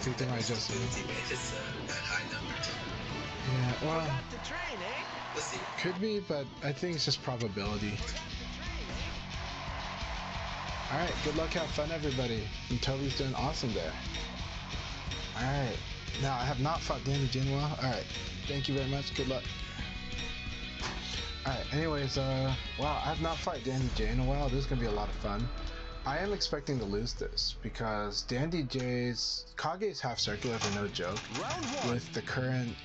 think they might just. If it's a high number too. Yeah, well, Let's see. could be, but I think it's just probability. Alright, good luck, have fun, everybody. And Toby's doing awesome there. Alright, now I have not fought Danny Genoa. Alright, thank you very much, good luck. Alright, anyways, wow, I have not fought Dandy J in a while. This is gonna be a lot of fun. I am expecting to lose this because Dandy J's Kage's half circular are no joke. With the current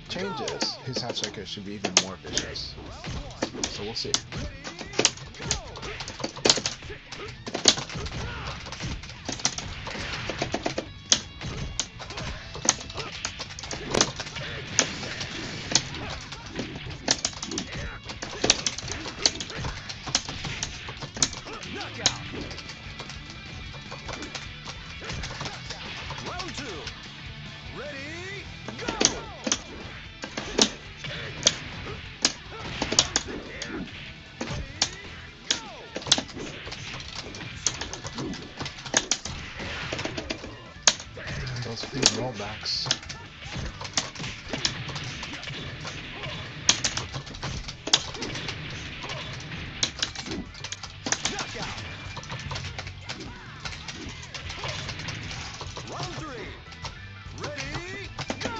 changes, his half circular should be even more vicious. So we'll see. These rollbacks. Round 3. Ready, go!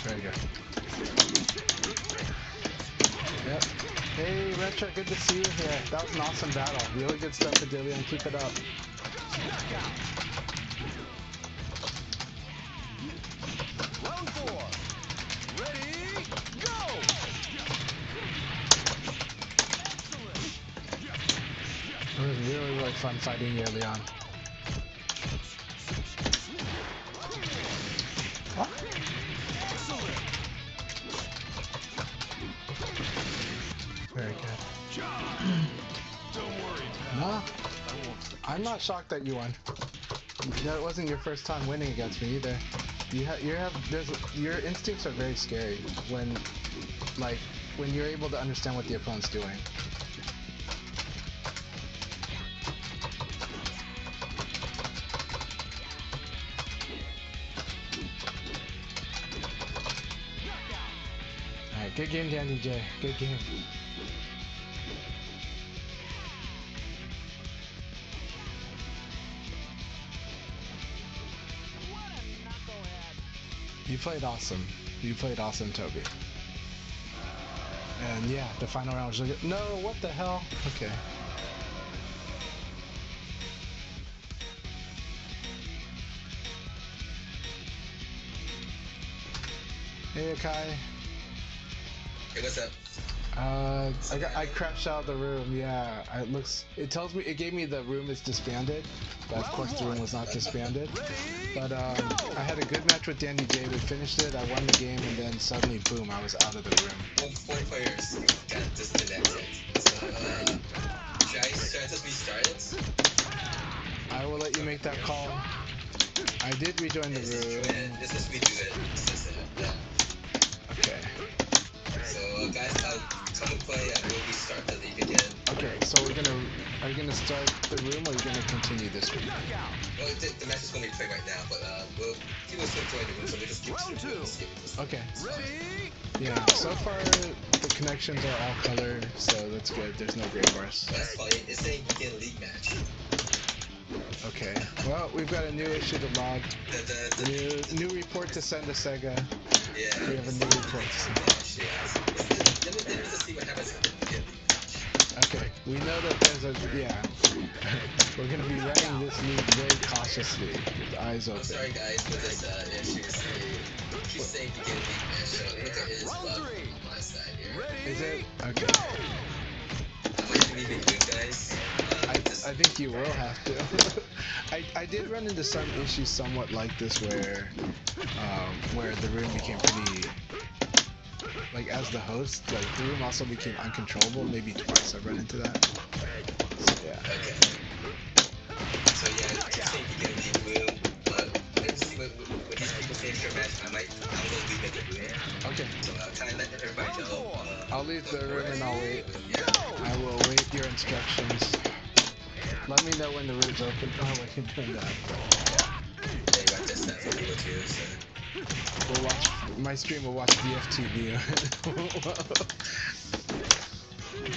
Very good. Yep. Hey, Retro, good to see you here. That was an awesome battle. Really good stuff, Adilian. Keep it up. Round 4. Ready, go! It was really, really fun fighting you, Leon. What? Very good. Don't worry, No, I'm not shocked that you won. That wasn't your first time winning against me either. Your instincts are very scary when you're able to understand what the opponent's doing. Alright, good game, Dandy J. Good game. You played awesome. You played awesome, Toby. And yeah, the final round was really good. No, what the hell? Okay. Hey, Akai. Hey, what's up? I crashed out of the room. Yeah, it tells me, it gave me the room is disbanded, but of course the room was not disbanded. But I had a good match with Dandy J. We finished it. I won the game, and then suddenly, boom! I was out of the room. Well, 4 players got disconnected. So, should I just restart it? I will let you make that call. I did rejoin the room. Let's just redo it. Let's just yeah. Okay. So, guys, come and play. We'll restart the league again. Okay, so are you gonna start the room, or are you gonna continue this room? Well, the match is going to be played right now, but people still join the room, so we just keep Round 2. Okay. Ready, Yeah, so far the connections are all color, so that's good. There's no gray bars. Well, that's fine. It's saying begin league match. Okay. Well, we've got a new issue to log. New report to send to Sega. Yeah. We have a new report to send. Let me just see what happens at the begin league match. Okay. We know that there's a we're gonna be running this league very cautiously with eyes open. I'm sorry, guys, for this issue. It keeps saying begin league match, so look at it is bug on my side here. Is it? Okay. I might have to leave it good, guys. I think you will have to. I did run into some issues somewhat like this where the room became pretty, like, as the host, like the room also became uncontrollable. Maybe twice I've run into that. So, yeah. Okay. So yeah, keep saying begin league room. Let's see what these people finish their match. I'm gonna leave it the room. Okay. So kind of let everybody know. I'll leave the room and I'll wait. Yeah. I will wait your instructions. Let me know when the room's open. Oh, I can turn that. They got this stuff for people too, so. We'll watch. My stream will watch VFTV.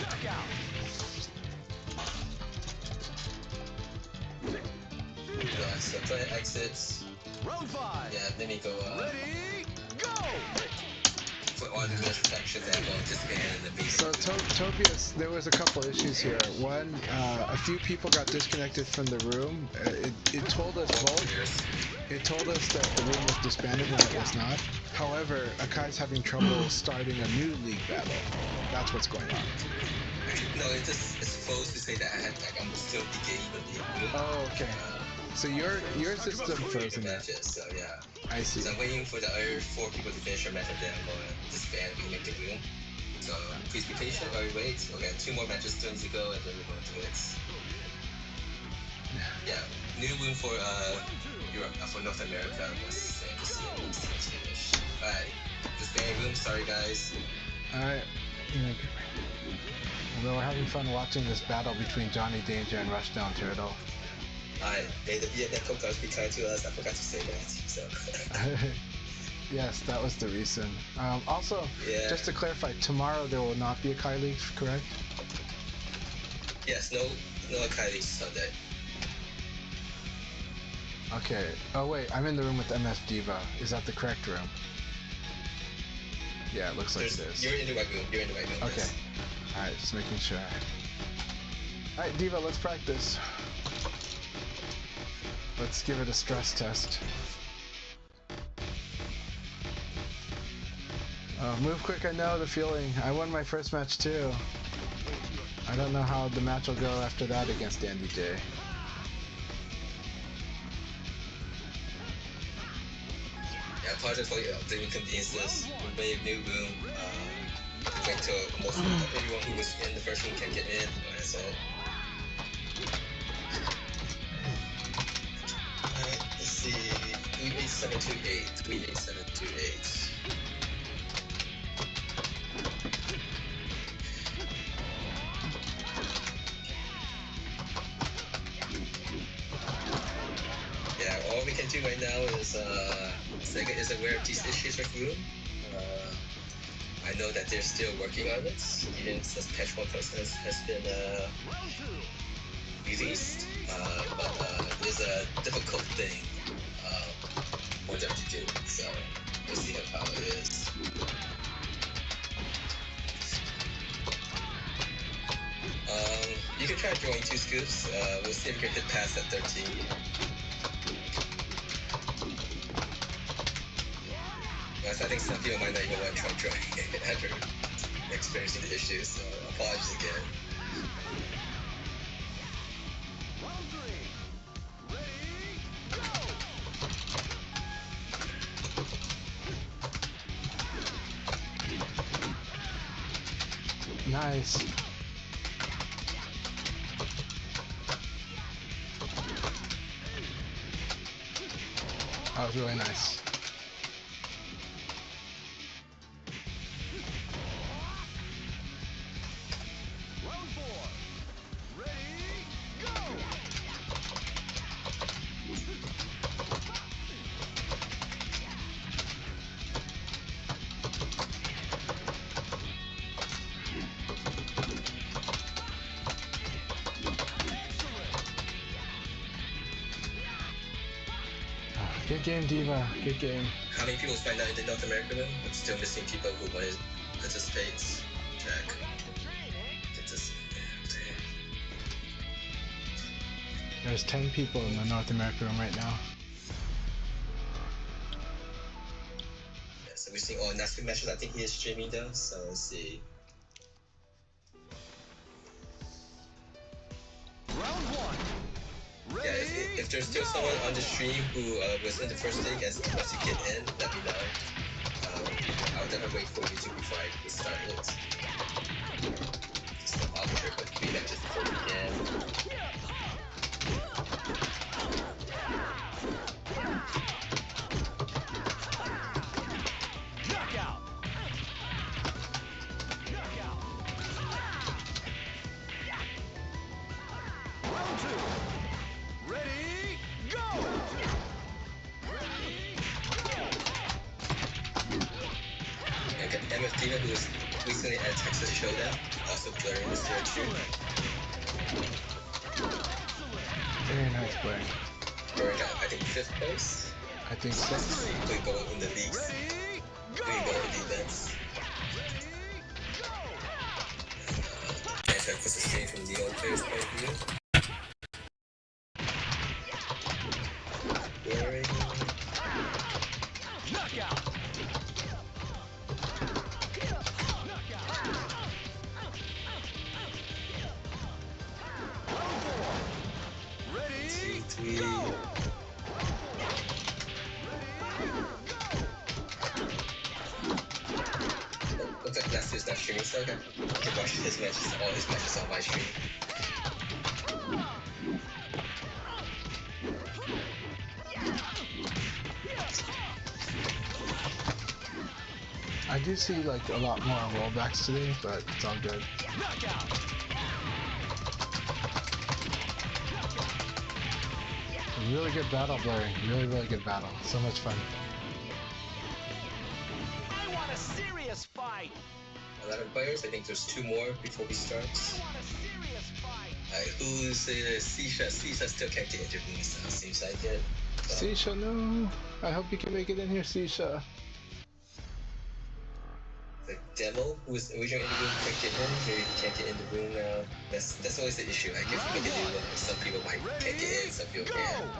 Knockout. Yeah, so play exits. Round 5. Yeah, then you go Ready, go! for all the sections that will participate in the basic. So Tobias, there was a couple issues here. One, a few people got disconnected from the room. It told us both. It told us that the room was disbanded when it was not. However, Akai's having trouble starting a new league battle. That's what's going on. No, it's supposed to say that I'm still beginning the league. Oh, okay. So your system frozen there. Matches, so yeah. I see. So I'm waiting for the other 4 people to finish their match, and then I'm going to disband and make the room. So please be patient while we wait. Okay, 2 more matches still need to go, and then we're going to do it. Yeah, new room for Europe, for North America. Was sad to see it finish. Alright, disband room. Sorry guys. Alright. Although we're having fun watching this battle between Johnny Danger and Rushdown Turtle. May the Vietnam Coast Guards be kind to us. I forgot to say that. So. Yes, that was the reason. Also, Yeah. just to clarify, tomorrow there will not be a Kai League, correct? Yes, no Kylie Sunday. Okay. Oh wait, I'm in the room with MF Diva. Is that the correct room? Yeah, it looks like it is. You're in the right room. You're in the right room. Okay. Yes. Alright, just making sure. Alright, Diva, let's practice. Let's give it a stress test. Move quick, I know the feeling. I won my first match too. I don't know how the match will go after that against Dandy J. Yeah, apologize for the inconveniences. We made a new room. Wait till almost everyone who was in the first room can get in. That's all. Alright, let's see. 38728. 38728. Yeah, all we can do right now is Sega is aware of these issues with Room. I know that they're still working on it, even since patch 1 has been released. But it's a difficult thing for them to do, so we'll see how it is. You can try drawing 2 scoops. We'll see if we can hit past that 13. Yes, I think some people might not even want to try drawing after experiencing the issues, so apologies again. Round 3. Ready, go! Nice. That was really nice. Round 4. Ready, go! Good game, Diva. Good game. How many people find out in the North America room? I'm still missing people who want to participate. Jack. There's 10 people in the North America room right now. Yeah, so we're seeing all Natsuki matches. I think he is streaming though, so let's see. Round 1. Yeah, Ready, if there's still someone on the stream who was in the first league and wants to get in, let me know. I'll definitely wait for you to before I start it. Just I'll prepare for 3 matches before we begin. knockout! Knockout! with Diva, who was recently at Texas Showdown, also blurring this tier 2. Very nice play. We're at, I think, 5th place. I think so. We go in the leagues. Ready, We go! go in the events. Ready, go! And check for the stream from the old player's point of view. Blurring. Knockout! Round 4. Ready, 2, 3. go! Looks like Lester's not streaming, so okay. You can watch his matches, all his matches on my stream. I do see like a lot more rollbacks today, but it's all good. Knockout! Really good battle, Blurry. Really good battle. So much fun. I want a serious fight! 11 players, I think there's 2 more before we start. I want a serious fight! Who's Sisha? Sisha still can't get into Boom Style, seems like it. Sisha, no. I hope you can make it in here, Sisha. The demo who was originally in the room can't get in, maybe he can't get in the room now. That's always the issue. I guess we make a new one. Some people might can't get in, some people can.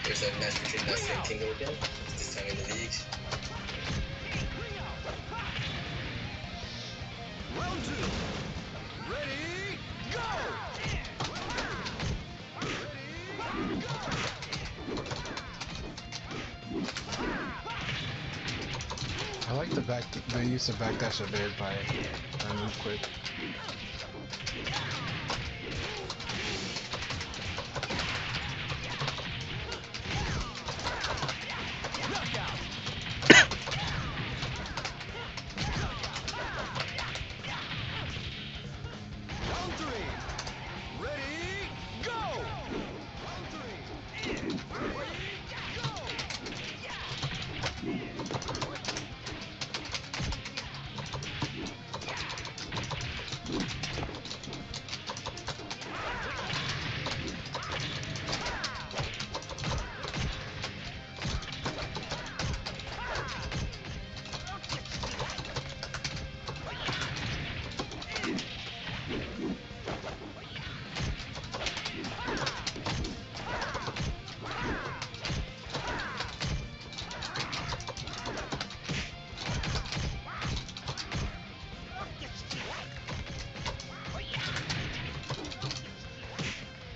There's a match between Nasa and Kingo again, this time in the league. Round 2. Ready, go! I like the use of backdash evade by Move Quick. Knockout! Round 3. Ready, go! Round 3. Ready, go!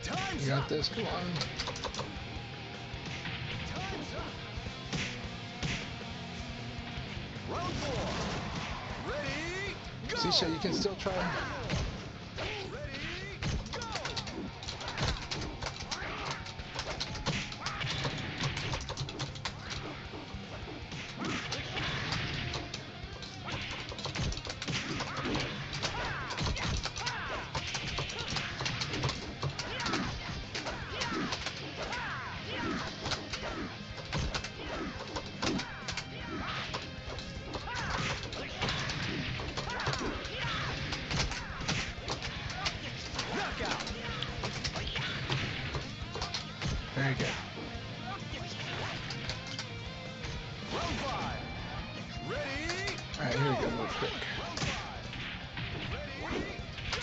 Time's You got up! this, come on. Time's up! Round 4. Ready, go! Sisha, you can still try. Ready, go! Knockout! Very good. Round 5. Ready, Alright, here we go, Move Quick. round 5. Ready, go!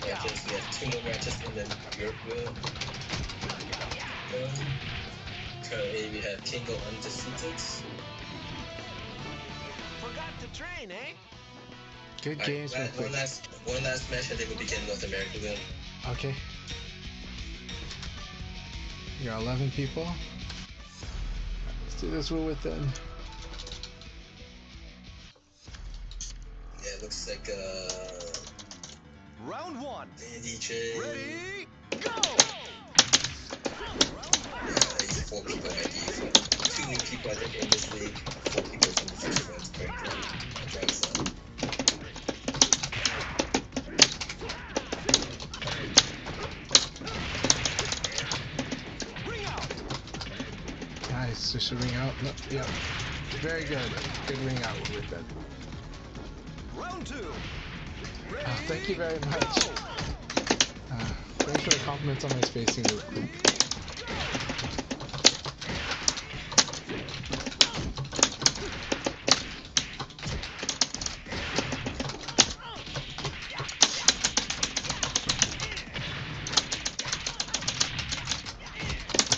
Matches. We have 2 more matches in the Europe room. Currently we have Kingo undefeated. Forgot to train, eh? Good Alright, games real quick. one last match and then we begin North America then. Okay. You got 11 people. Let's do this Will Within. Yeah, it looks like Round one. Dandy J. Ready, go! Yeah, he's 4 people ID. 2 new people I think in this league. 4 people from the first one. It's pretty good. I'll try this out. Ring out. Nice. Just a ring out. No, yep. Very good. Good ring out with that. Round two. Ready, Thank you very much. go! Thanks for the compliments on my spacing real quick.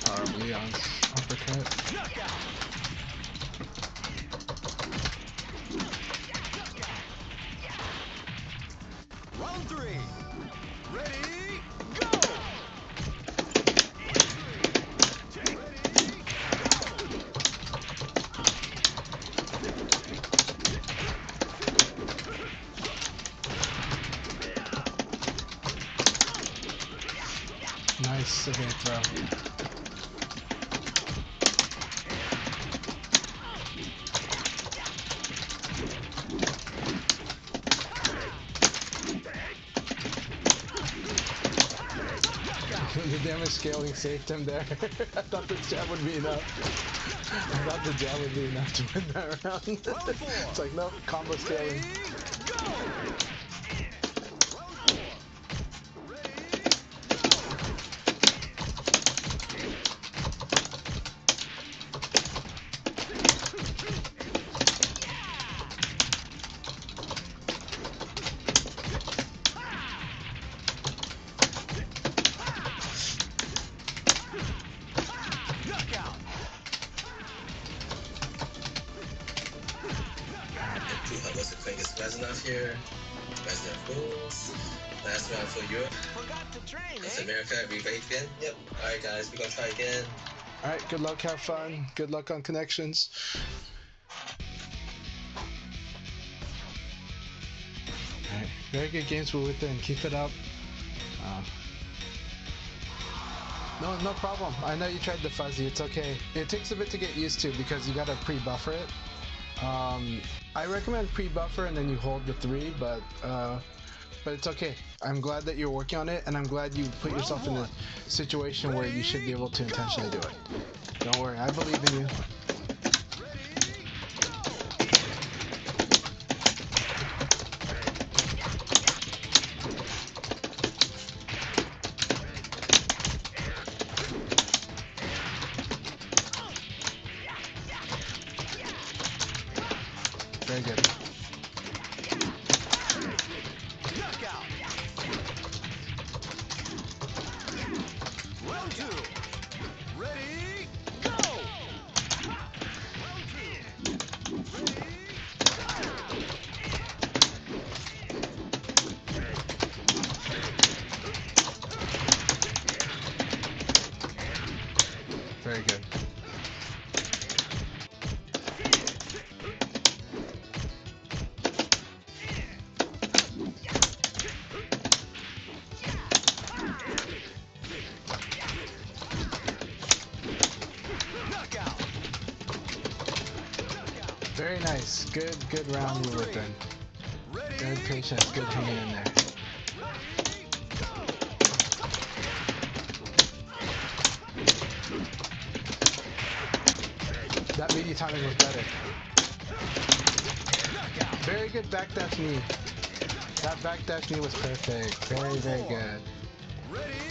Power of Leon's uppercut. Knockout. Round three. Ready, go! Nice severe throw. The damage scaling saved him there. I thought the jab would be enough. I thought the jab would be enough to win that round. It's like, nope, combo scaling. Go! Knockout. What's the quickest Rezanoff here? Rezanoff rules. Last round for Europe. Forgot to train, North eh? America, ready again? Yep. Alright guys, we're gonna try again. Alright, good luck, have fun. Good luck on connections. Alright, very good games were within. Keep it up. No problem. I know you tried the fuzzy. It's okay. It takes a bit to get used to because you gotta pre-buffer it. I recommend pre-buffer and then you hold the 3, but it's okay. I'm glad that you're working on it, and I'm glad you put yourself in a situation where you should be able to intentionally do it. Don't worry, I believe in you. Very good. Knockout. Round two. Ready, go! Round two. Ready, Very good. knockout. Very nice. Good round you were within. Ready, Good patience, good hanging in there. That meaty timing was better. Very good backdash knee. That backdash knee was perfect. Very good.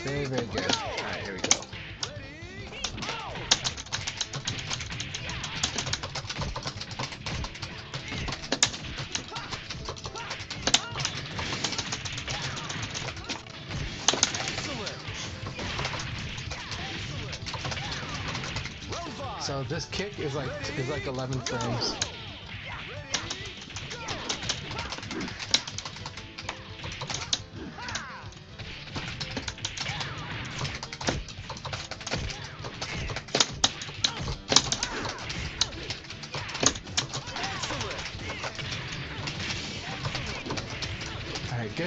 Very good. Alright, here we go. So this kick is like 11 frames.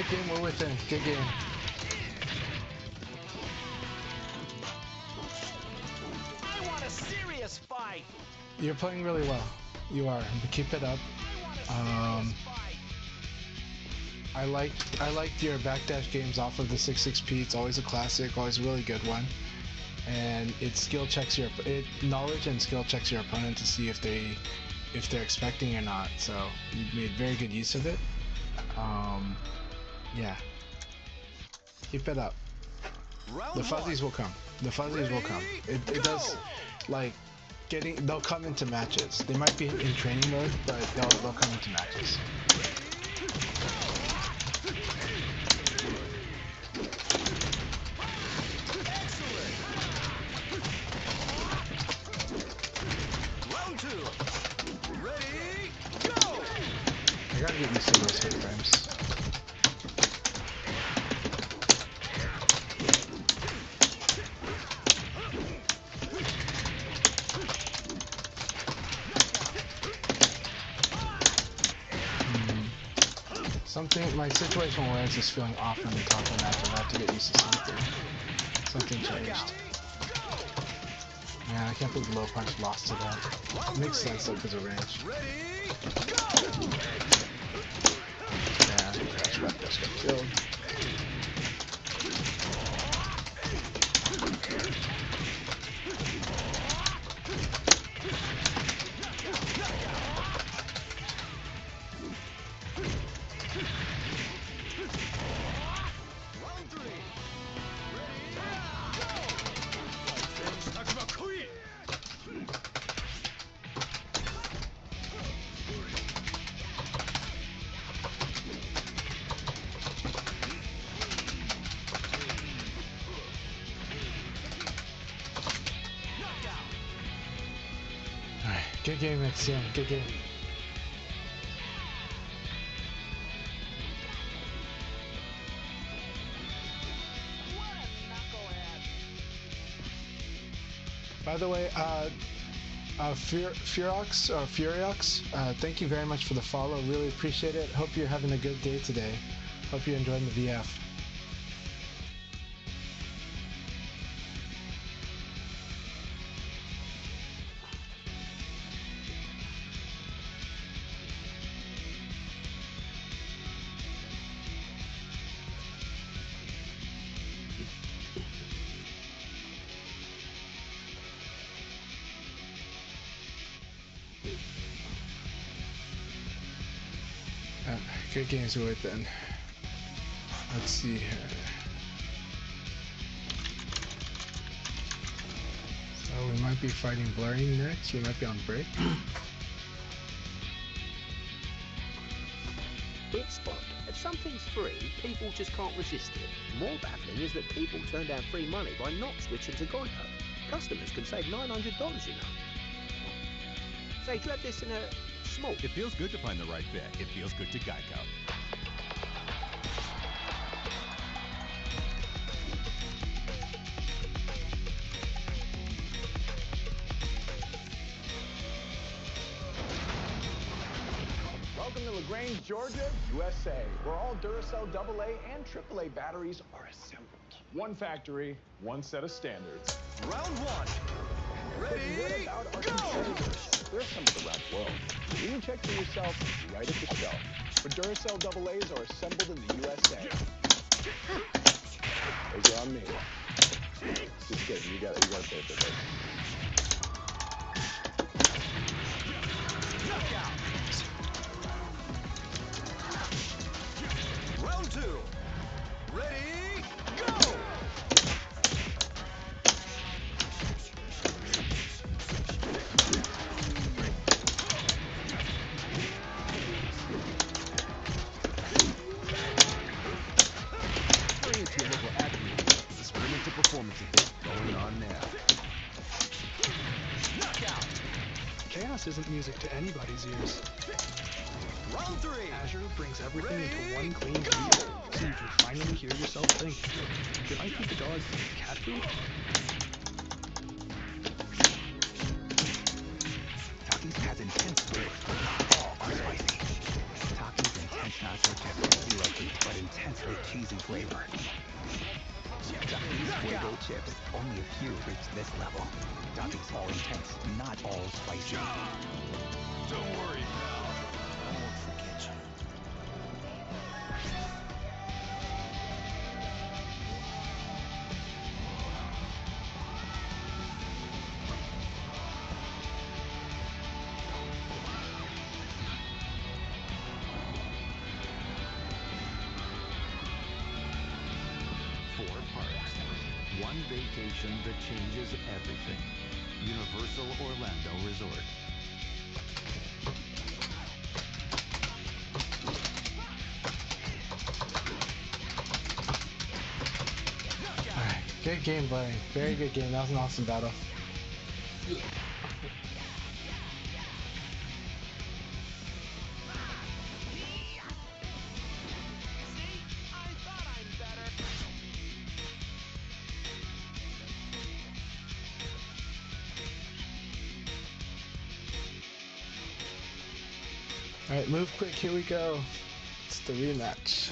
game, we're within. Good game. I want a serious fight. You're playing really well. You are. Keep it up. I liked your backdash games off of the 6-6P. It's always a classic, always a really good one. And it knowledge and skill checks your opponent to see if they're expecting or not. So you made very good use of it. Yeah. Keep it up. The fuzzies will come. The fuzzies will come. It does, like, they'll come into matches. They might be in training mode, but they'll come into matches. I gotta get used to those hit frames. My situational awareness is feeling off in the top of the match. I have to get used to something. Something changed. Man, I can't believe low punch lost to that. It makes sense though because of range. Yeah, that just got killed. Good game, XCM. Good game. By the way, Furiox, thank you very much for the follow. Really appreciate it. Hope you're having a good day today. Hope you're enjoying the VF. Good games are with then. Let's see here. So we might be fighting Blurring next. We might be on break. It's fun. If something's free, people just can't resist it. More baffling is that people turn down free money by not switching to Geico. Customers can save $900, you know. Say, do you have this in a small? It feels good to find the right fit. It feels good to Geico. Welcome to LaGrange, Georgia, USA, where all Duracell AA and AAA batteries are assembled. One factory, one set of standards. Round one. But what about our competitors? They're assembled around the world. You can check for yourself right at the shelf. But Duracell AA's are assembled in the USA. Those are on me. Just kidding, you gotta pay for this. Round two. Ready, go! Bring it to your local Acme. There's a experimental performance event going on now. Knockout. Chaos isn't music to anybody's ears. Round three. Azure brings everything into one clean view, so you can finally hear yourself think. Should I feed the dog cat food? Takis has intense flavors, but not all are spicy. Takis intense not your typical zero heat, but intensely cheesy flavor. Duffy's Fuego chips. Only a few reach this level. Duffy's all intense, not all spicy. Don't worry, pal. I won't forget you. One vacation that changes everything. Universal Orlando Resort. Alright, good game, buddy. Very good game. That was an awesome battle. Alright, move quick, here we go. It's the rematch.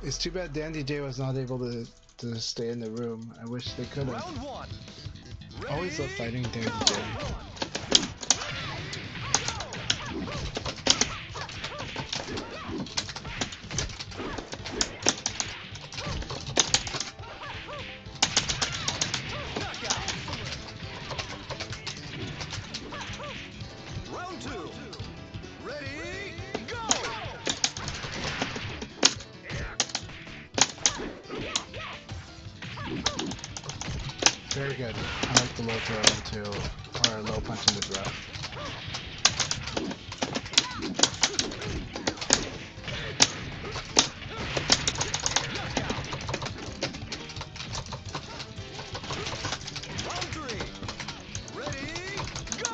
It's too bad Dandy J was not able to stay in the room. I wish they could have. Round one. Always love fighting Dandy J. Round two. Ready, go! Very good. I like the low throw into, or low punch into throw. Round three. Ready, go!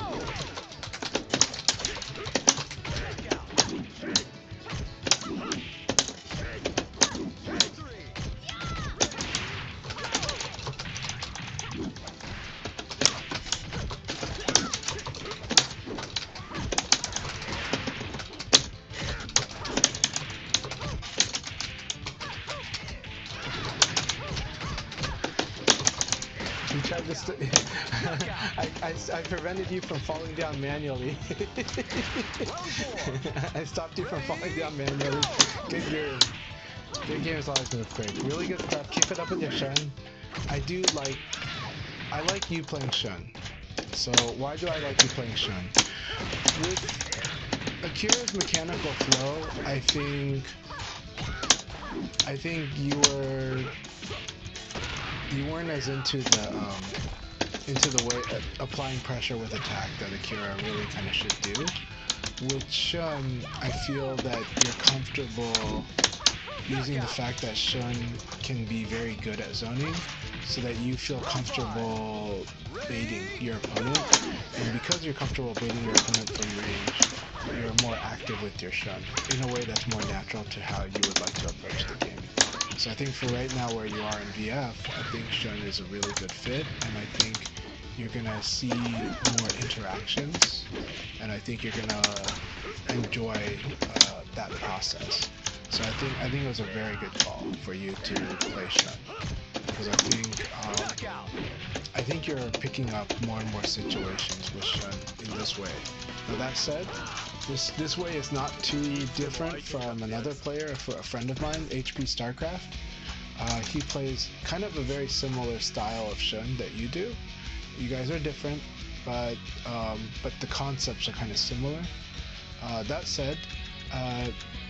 Round three. You tried to I prevented you from falling down manually. I stopped you from falling down manually. Good game. Good game is always move quick. Really good stuff. Keep it up with your Shun. I like you playing Shun. So why do I like you playing Shun? With Akira's mechanical flow, I think you weren't as into the way applying pressure with attack that Akira really kind of should do. With Shun, I feel that you're comfortable using the fact that Shun can be very good at zoning, so that you feel comfortable baiting your opponent, and because you're comfortable baiting your opponent from range, you're more active with your Shun in a way that's more natural to how you would like to approach the game. So I think for right now where you are in VF, I think Shun is a really good fit, and I think you're gonna see more interactions, and I think you're gonna enjoy that process. So I think it was a very good call for you to play Shun, because I think you're picking up more and more situations with Shun in this way. Now that said, this way is not too different from another player, a friend of mine, HP StarCraft. He plays kind of a very similar style of Shun that you do. You guys are different, but the concepts are kind of similar. That said,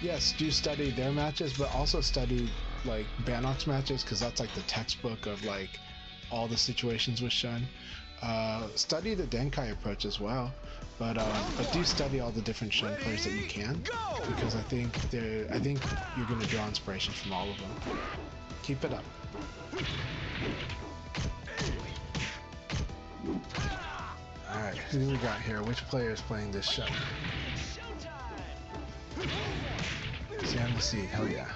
yes, do study their matches, but also study like Banox matches, because that's like the textbook of like all the situations with Shun. Study the Denkai approach as well, but do study all the different Shun players that you can, because I think you're going to draw inspiration from all of them. Keep it up. Alright, who do we got here? Which player is playing this Shun? Sam the Seed, hell yeah.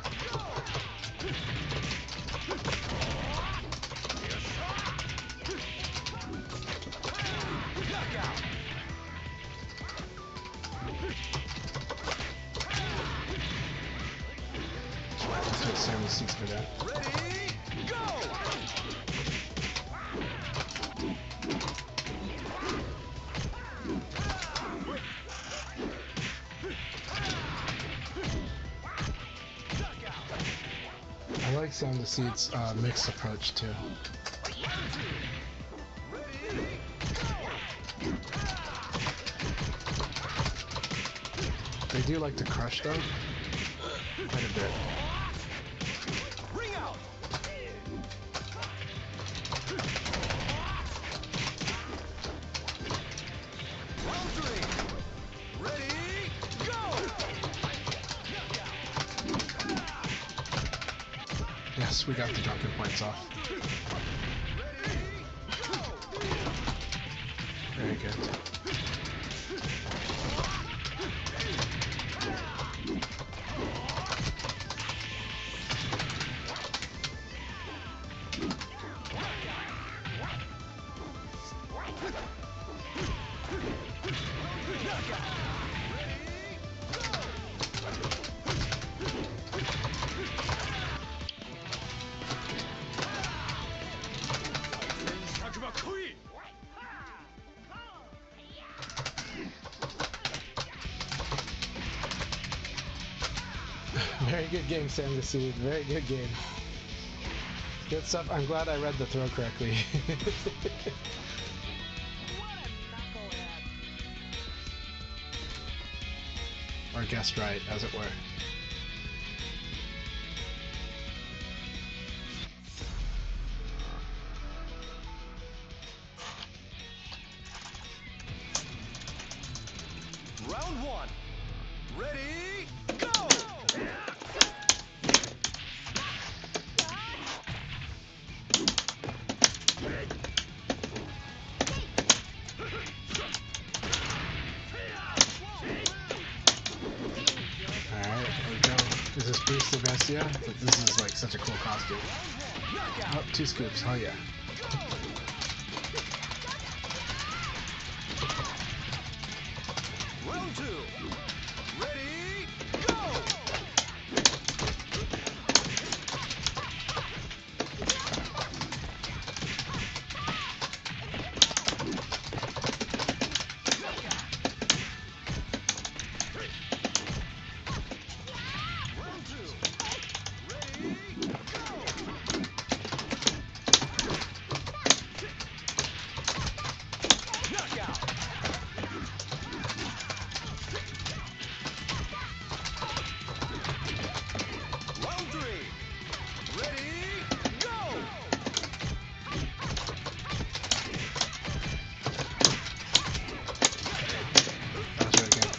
Sam the Seeds go down. I like Sam the Seeds mixed approach too. They do like to crush though, quite a bit. Yes, we got the drunken points off. Very good. Very good game, Sam the Seed. Very good game. Good stuff. I'm glad I read the throw correctly. Or guessed right, as it were. Round one. Ready, go! Alright, here we go. Is this Bruce the Bestia? This is like such a cool costume. Oh, 2 scoops, oh yeah. Round two. Ready, go! Round two. Ready, go! Knockout. Round three. Ready, go! That was really good.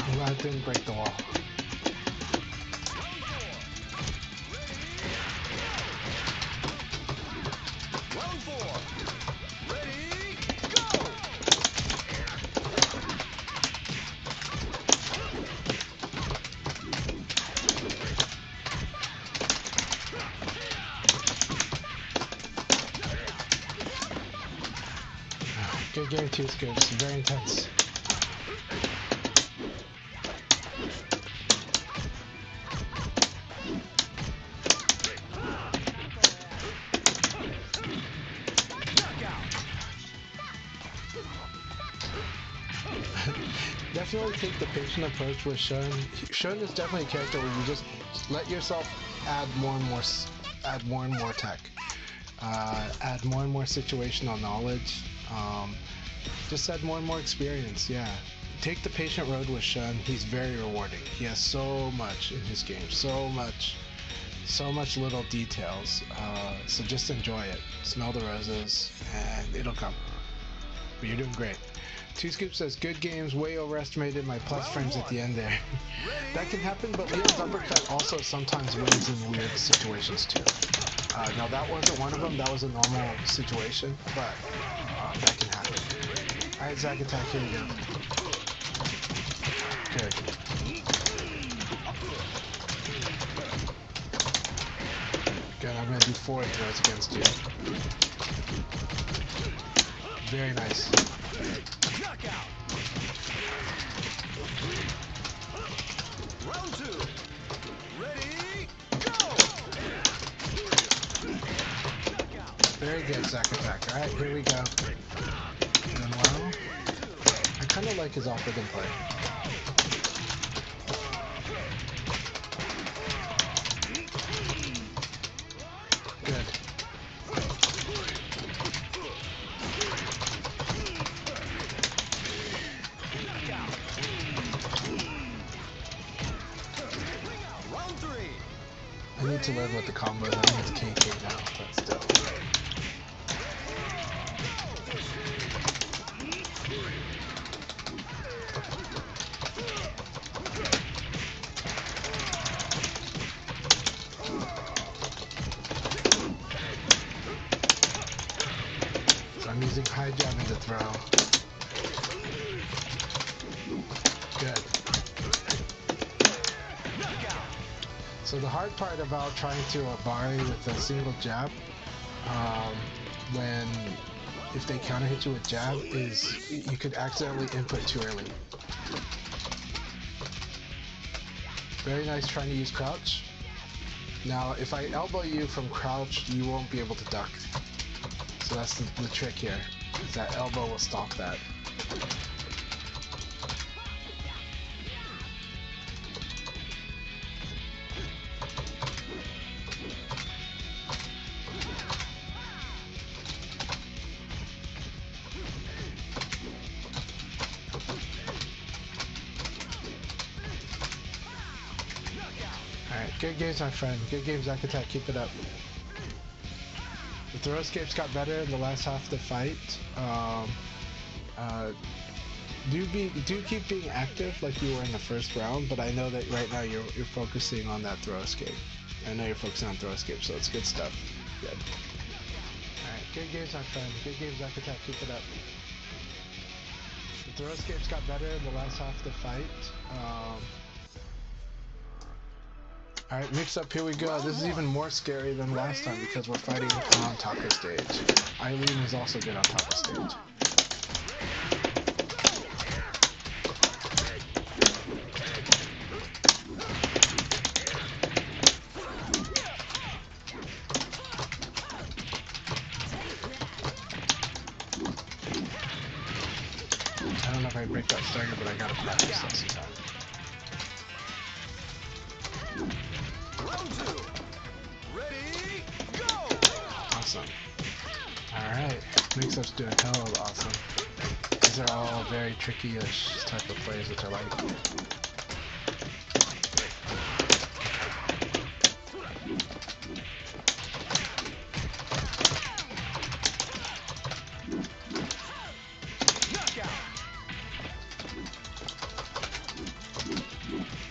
I'm glad it didn't break the wall. Round four. Ready, go! Good game, 2 scoops. Very intense. Definitely take the patient approach with Shun. Shun is definitely a character where you just let yourself add more and more tech, add more and more situational knowledge, just add more and more experience. Yeah, take the patient road with Shun. He's very rewarding. He has so much in his game, so much little details. So just enjoy it. Smell the roses, and it'll come. But you're doing great. 2 Scoop says, good games, way overestimated my plus frames at the end there. That can happen, but Leo's uppercut also sometimes wins in weird situations too. No, that wasn't one of them, that was a normal situation, but that can happen. I Alright, Zack attack, here we go. Good. Good, I'm gonna do forward throws against you. Very nice. Round 2. Ready, go! Very good, Zack attack. Alright, here we go. Doing well. I kind of like his off-rhythm play. Good. Round 3. I need to learn what the combo is. I think it's KK now, but still. So I'm using high jabbing to throw. Good. So the hard part about trying to Abari with a single jab, if they counter hit you with jab, is you could accidentally input too early. Very nice trying to use crouch. Now, if I elbow you from crouch, you won't be able to duck. So that's the trick here, is that elbow will stop that. Alright, good games, my friend. Good games, Zack attack. Keep it up. The throw escapes got better in the last half of the fight. Do keep being active like you were in the first round, but I know that right now you're focusing on that throw escape. I know you're focusing on throw escape, so it's good stuff. Good. Alright, good games, my friend. Good games, Zack attack. Keep it up. The throw escapes got better in the last half of the fight. Alright, mix up, here we go. This is even more scary than last time because we're fighting on taco stage. Eileen is also good on taco stage. I don't know if I break that stagger, but I gotta practice that sometime. Round 2. Ready, go! Awesome. Alright, mix-up's doing hell of awesome. These are all very tricky-ish type of plays, which I like.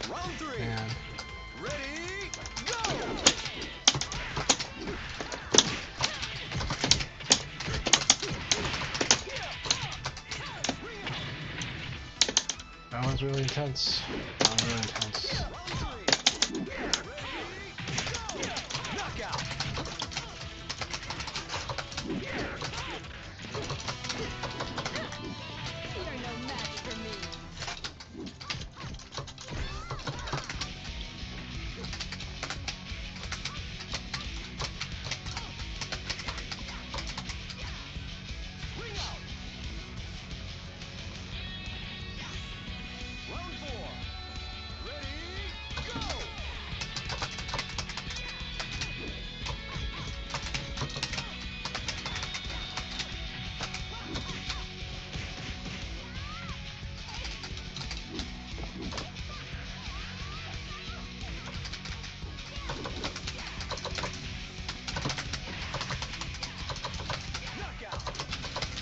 Round 3. And Ready, go! that was really intense. That was really intense. Knockout! You're no match for me. Round 4. Ready, go!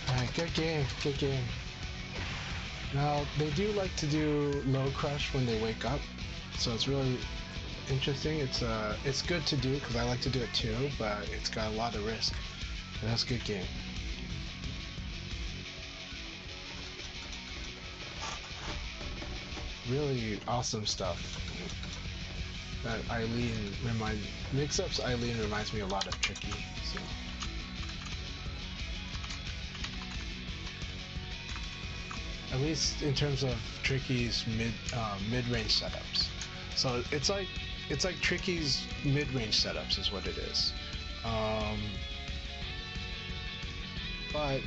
Alright, good game, good game. Now, they do like to do low crush when they wake up, so it's really interesting. It's good to do because I like to do it too, but it's got a lot of risk. But that's a good game. really awesome stuff. That Mix-Up's Eileen reminds me a lot of Tricky. So. At least in terms of Tricky's mid-range setups. So it's like Tricky's mid-range setups is what it is. But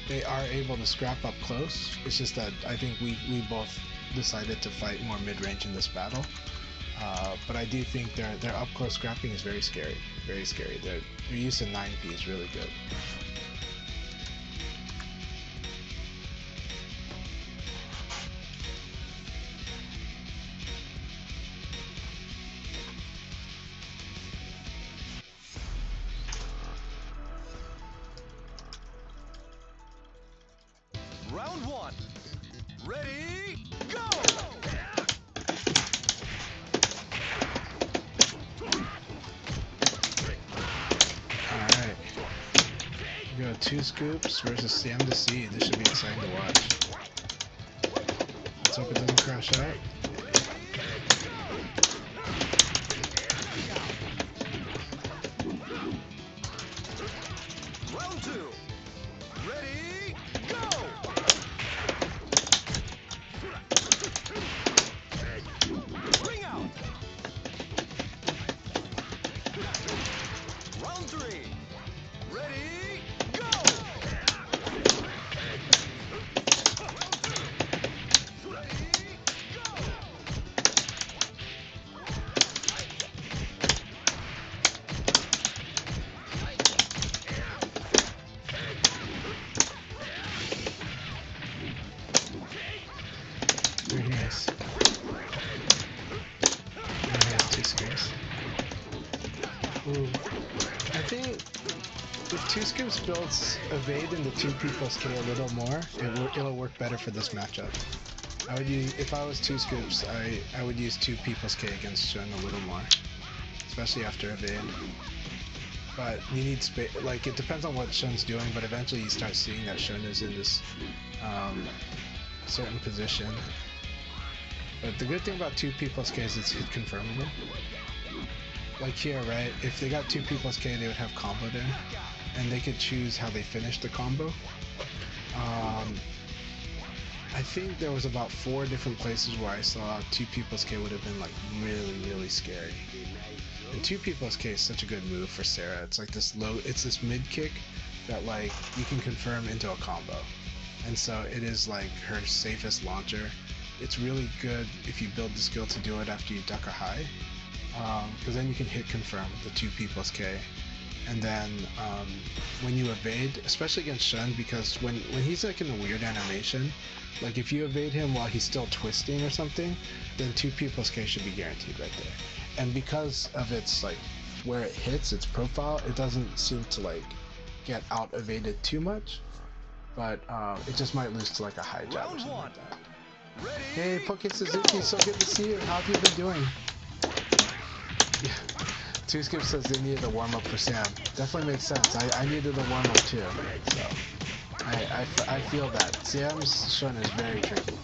they are able to scrap up close. It's just that I think we both decided to fight more mid-range in this battle. But I do think their up-close scrapping is very scary. Very scary. Their use of 9P is really good. Round one. Ready, go! Alright. We got 2 scoops versus Sam to C. This should be exciting to watch. Let's hope it doesn't crash out. Round two. Ready, go! Bring out. Round three. Ready, go! Very nice. Very nice 2 scoops. Ooh. I think if 2 scoops builds evade into 2P plus K a little more, it'll work better for this matchup. I would use, if I was 2 scoops, I would use 2P plus K against Shun a little more, especially after evade. But you need space. Like, it depends on what Shun's doing, but eventually you start seeing that Shun is in this certain position. But the good thing about 2P plus K is it's hit confirmable. Like here, right? If they got 2P plus K, they would have comboed in, and they could choose how they finish the combo. I think there was about 4 different places where I saw 2P plus K would have been like really, really scary. And 2P plus K is such a good move for Sarah. It's like this this mid kick that like you can confirm into a combo. And so it is like her safest launcher. It's really good if you build the skill to do it after you duck a high. Because then you can hit confirm the 2P plus K. And then when you evade, especially against Shun, because when he's like in a weird animation, like if you evade him while he's still twisting or something, then 2P plus K should be guaranteed right there. And because of its like where it hits, its profile, it doesn't seem to like get out evaded too much, but it just might lose to like a high jab or something like that. Hey Poke Suzuki, so good to see you. How have you been doing? 2 Skip says they needed a warm-up for Sam. Definitely makes sense. I needed a warm-up too. So I feel that. Sam's Shun is very tricky.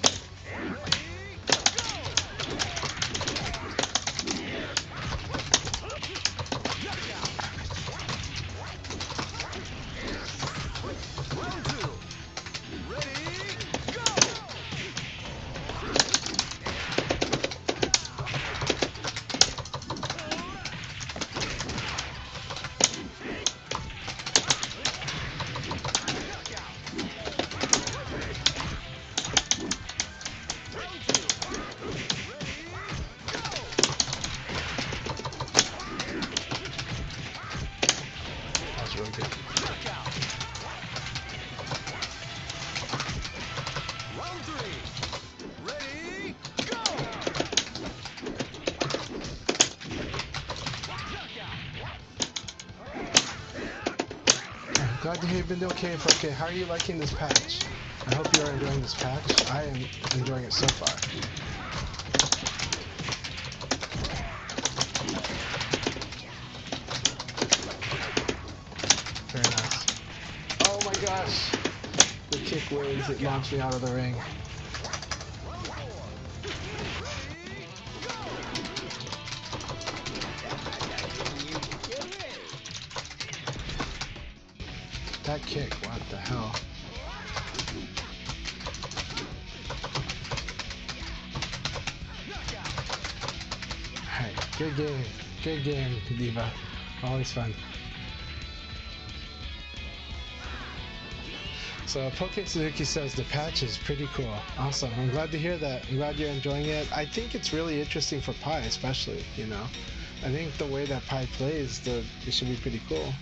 Really good. Round three. Ready, go! Glad to hear you've been okay. Okay, how are you liking this patch? I hope you are enjoying this patch. I am enjoying it so far. Very nice. Oh my gosh! The kick waves, it launched me out of the ring. That kick, what the hell? Alright, good game. Good game, Diva. Always fun. So Poke Suzuki says the patch is pretty cool. Awesome. I'm glad to hear that. I'm glad you're enjoying it. I think it's really interesting for Pi, especially, you know. I think the way that Pi plays, it should be pretty cool.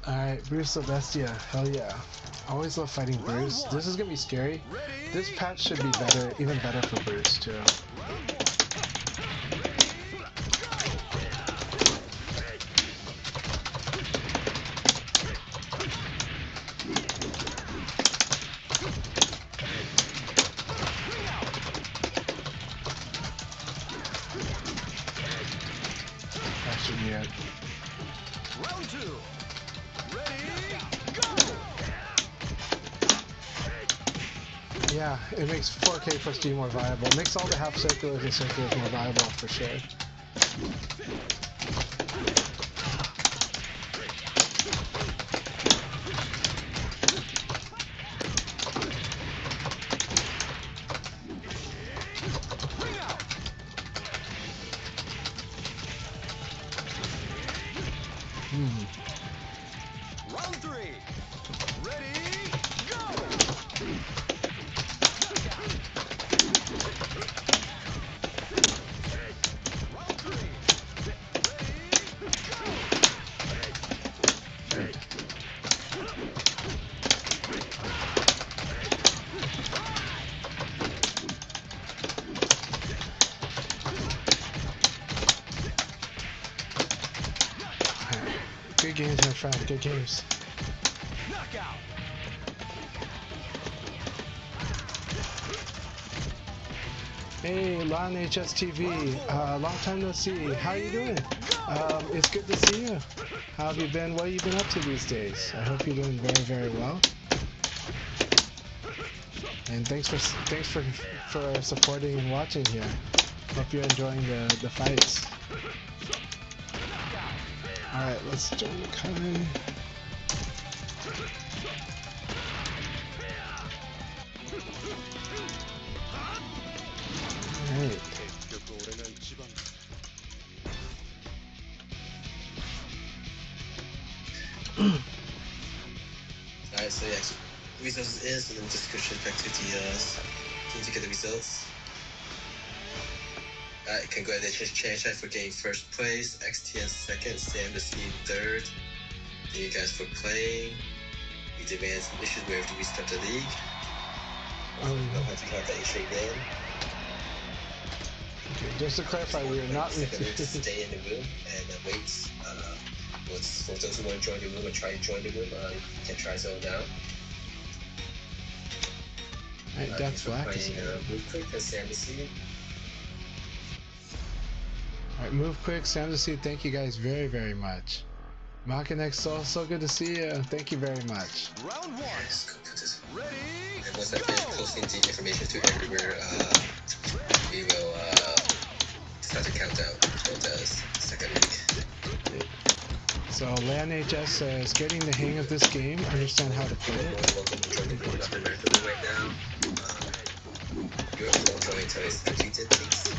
Alright, Bruce Celestia, hell yeah. I always love fighting Bruce. This is gonna be scary. This patch should be better, even better for Bruce too. That should be it. Round 2. Yeah, it makes 4K plus G more viable. It makes all the half circulars and circulars more viable for sure. Round 3. Ready, go! Good games, my friend. Good games. Knockout. Hey, Lon HSTV. Long time no see. How you doing? It's good to see you. How have you been? What have you been up to these days? I hope you're doing very, very well. And thanks for supporting and watching here. Hope you're enjoying the fights. Alright, let's join the Kai. Alright. Alright, so yeah, results is, and then just go straight back to the get the results. Alright, congratulations Chan for getting first place, XTN second, Sam the Sea third. Thank you guys for playing. We demand some issues where we have to restart the league. We'll have to count that issue again. Okay, just to clarify, we are not second to stay in the room and wait. For those who want to join the room and try to join the room, you can try so now. Alright, Death Black is here. Move quick and Sam the Sea. Alright, move quick, Sam the Sea, thank you guys very, very much. Machinex Soul, so good to see you. Thank you very much. Round 1. Ready, and once I finish posting the information to everywhere, we will start the countdown for the second week. So Lan HS says, getting the hang of this game, understand how to play it. Welcome to join the group North America right now. You're all joining until it's completed, please.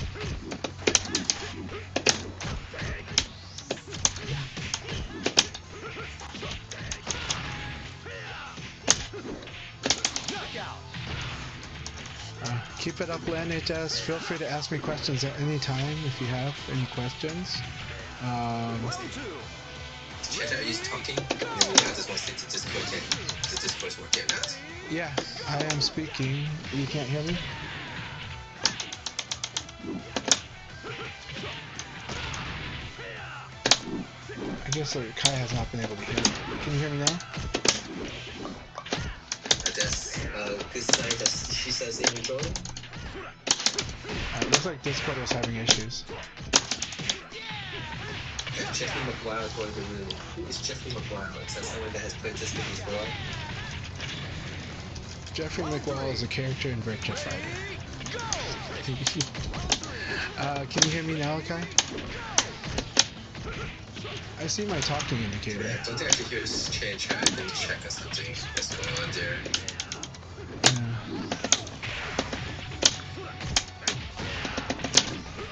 Keep it up, Lan HS. Feel free to ask me questions at any time if you have any questions. Chat, are you talking? I just want to stick to Discord. Does Discord's working or not? Yeah, I am speaking. You can't hear me? I guess Kai has not been able to hear me. Can you hear me now? That's good sign that she says they enjoy. It looks like Discord was having issues. Jeffrey McGuire is going to room. Who is Jeffrey McGuire? Is that someone that has played this game before? Jeffrey McGuire is a character in Virtua Fighter. Can you hear me now, Kai? I see my talking indicator. Yeah, I don't think I can hear this change. I need to check or something. What's going on there? Yeah.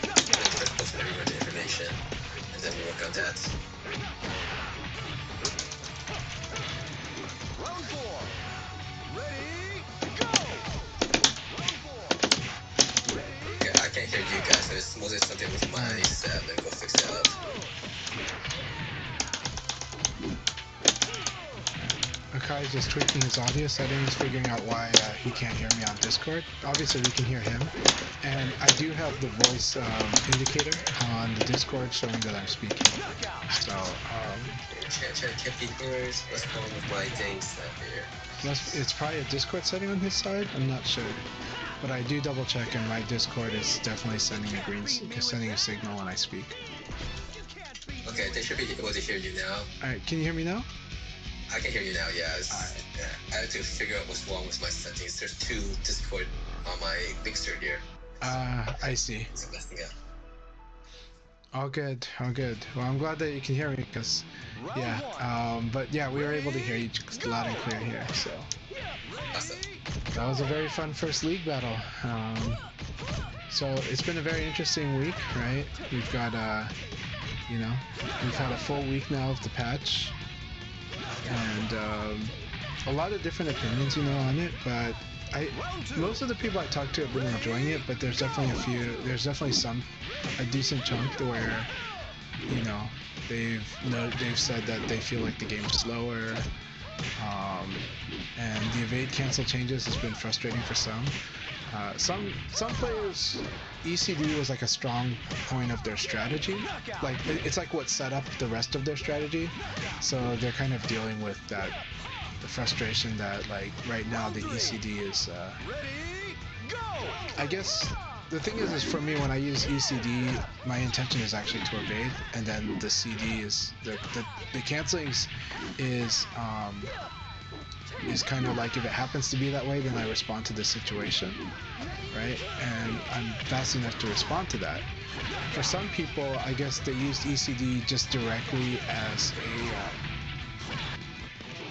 First, let's remember the information, and then we'll work on that. Round 4. Ready, go! Round 4. Okay, I can't hear you guys, so it's mostly something with my set. Let me go fix that up. Akai's just tweaking his audio settings, figuring out why he can't hear me on Discord. Obviously, we can hear him, and I do have the voice indicator on the Discord showing that I'm speaking. So, Can't be heard. What's wrong with my game set here? it's probably a Discord setting on his side. I'm not sure, but I do double check, and my Discord is definitely sending a signal when I speak. Okay, they should be able to hear you now. All right, can you hear me now? I can hear you now, yeah. Alright. Yeah. I have to figure out what's wrong with my settings. There's 2 Discord on my mixer here. I see. It's messing up. All good, all good. Well, I'm glad that you can hear me, because, yeah, but yeah, we were able to hear you loud and clear here, so. Awesome. That was a very fun first league battle. So it's been a very interesting week, right? We've got, you know, we've had a full week now of the patch, and a lot of different opinions, you know, on it, but most of the people I talked to have been enjoying it, but there's definitely a decent chunk to where, you know, they've said that they feel like the game's slower, and the evade cancel changes has been frustrating for some. Some players, ECD was like a strong point of their strategy. Like it's like what set up the rest of their strategy. So they're kind of dealing with that, the frustration that like right now the ECD is. I guess the thing is for me when I use ECD, my intention is actually to evade, and then the CD is the cancelings is kind of like if it happens to be that way, then I respond to the situation, right? And I'm fast enough to respond to that. For some people, I guess they used ECD just directly as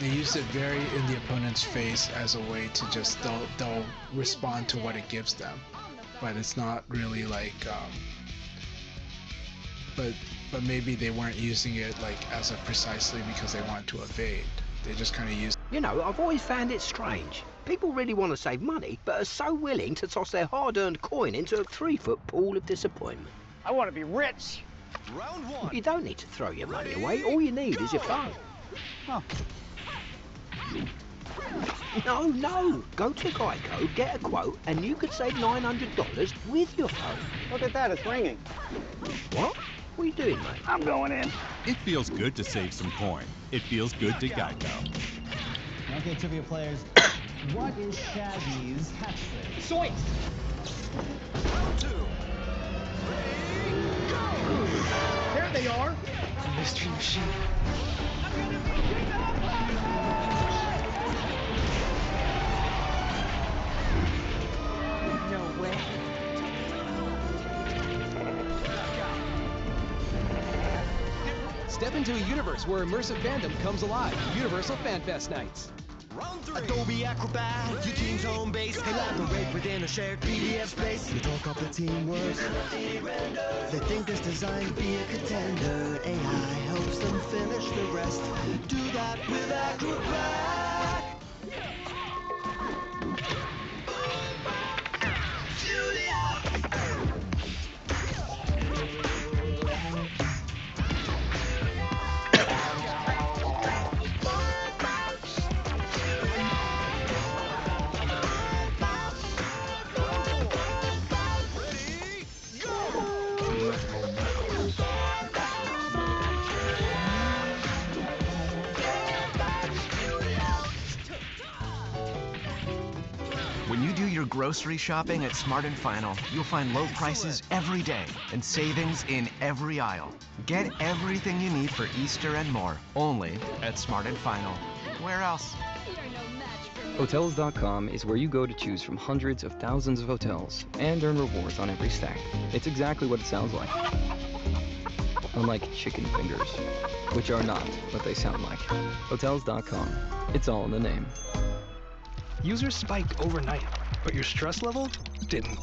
they used it very in the opponent's face as a way to just they'll respond to what it gives them, but it's not really like but maybe they weren't using it like as a precisely because they want to evade. They just kind of use. You know, I've always found it strange. People really want to save money, but are so willing to toss their hard-earned coin into a 3-foot pool of disappointment. I want to be rich. Round 1. You don't need to throw your money away. All you need is your phone. Oh. No. Go to Geico, get a quote, and you could save $900 with your phone. Look at that, it's ringing. What? What are you doing, mate? I'm going in. It feels good to save some coin. It feels good to Geico. Okay, trivia players. What is Shaggy's catchphrase? Zoinks! Round 2. Ready, go! There they are. Mystery machine. No way. Step into a universe where immersive fandom comes alive. Universal Fan Fest Nights. Round 3. Adobe Acrobat, your team's home base. Collaborate within a shared PDF space. You talk up the teamwork. They think it's designed to be a contender. AI helps them finish the rest. Do that with Acrobat. When you do your grocery shopping at Smart & Final, you'll find low prices every day and savings in every aisle. Get everything you need for Easter and more, only at Smart & Final. Where else? You're no match for Hotels.com is where you go to choose from hundreds of thousands of hotels and earn rewards on every stay. It's exactly what it sounds like. Unlike chicken fingers, which are not what they sound like. Hotels.com. It's all in the name. Users spiked overnight, but your stress level didn't.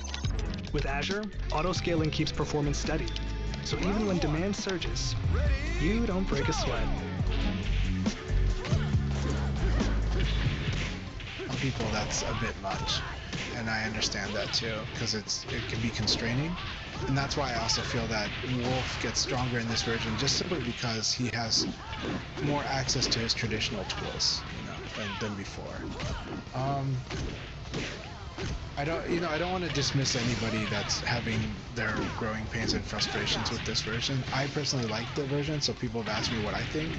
With Azure, auto-scaling keeps performance steady. So even when demand surges, you don't break a sweat. Some people, that's a bit much, and I understand that too, because it can be constraining. And that's why I also feel that Wolf gets stronger in this version, just simply because he has more access to his traditional tools, than before. I don't want to dismiss anybody that's having their growing pains and frustrations with this version. I personally like the version, so people have asked me what I think.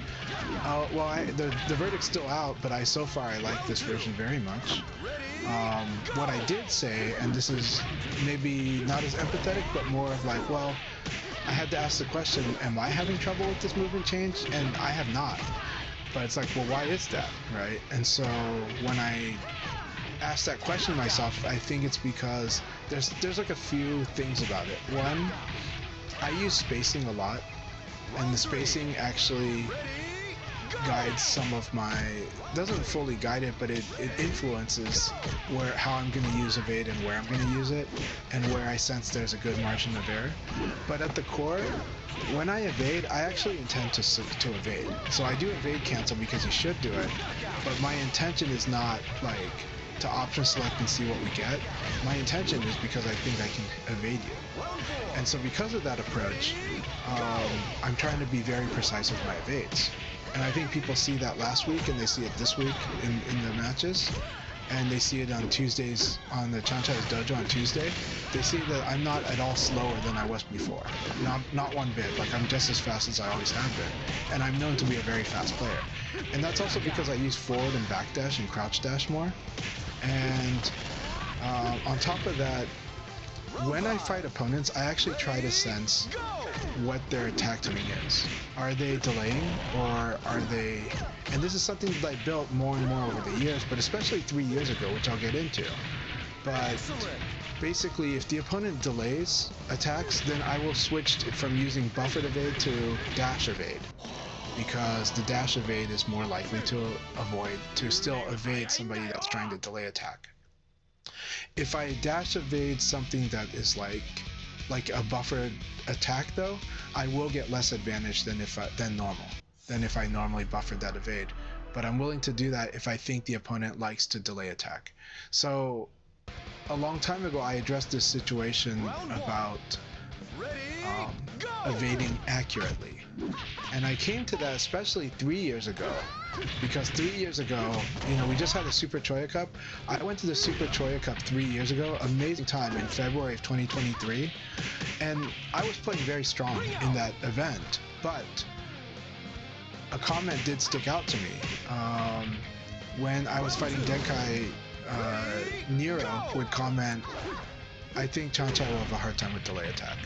The verdict's still out, but so far I like this version very much. What I did say, and this is maybe not as empathetic, but more of like, well, I had to ask the question, am I having trouble with this movement change? And I have not. But it's like, well, why is that, right? And so when I asked that question myself, I think it's because there's like a few things about it. One, I use spacing a lot, and the spacing actually guides some of doesn't fully guide it, but it influences how I'm going to use evade and where I'm going to use it, and where I sense there's a good margin of error. But at the core, when I evade, I actually intend to evade. So I do evade cancel because you should do it, but my intention is not like to option select and see what we get. My intention is because I think I can evade you. And so because of that approach, I'm trying to be very precise with my evades. And I think people see that last week, and they see it this week in the matches, and they see it on Tuesdays on the Chanchai's Dojo on Tuesday. They see that I'm not at all slower than I was before. Not one bit. Like, I'm just as fast as I always have been. And I'm known to be a very fast player. And that's also because I use forward and backdash and crouch dash more. And on top of that, when I fight opponents, I actually try to sense what their attack timing is. Are they delaying, or are they... And this is something that I built more and more over the years, but especially 3 years ago, which I'll get into. But basically, if the opponent delays attacks, then I will switch from using buffered evade to dash evade, because the dash evade is more likely to still evade somebody that's trying to delay attack. If I dash evade something that is like a buffered attack, though, I will get less advantage than if I normally buffered that evade. But I'm willing to do that if I think the opponent likes to delay attack. So a long time ago, I addressed this situation about evading accurately. And I came to that especially 3 years ago, because 3 years ago, we just had the Super Choya Cup. I went to the Super Choya Cup 3 years ago, amazing time in February of 2023, and I was playing very strong in that event, but a comment did stick out to me. When I was fighting Denkai, Nero would comment, I think Chanchai will have a hard time with delay attack.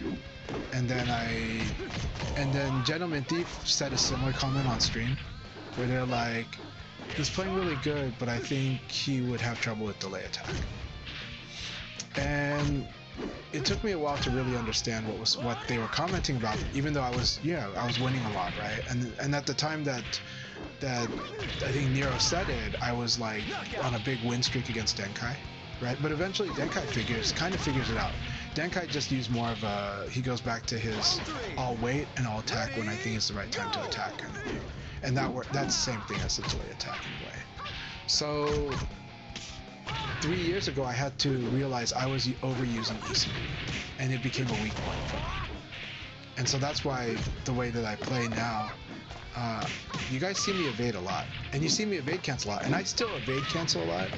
And then Gentleman Thief said a similar comment on stream, where they're like, he's playing really good, but I think he would have trouble with delay attack. And it took me a while to really understand what they were commenting about, even though I was winning a lot, right? And at the time that I think Nero said it, I was like on a big win streak against Denkai, right? But eventually Denkai kind of figures it out. Denkai just used more of he goes back to his I'll wait and I'll attack when I think it's the right time to attack, and that's the same thing as the delay attack in a way. So 3 years ago, I had to realize I was overusing Isamu, and it became a weak point for me. And so that's why the way that I play now, you guys see me evade a lot, and you see me evade cancel a lot, and I still evade cancel a lot.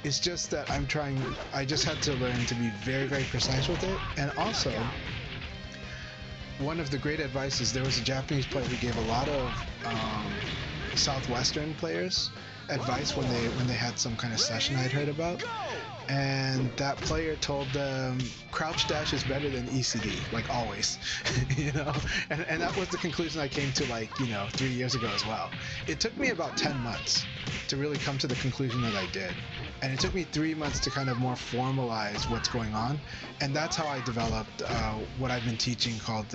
It's just that I just had to learn to be very, very precise with it. And also, one of the great advices, there was a Japanese player who gave a lot of Southwestern players advice when they had some kind of session I'd heard about, and that player told them crouch dash is better than ECD, like always. You know, and that was the conclusion I came to, like, you know, 3 years ago as well. It took me about 10 months to really come to the conclusion that I did, and it took me 3 months to kind of more formalize what's going on, and that's how I developed what I've been teaching, called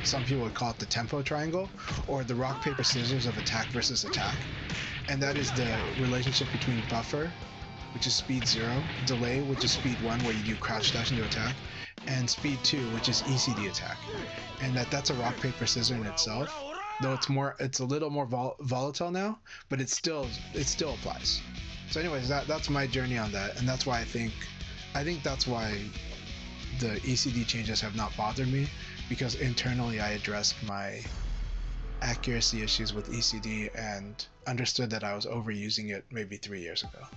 some people would call it the tempo triangle, or the rock paper scissors of attack versus attack. And that is the relationship between buffer, which is speed 0, delay, which is speed 1, where you do crouch dash into attack, and speed 2, which is ECD attack. And that's a rock paper scissor in itself, though it's a little more volatile now, but it still applies. So anyways, that's my journey on that, and that's why I think that's why the ECD changes have not bothered me, because internally I addressed my accuracy issues with ECD and understood that I was overusing it maybe 3 years ago.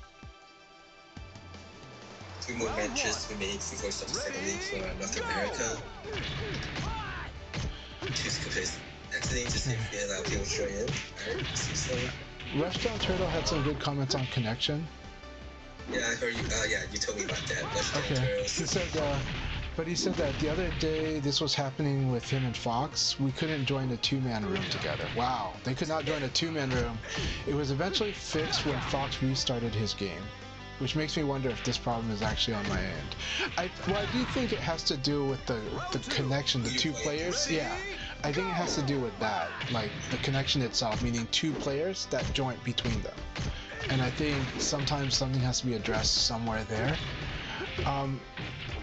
2 more matches we made before the second league for North America. 2 scoopers actually to see if we allow people to join in. Alright, so. Rushdown Turtle had some good comments on connection. Yeah, I heard you. Yeah, you told me about that. Rushdown Okay. Turtles. He said, but he said that the other day this was happening with him and Fox. We couldn't join a 2-man room together. Wow, they could not join a 2-man room. It was eventually fixed when Fox restarted his game, which makes me wonder if this problem is actually on my end. I do think it has to do with the connection, the 2 players. Yeah, I think it has to do with that, like the connection itself, meaning 2 players, that joint between them. And I think sometimes something has to be addressed somewhere there.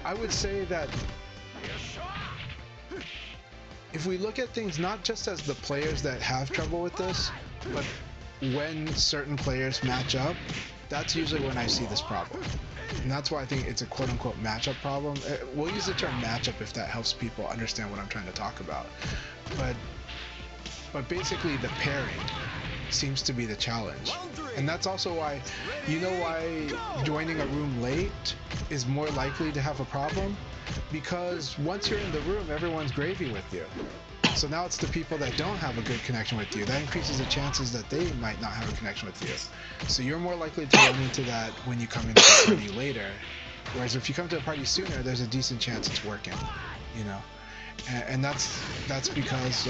I would say that if we look at things not just as the players that have trouble with this, but when certain players match up, that's usually when I see this problem. And that's why I think it's a quote-unquote matchup problem. We'll use the term matchup if that helps people understand what I'm trying to talk about. But basically the pairing seems to be the challenge. And that's also why, you know why joining a room late is more likely to have a problem? Because once you're in the room, everyone's gravy with you. So now it's the people that don't have a good connection with you. That increases the chances that they might not have a connection with you. So you're more likely to run into that when you come into the party later. Whereas if you come to the party sooner, there's a decent chance it's working, you know? And that's because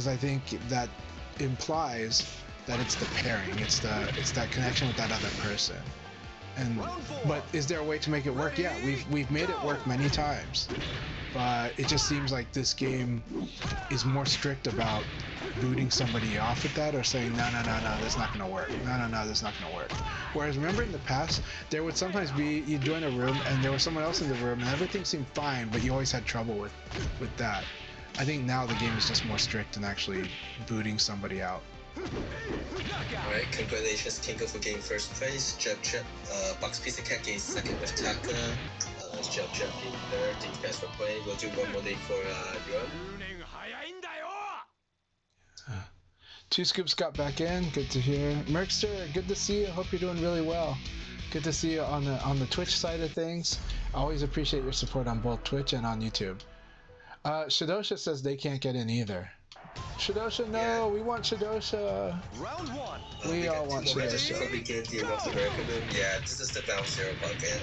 I think that implies that it's the pairing, it's that connection with that other person. But is there a way to make it work? Yeah, we've made it work many times, but it just seems like this game is more strict about booting somebody off with that, or saying no, that's not gonna work. No, that's not gonna work. Whereas remember in the past, there would sometimes be, you join a room and there was someone else in the room and everything seemed fine, but you always had trouble with that. I think now the game is just more strict in actually booting somebody out. Alright, congratulations Kinko for getting first place. Jeb, Box Pizza Cat getting second with Taka. Jeb being third. Thank you guys for playing. We'll do one more league for Europe. 2 Scoops got back in. Good to hear. Merkster, good to see you. Hope you're doing really well. Good to see you on the Twitch side of things. I always appreciate your support on both Twitch and on YouTube. Shadosha says they can't get in either. Shadosha, no, yeah. We want Shadosha. Round 1. We all want Shadosha. Before we get the North America room, yeah, this is the Bound Zero bug, and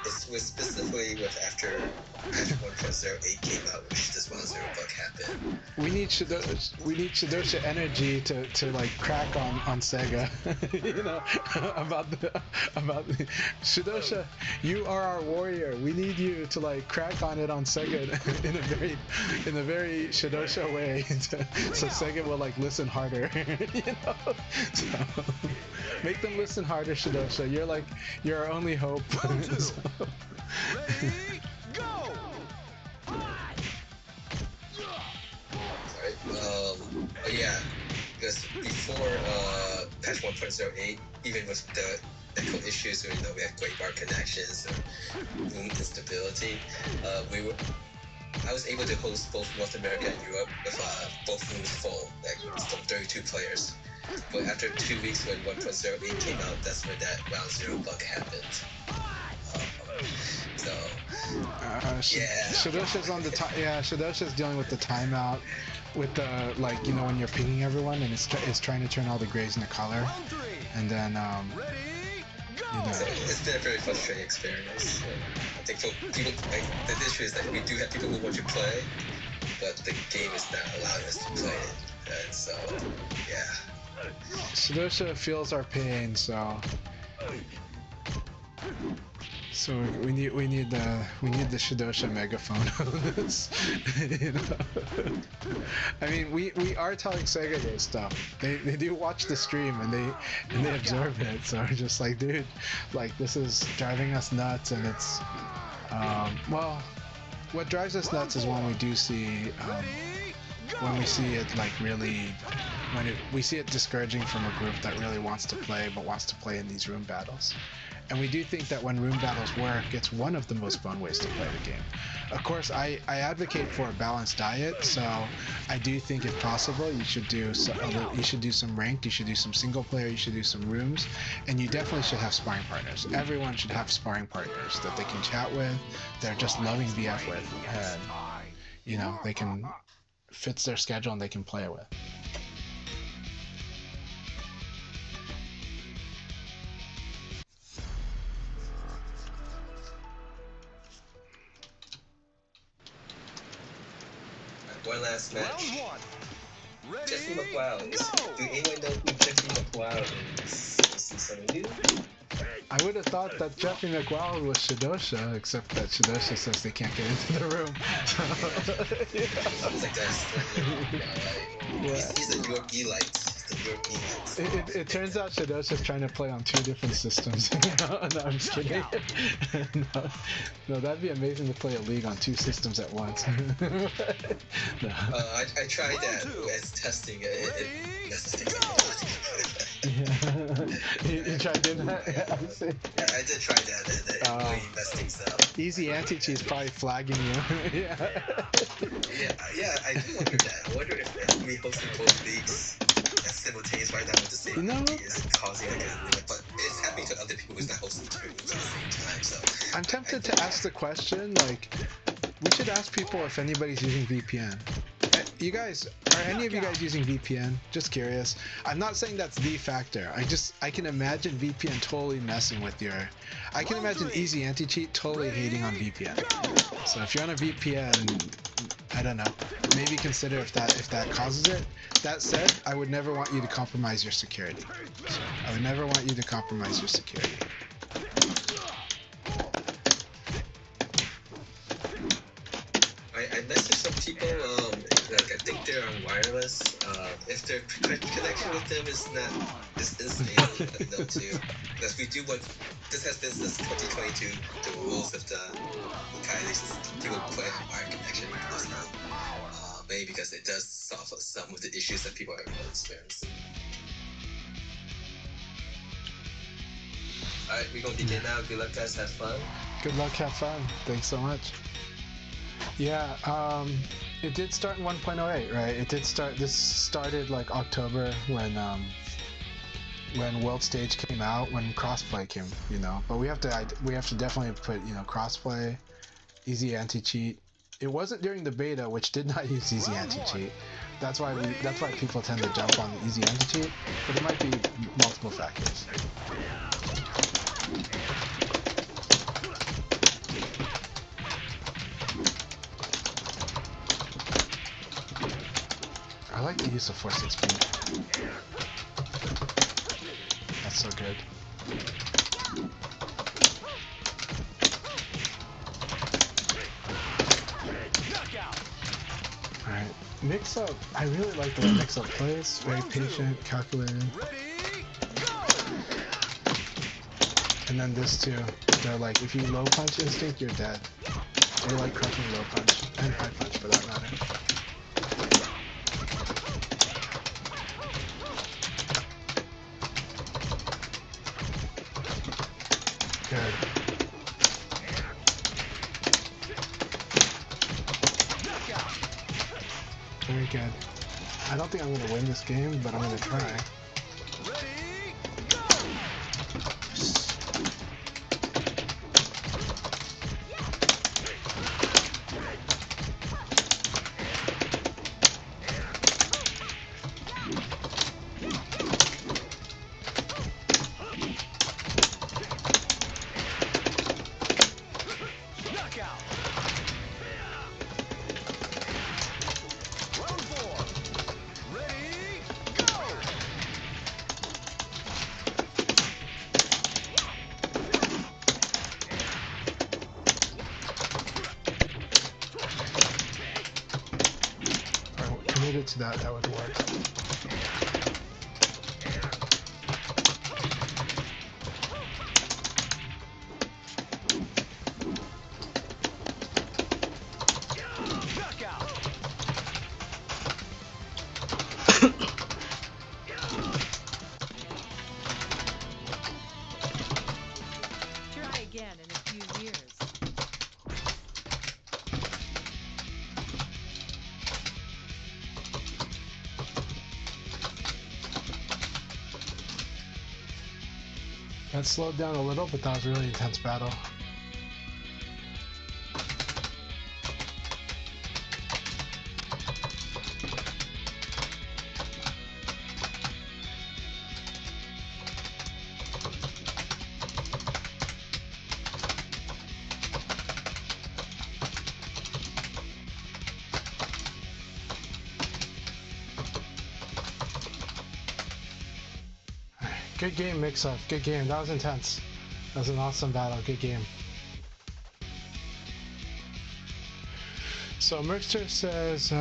it was specifically with after patch 1.08 came out, which this Bound Zero bug happened. We need Shadosha energy to like crack on Sega. You know, about the Shadosha, you are our warrior. We need you to like crack on it on Sega in a very Shadosha way. So Sega will like listen harder, you know. So make them listen harder, Shadosha. You're our only hope. So. Ready, go! Alright, yeah, because before patch 1.08, even with the echo issues, or we had great bar connections or room instability, I was able to host both North America and Europe with both rooms full, like from 32 players. But after 2 weeks when 1.08 came out, that's when that round 0 bug happened. So Shadosha's on the Shadosha's dealing with the timeout, with the when you're pinging everyone and it's trying to turn all the grays into color, and then Ready, go! So it's been a very frustrating experience. I think for people, like, the issue is that we do have people who want to play, but the game is not allowing us to play it. And so, yeah. Shidosha feels our pain, so we need the Shidosha megaphone on this. You know? I mean, we are telling Sega Day stuff. They do watch the stream and they observe it. So we're just like, dude, like this is driving us nuts, and it's well, what drives us nuts is when we do see when we see it like really we see it discouraging from a group that really wants to play but wants to play in these room battles. And we do think that when room battles work, it's one of the most fun ways to play the game. Of course, I advocate for a balanced diet, so I do think if possible, you should do some ranked, you should do some single player, you should do some rooms, and you definitely should have sparring partners. Everyone should have sparring partners that they can chat with, they're just loving VF with, and you know, they can fits their schedule and they can play with. One last match. Jeffy McLeod. Do anyone know who Jeffy McLeod is? Is he someone new? I would have thought that Jeffy McLeod was Shidosha, except that Shidosha says they can't get into the room. So, yeah. It's like that's he's a York Elite. It turns out Shidosha's trying to play on 2 different systems. No, I'm just kidding. No, that'd be amazing to play a league on 2 systems at once. No. I tried that as testing. It messes things up. You tried doing that? Yeah, I see. Yeah, I did try that, and it really messed things up. Easy anti-cheat's probably flagging you. Yeah, I do wonder that. I wonder if me hosting both leagues simultaneous right now with the same is causing like a limit, but it's happening to other people who's not hosting 2 rooms at the same time. So I'm tempted to ask the question, like, we should ask people if anybody's using VPN. You guys, are any of you guys using VPN? Just curious. I'm not saying that's the factor. I can imagine VPN totally messing with your. I can imagine Easy Anti-Cheat totally hating on VPN. So if you're on a VPN, I don't know. Maybe consider if that causes it. That said, I would never want you to compromise your security. So I would never want you to compromise your security. I messaged some people, like I think they're on wireless. If their connection with them is unstable, let them know too. Because we do want, this has been since 2022, the rules of the localizations, people play on wired connection plus now. Maybe because it does solve some of the issues that people are experiencing. Alright, we're gonna begin now. Good luck, guys. Have fun. Good luck, have fun. Thanks so much. Yeah, it did start in 1.08, right? It did start. This started like October when World Stage came out, when crossplay came, you know. But we have to definitely put, you know, crossplay, Easy Anti-Cheat. It wasn't during the beta, which did not use Easy Anti-Cheat. That's why people tend to jump on the Easy Anti-Cheat, but it might be multiple factors. I like the use of 4-6-B. That's so good. Alright, Mix-Up, I really like the way Mix-Up plays. Very patient, calculated. And then this too. They're like, if you low punch instinct, you're dead. They like crushing low punch, and high punch for that matter. Good. Very good. I don't think I'm going to win this game, but I'm going to try. that would work. Try again in a few years. That slowed down a little, but that was a really intense battle. Good game, Mix-Up. Good game. That was intense. That was an awesome battle. Good game. So Merkster says,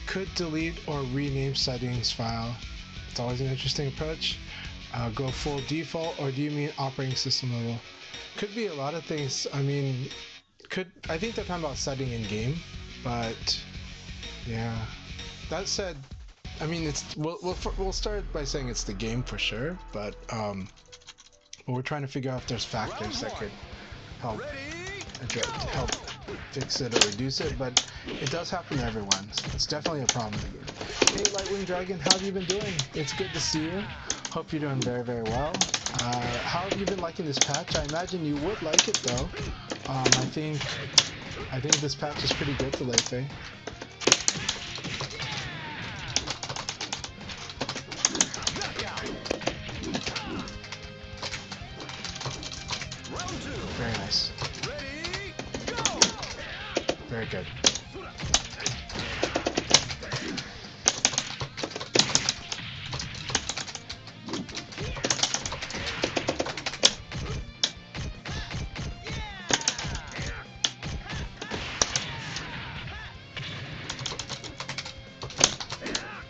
could delete or rename settings file. It's always an interesting approach. Go full default, or do you mean operating system level? Could be a lot of things. I mean, I think they're talking about setting in game, but yeah. That said, I mean, we'll start by saying it's the game for sure, but we're trying to figure out if there's factors that could help fix it or reduce it, but it does happen to everyone. It's definitely a problem in the game. Hey, Lightwing Dragon, how have you been doing? It's good to see you. Hope you're doing very, very well. How have you been liking this patch? I imagine you would like it though. I think this patch is pretty good for Leifei. Very nice. Very good.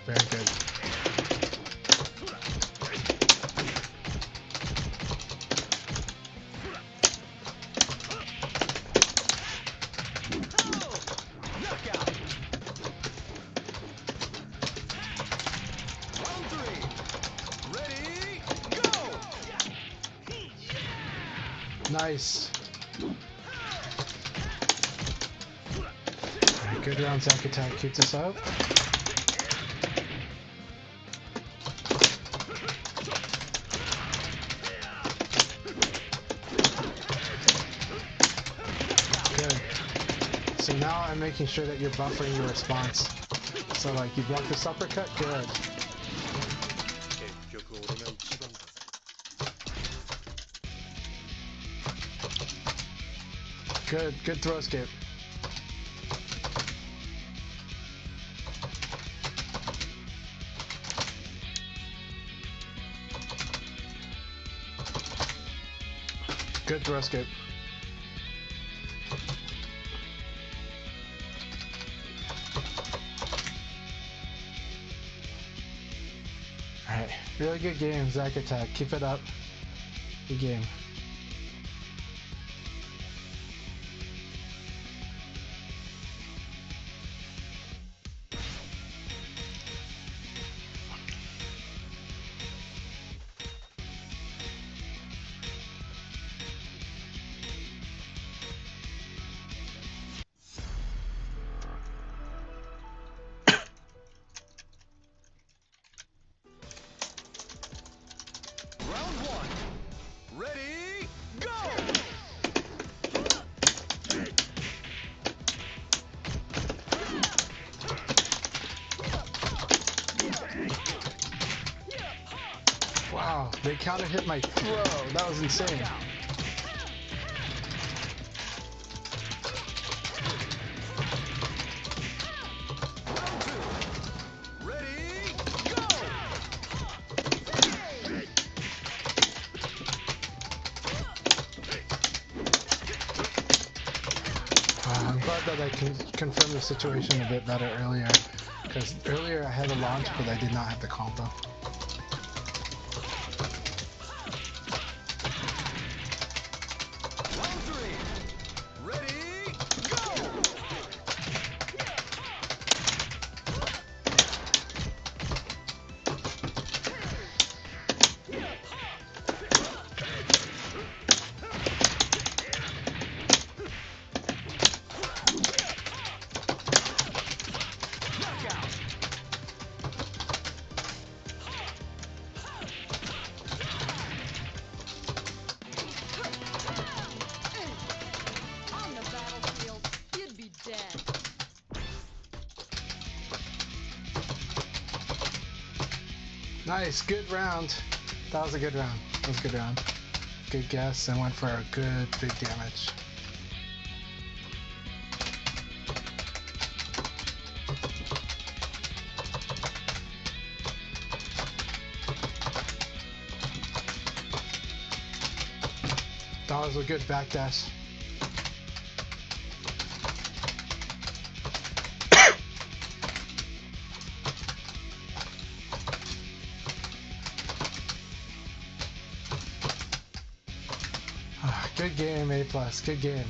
Very good. Nice. Alright, good round, Zack Attack. Keep this up. Good. So now I'm making sure that you're buffering your response. So like you block this uppercut, good. Good throw escape. Good throw escape. Alright, really good game, Zack Attack. Keep it up. Good game. Wow, they counter hit my throw. That was insane. I'm glad that I can confirm the situation a bit better earlier, Because earlier I had a launch, but I did not have the combo. Nice, good round. That was a good round. That was a good round. Good guess and went for a good big damage. That was a good backdash. Good game, A+. Good game.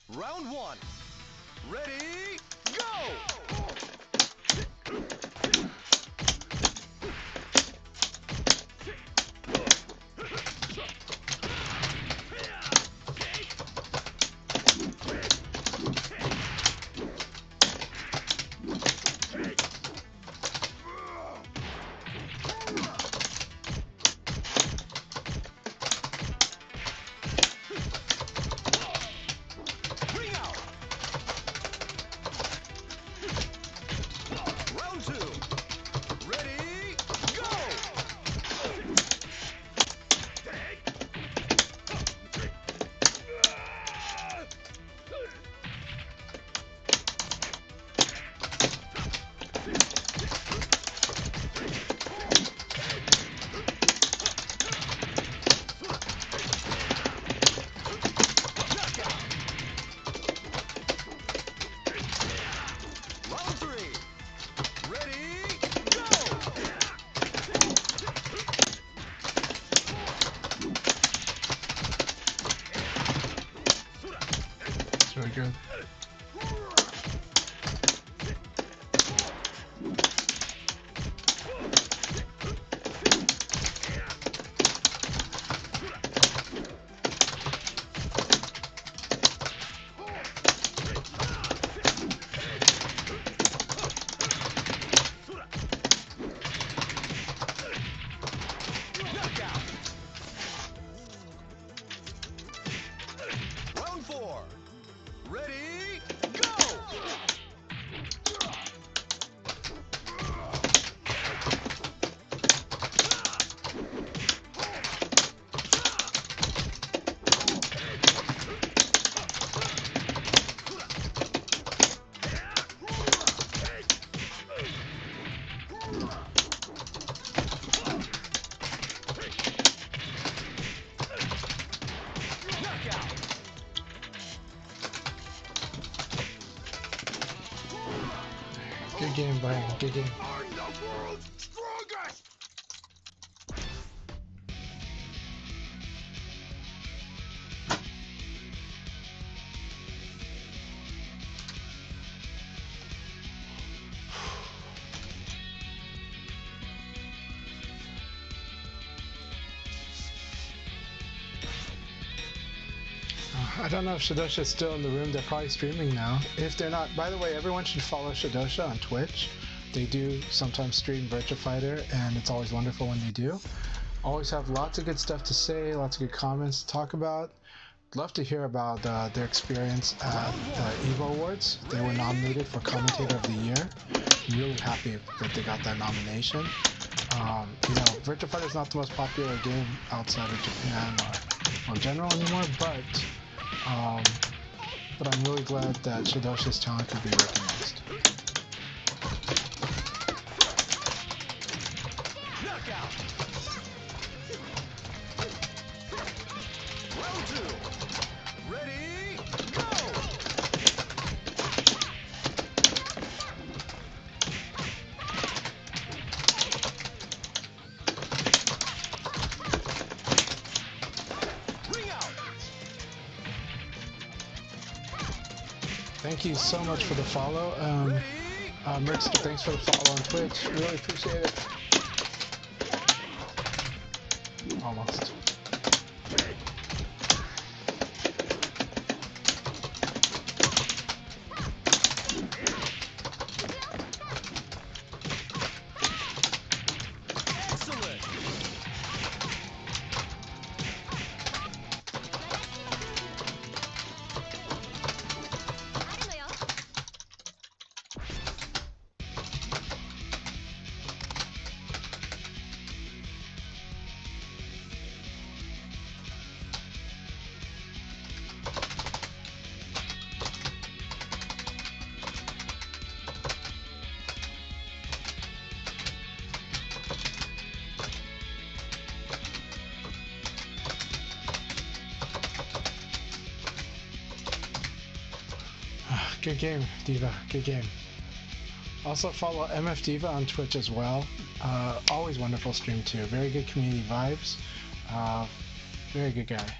Round one. Ready, go! Really good. Round four. Ready, go! Good game, Brian. Good game. I'm the world's strongest! I don't know if Shadosha's still in the room. They're probably streaming now. If they're not, by the way, everyone should follow Shadosha on Twitch. They do sometimes stream Virtua Fighter, and it's always wonderful when they do. Always have lots of good stuff to say, lots of good comments to talk about. Love to hear about their experience at the EVO Awards. They were nominated for Commentator of the Year. I'm really happy that they got that nomination. You know, Virtua Fighter is not the most popular game outside of Japan or in general anymore, but I'm really glad that Shidoshi's talent could be recognized. Knockout. Round 2. Ready, go! Thank you so much for the follow. Mertz, thanks for the follow on Twitch. Really appreciate it. Almost. Excellent. Good game, Diva. Good game. Also follow MF Diva on Twitch as well. Always wonderful stream too. Very good community vibes. Very good guy.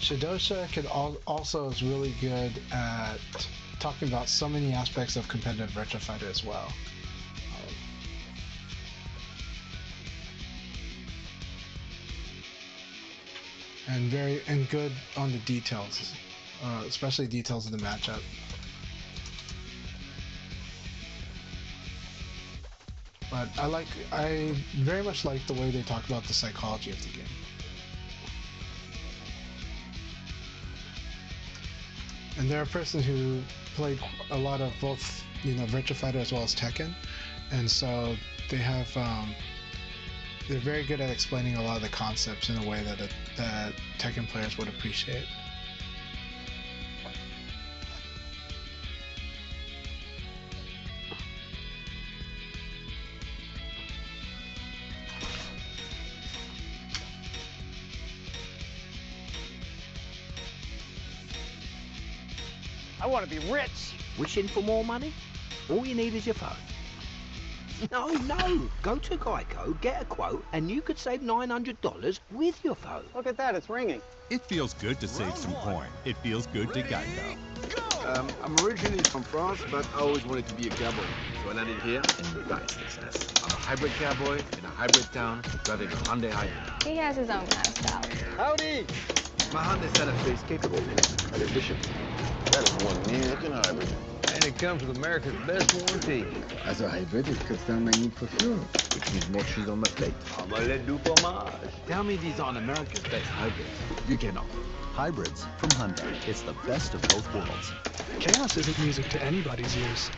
Shidosha also is really good at talking about so many aspects of competitive Virtua Fighter as well. And good on the details, especially details of the matchup. But I very much like the way they talk about the psychology of the game. And they're a person who played a lot of both, you know, Virtua Fighter as well as Tekken, and so they have they're very good at explaining a lot of the concepts in a way that Tekken players would appreciate. I want to be rich. Wishing for more money? All you need is your phone. No! Go to Geico, get a quote, and you could save $900 with your phone. Look at that, it's ringing. It feels good to save some coin. It feels good to Geico. I'm originally from France, but I always wanted to be a cowboy. So I landed here and got success. I'm a hybrid cowboy in a hybrid town, driving a Hyundai Hybrid. He has his own kind of style. Howdy! My Hyundai Santa Fe is capable and efficient. That is one mean-looking hybrid. And it comes with America's best warranty. As a hybrid, it cuts down my need for fuel, Which means more cheese on my plate. Omelette du fromage. Tell me these aren't America's best hybrids. You cannot. Hybrids from Hyundai. It's the best of both worlds. Chaos isn't music to anybody's ears.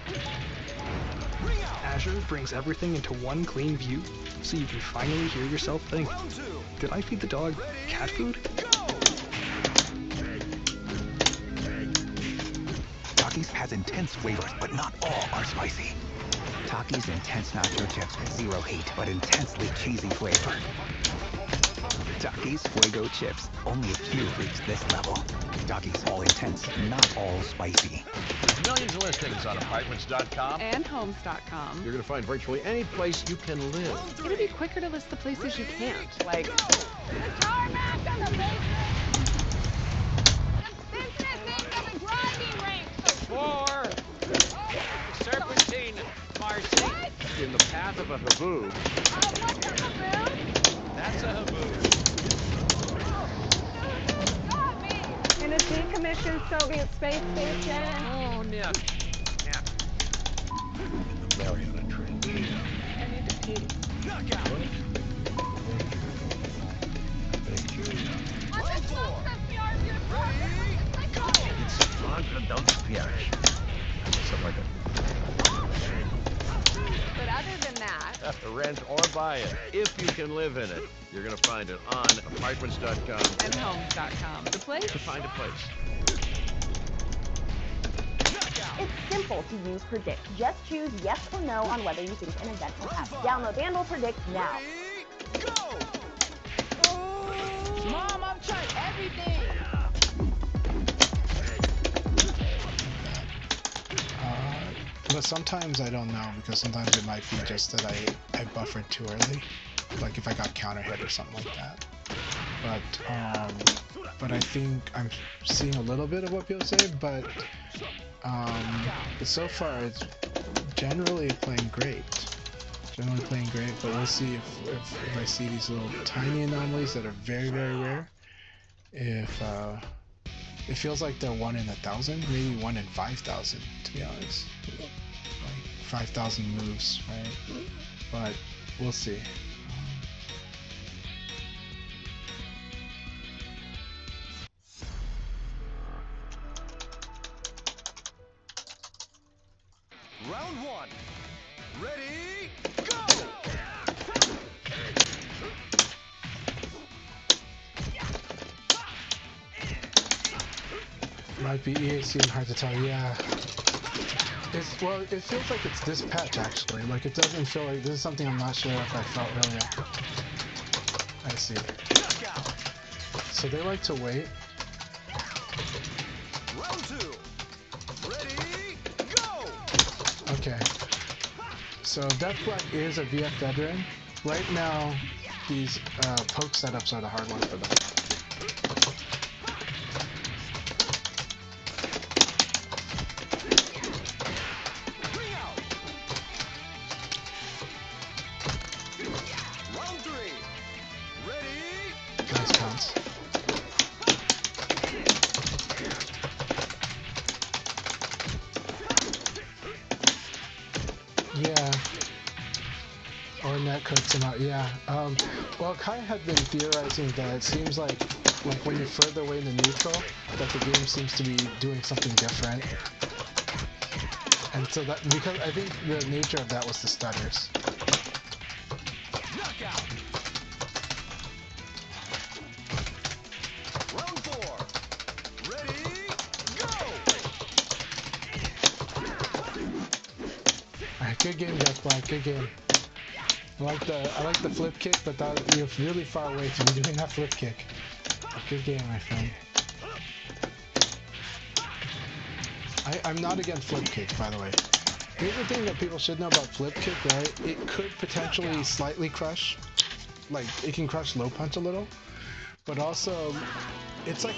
Azure brings everything into one clean view, so you can finally hear yourself think, did I feed the dog cat food? Takis has intense flavors, but not all are spicy. Takis intense nacho chips with zero heat, but intensely cheesy flavor. Takis Fuego chips. Only a few reach this level. Takis all intense, not all spicy. There's millions of listings on apartments.com and homes.com. You're going to find virtually any place you can live. It'll be quicker to list the places you can't, like The tarmac on the basement! The business end of the driving range! Floor! Serpentine, Marcy. What? In the path of a haboob. What's a haboob? That's a haboob. In a decommissioned Soviet space station. Oh, Nick. In the Mariana Trench. I need to pee. Knockout! It's Franca Dumpierre. Something like that. But other than that, Rent or buy it, if you can live in it. You're gonna find it on apartments.com And homes.com. The place? to find a place. It's simple to use Predict. Just choose yes or no on whether you think an event will happen. Download Vandal Predict now. Mom, I've tried everything. But sometimes I don't know, because sometimes it might be just that I buffered too early, like if I got counter hit or something like that. But I think I'm seeing a little bit of what people say, but so far it's generally playing great. But we'll see if I see these little tiny anomalies that are very, very rare. If it feels like they're 1 in 1,000, maybe 1 in 5,000, to be honest. Like 5,000 moves, right? But we'll see. Round 1. Ready, go! Might be EAC and hard to tell, yeah. Well, it feels like it's this patch actually. Like it doesn't feel like this is something I'm not sure if I felt earlier. I see. So they like to wait. Round 2. Ready, go! Okay. So Death Black is a VF veteran. Right now, these poke setups are the hard ones for them. Nice pounce. Yeah. Or net cooks him out, yeah. Well, Kai had been theorizing that it seems like when you're further away in the neutral, that the game seems to be doing something different. And so that, because I think the nature of that was the stutters. Knockout. Round 4. Ready, go! Alright, good game, Death Black, good game. I like the flip kick, but that, you're really far away to be doing that flip kick. Good game, my friend. I'm not against flip kick, by the way. Here's the thing that people should know about flip kick, right? It could potentially slightly crush, like it can crush low punch a little, but also it's like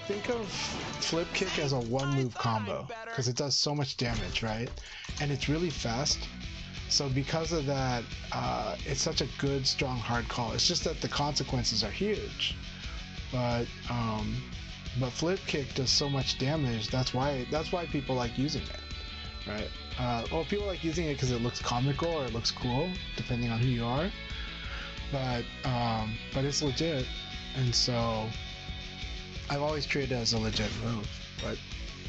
think of flip kick as a one move combo because it does so much damage, right? And it's really fast. So because of that, it's such a good, strong, hard call. It's just that the consequences are huge. But flip kick does so much damage. That's why people like using it, right? Well, people like using it because it looks comical or it looks cool, depending on who you are. But it's legit, and so I've always treated it as a legit move.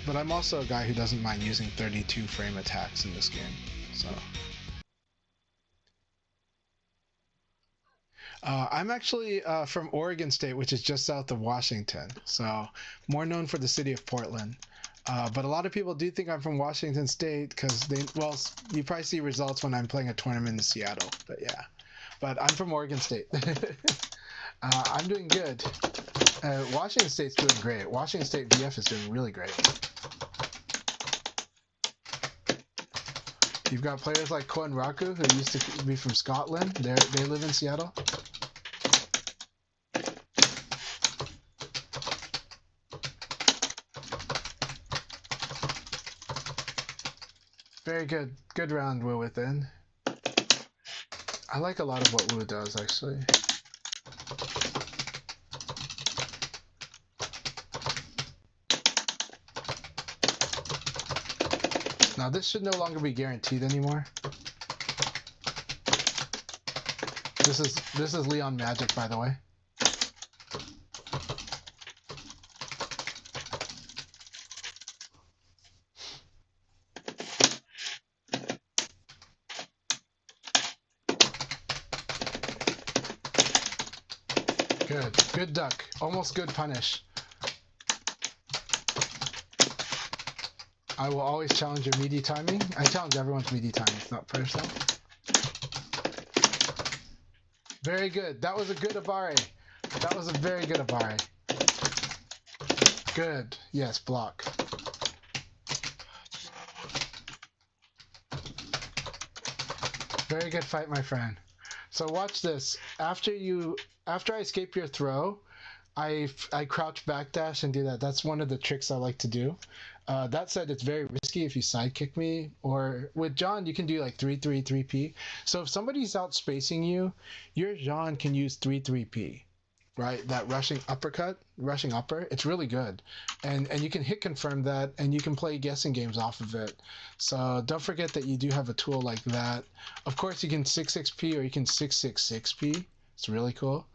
But I'm also a guy who doesn't mind using 32 frame attacks in this game. So. I'm actually from Oregon State, which is just south of Washington, so more known for the city of Portland. But a lot of people do think I'm from Washington State because you probably see results when I'm playing a tournament in Seattle, but yeah. But I'm from Oregon State. I'm doing good. Washington State's doing great. Washington State VF is doing really great. You've got players like Koen Raku, who used to be from Scotland. They live in Seattle. Very good. Good round, Wu Within. I like a lot of what Wu does, actually. Now this should no longer be guaranteed anymore. This is Leon Magic, by the way. Good. Good duck. Almost good punish. I will always challenge your meaty timing. I challenge everyone's meaty timing. It's not personal. Very good. That was a good Abare. That was a very good Abare. Good. Yes, block. Very good fight, my friend. So watch this. After I escape your throw, I crouch backdash and do that. That's one of the tricks I like to do. That said, it's very risky if you sidekick me. Or with John, you can do like 3-3-3P. So if somebody's out spacing you, your John can use 3-3P. Right, that rushing uppercut, rushing upper, it's really good, and you can hit confirm that, and you can play guessing games off of it. So don't forget that you do have a tool like that. Of course, you can 6-6P or you can 6-6-6P. It's really cool.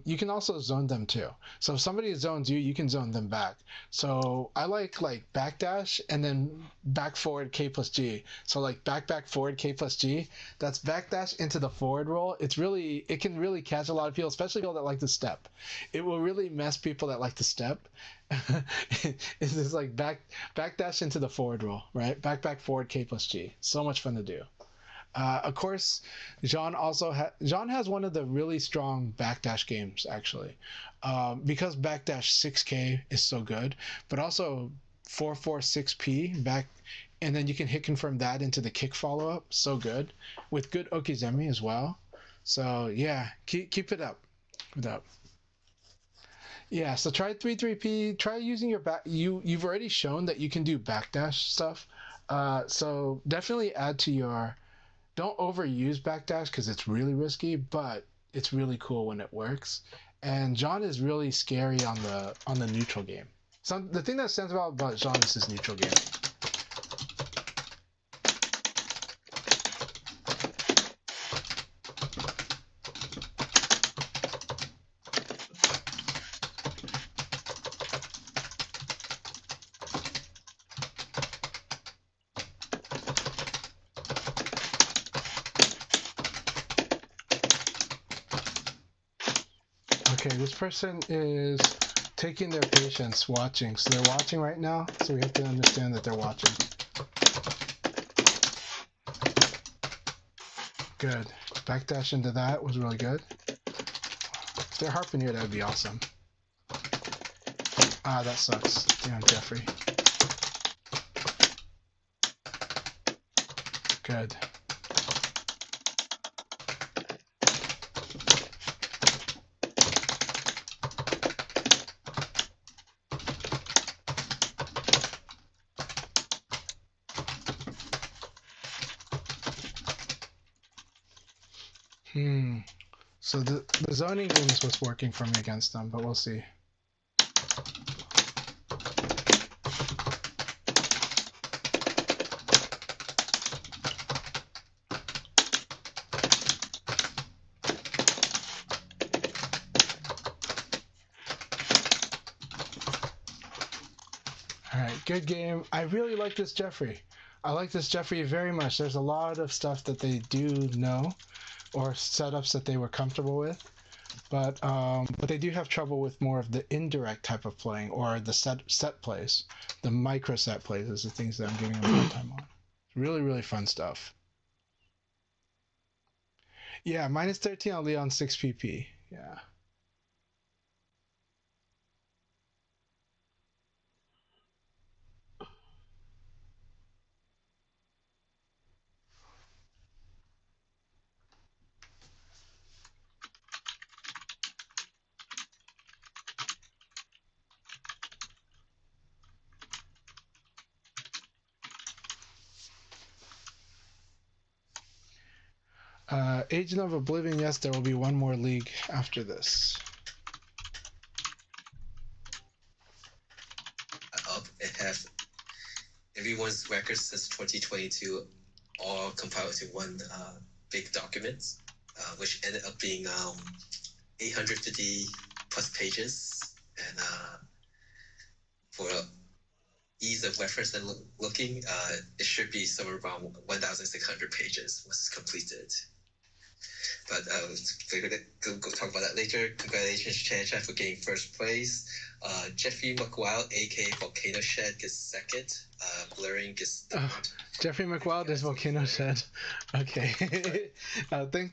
You can also zone them too. So if somebody zones you, you can zone them back. So I like backdash and then back forward K plus G. So like back forward K plus G. That's backdash into the forward roll. It can really catch a lot of people, especially people that like to step. It will really mess people that like to step. It's just like backdash into the forward roll, right? Back forward K plus G. So much fun to do. Of course, Jean has one of the really strong backdash games, actually, because backdash 6K is so good, but also 4-4-6P back, and then you can hit confirm that into the kick follow up. So good with good Okizeme as well. So yeah, keep it up. Keep it up. Yeah, so try 3-3P. Try using your back. You've already shown that you can do backdash stuff. So definitely add to your. Don't overuse backdash because it's really risky, but it's really cool when it works. And John is really scary on the neutral game. So the thing that stands out about John is his neutral game. Okay, this person is taking their patience watching. So they're watching right now, so we have to understand that they're watching. Good. Backdash into that was really good. If they're harping that would be awesome. Ah, that sucks. Damn, Jeffrey. Good. So the zoning game is what's working for me against them, but we'll see. Alright, good game. I really like this Jeffrey. I like this Jeffrey very much. There's a lot of stuff that they do know, or setups that they were comfortable with, but they do have trouble with more of the indirect type of playing, or the set plays. The micro set plays is the things that I'm giving them a hard time on. Really, really fun stuff. Yeah, -13 on Leon 6PP. Yeah. Agent of Oblivion, yes, there will be one more league after this. It has everyone's records since 2022 all compiled to one big document, which ended up being 850 plus pages, and for ease of reference and looking, it should be somewhere around 1,600 pages was completed. But we're gonna go talk about that later. Congratulations, Chan Chan, for getting first place. Jeffrey McWild, aka Volcano Shed, gets second. Blurring gets third. Jeffrey McWild is Volcano Shed. Okay.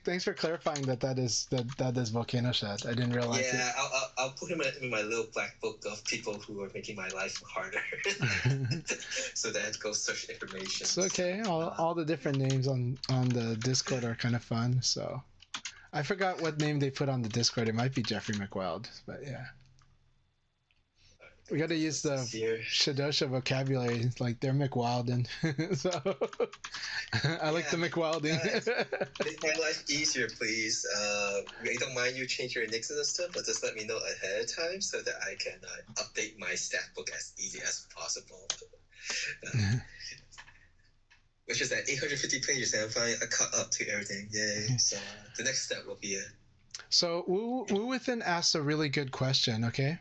Thanks for clarifying that is Volcano Shed. I didn't realize it. Yeah, I'll put him in my little black book of people who are making my life harder. So that I have to go search information. It's okay. All the different names on the Discord are kind of fun. So I forgot what name they put on the Discord. It might be Jeffrey McWild, but yeah. We got to use the Shadosha vocabulary, like they're McWildin. So I like the McWilding. Make my life easier, please. I don't mind you change your nicks and stuff, but just let me know ahead of time so that I can update my stat book as easy as possible. Which is at 850 pages, and I'm finally caught up to everything. Yay! So the next step will be it. So Wu Within asked a really good question. Okay.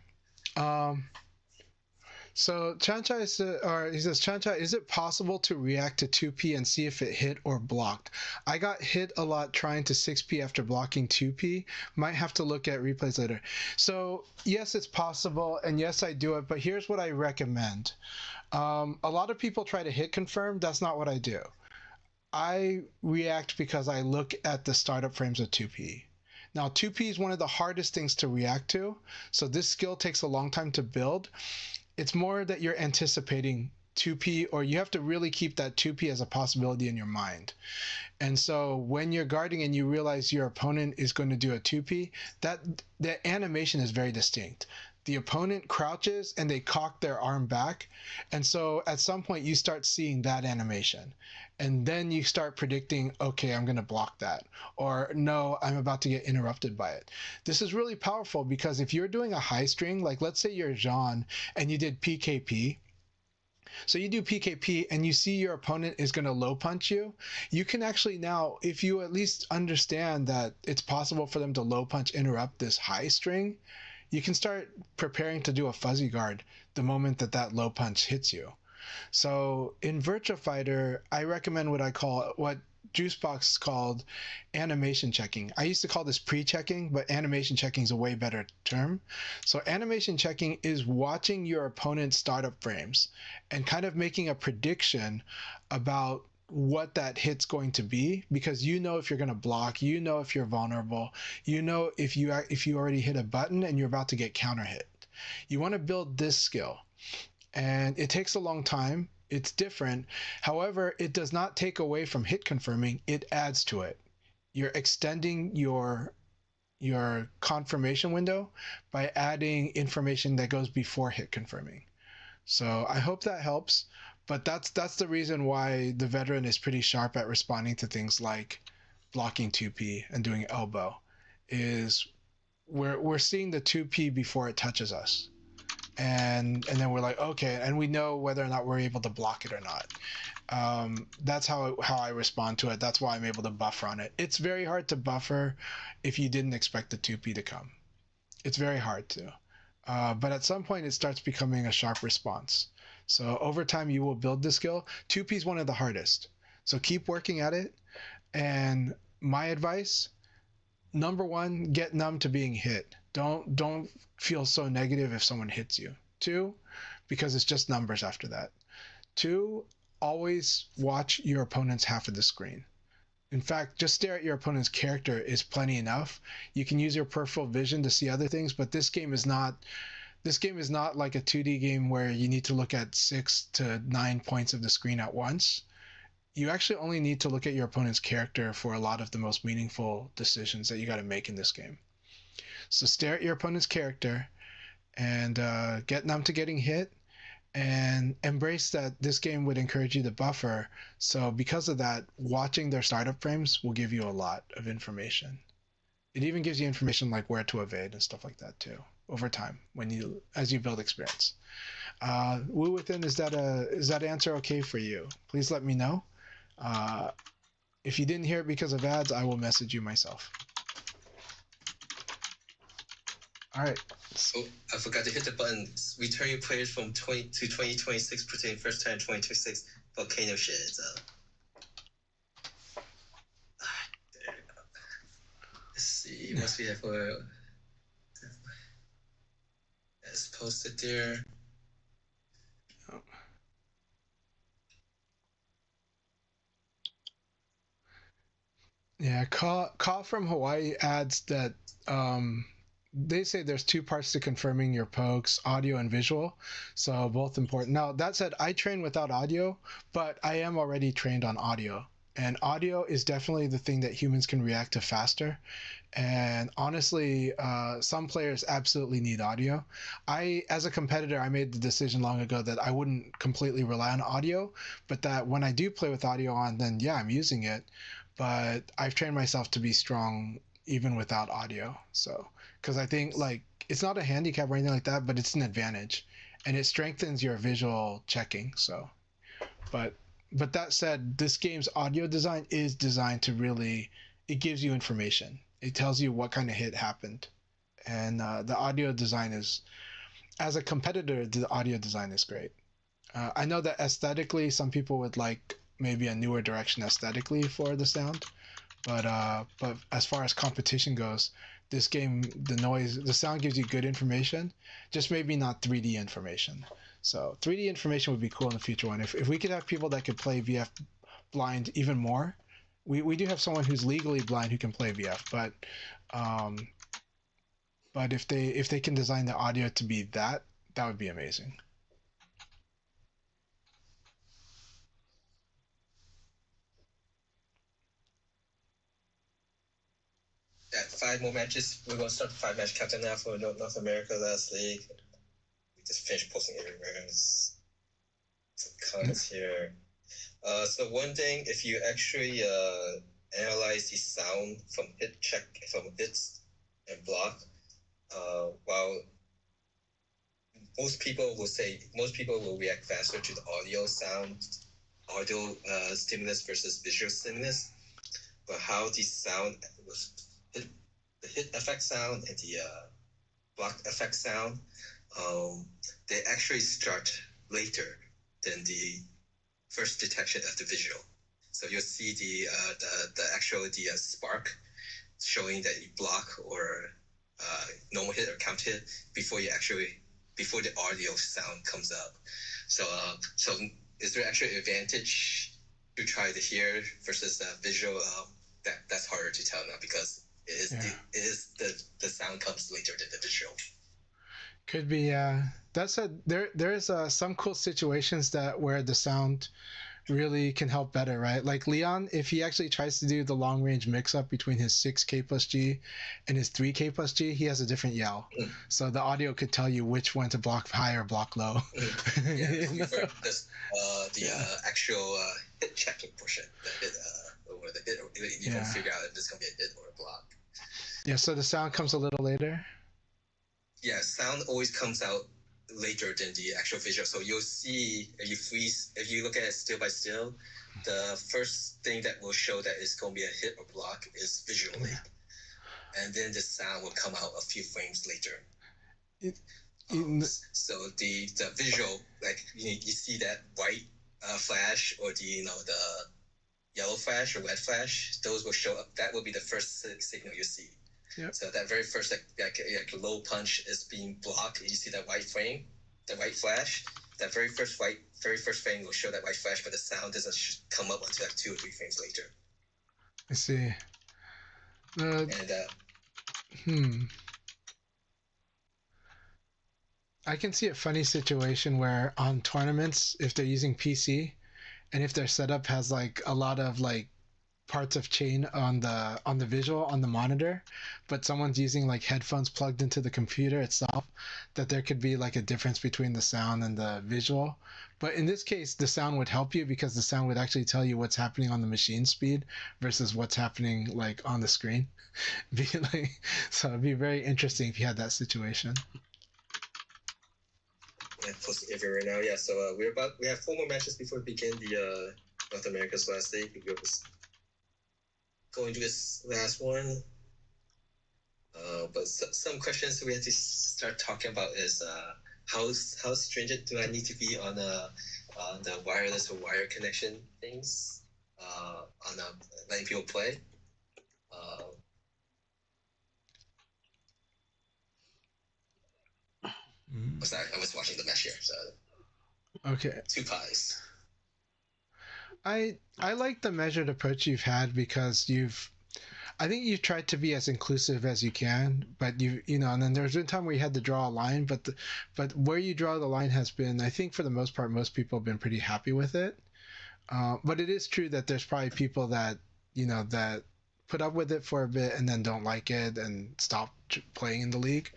So Chancha he says, Chancha, is it possible to react to 2P and see if it hit or blocked? I got hit a lot trying to 6P after blocking 2P. Might have to look at replays later. So yes, it's possible, and yes, I do it, but here's what I recommend. A lot of people try to hit confirm. That's not what I do. I react because I look at the startup frames of 2P. Now, 2P is one of the hardest things to react to, so this skill takes a long time to build. It's more that you're anticipating 2P, or you have to really keep that 2P as a possibility in your mind. And so when you're guarding and you realize your opponent is going to do a 2P, the animation is very distinct. The opponent crouches and they cock their arm back. And so at some point you start seeing that animation. And then you start predicting, okay, I'm going to block that. Or no, I'm about to get interrupted by it. This is really powerful because if you're doing a high string, like let's say you're Jean and you did PKP. So you do PKP and you see your opponent is going to low punch you. You can actually now, if you at least understand that it's possible for them to low punch interrupt this high string, you can start preparing to do a fuzzy guard the moment that low punch hits you. So in Virtua Fighter, I recommend what Juicebox called animation checking. I used to call this pre-checking, but animation checking is a way better term. So animation checking is watching your opponent's startup frames and kind of making a prediction about what that hit's going to be, because you know if you're going to block, you know if you're vulnerable, you know if you already hit a button and you're about to get counter hit. You want to build this skill, and it takes a long time. It's different. However, it does not take away from hit confirming. It adds to it. You're extending your confirmation window by adding information that goes before hit confirming. So I hope that helps. But that's the reason why the veteran is pretty sharp at responding to things like blocking 2P and doing elbow. Is we're seeing the 2P before it touches us, and then we're like, okay, and we know whether or not we're able to block it or not. That's how I respond to it. That's why I'm able to buffer on it. It's very hard to buffer if you didn't expect the 2P to come. It's very hard to, but at some point it starts becoming a sharp response. So over time you will build the skill. 2P is one of the hardest. So keep working at it. And my advice, number one, get numb to being hit. Don't feel so negative if someone hits you. 2, because it's just numbers after that. 2, always watch your opponent's half of the screen. In fact, just stare at your opponent's character is plenty enough. You can use your peripheral vision to see other things, but this game is not like a 2D game where you need to look at 6 to 9 points of the screen at once. You actually only need to look at your opponent's character for a lot of the most meaningful decisions that you got to make in this game. So stare at your opponent's character and get numb to getting hit, and embrace that this game would encourage you to buffer. So because of that, watching their startup frames will give you a lot of information. It even gives you information like where to evade and stuff like that too over time as you build experience. Wu Within, is that answer okay for you? Please let me know. If you didn't hear it because of ads, I will message you myself. All right. Oh, I forgot to hit the button. Returning players from 20 to 2026, putting first time 2026 Volcano Sheds. There you go. Let's see what we have for as posted there. Yeah, call from Hawaii adds that they say there's two parts to confirming your pokes, audio and visual, so both important. Now, that said, I train without audio, but I am already trained on audio. And audio is definitely the thing that humans can react to faster. And honestly, some players absolutely need audio. As a competitor, I made the decision long ago that I wouldn't completely rely on audio, but that when I do play with audio on, then yeah, I'm using it. But I've trained myself to be strong even without audio. So, because I think like it's not a handicap or anything like that, but it's an advantage, and it strengthens your visual checking. So, but that said, this game's audio design is designed to really, it gives you information. It tells you what kind of hit happened, and the audio design is, as a competitor, the audio design is great. I know that aesthetically, some people would like maybe a newer direction aesthetically for the sound, but as far as competition goes, this game, the sound gives you good information, just maybe not 3D information. So 3D information would be cool in the future one. If we could have people that could play VF blind even more, we do have someone who's legally blind who can play VF, but if they can design the audio to be that would be amazing. Yeah, 5 more matches. We're going to start the 5-match countdown now for North America last league. We just finished posting everywhere. Some comments here. So one thing, if you actually analyze the sound from hits and block, while most people will react faster to the audio stimulus versus visual stimulus, but how the sound was the hit effect sound and the block effect sound, they actually start later than the first detection of the visual. So you'll see the spark showing that you block or normal hit or count hit before the audio sound comes up. So is there actually an advantage to try to hear versus visual? That's harder to tell now because the sound comes later than the visual. Could be. That said, there's some cool situations where the sound really can help better, right? Like Leon, if he actually tries to do the long range mix up between his 6K plus G and his 3K plus G, he has a different yell. So the audio could tell you which one to block high or block low. Actual hit checking portion, you can figure out if it's going to be a hit or a block. Yeah, so the sound comes a little later? Yeah, sound always comes out later than the actual visual. So you'll see, if you look at it still by still, the first thing that will show that it's going to be a hit or block is visually. And then the sound will come out a few frames later. So the visual, like you see that white flash or the yellow flash or red flash, those will show up. That will be the first signal you see. Yep. So that very first like low punch is being blocked, and you see that white frame, the white flash. That very first frame will show that white flash, but the sound doesn't come up until like 2 or 3 frames later. I see. I can see a funny situation where on tournaments, if they're using PC, and if their setup has like a lot of like parts of chain on the visual on the monitor, but someone's using like headphones plugged into the computer itself, that there could be like a difference between the sound and the visual. But in this case, the sound would help you because the sound would actually tell you what's happening on the machine speed versus what's happening like on the screen. So it'd be very interesting if you had that situation. Yeah, posting everywhere now. Yeah, so we have 4 more matches before we begin the North America's last league. We're going to this last one. But some questions we have to start talking about is how stringent do I need to be on the wireless or wire connection things on letting people play? I was watching the match here, so Okay. 2 pies. I like the measured approach you've had because I think you've tried to be as inclusive as you can, but you know, and then there's been time where you had to draw a line, but where you draw the line has been, I think for the most part, most people have been pretty happy with it. But it is true that there's probably people that, you know, that put up with it for a bit and then don't like it and stop playing in the league.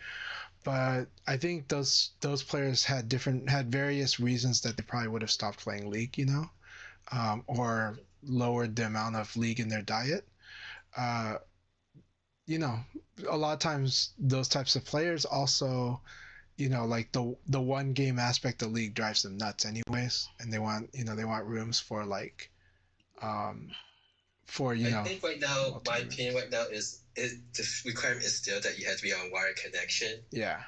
But I think those players had various reasons that they probably would have stopped playing league, you know, or lowered the amount of league in their diet. You know, a lot of times those types of players also, you know, like the one game aspect of league drives them nuts anyways, and they want rooms for like, for, you know. I think right now, my opinion right now is the requirement is still that you have to be on wire connection. Yeah.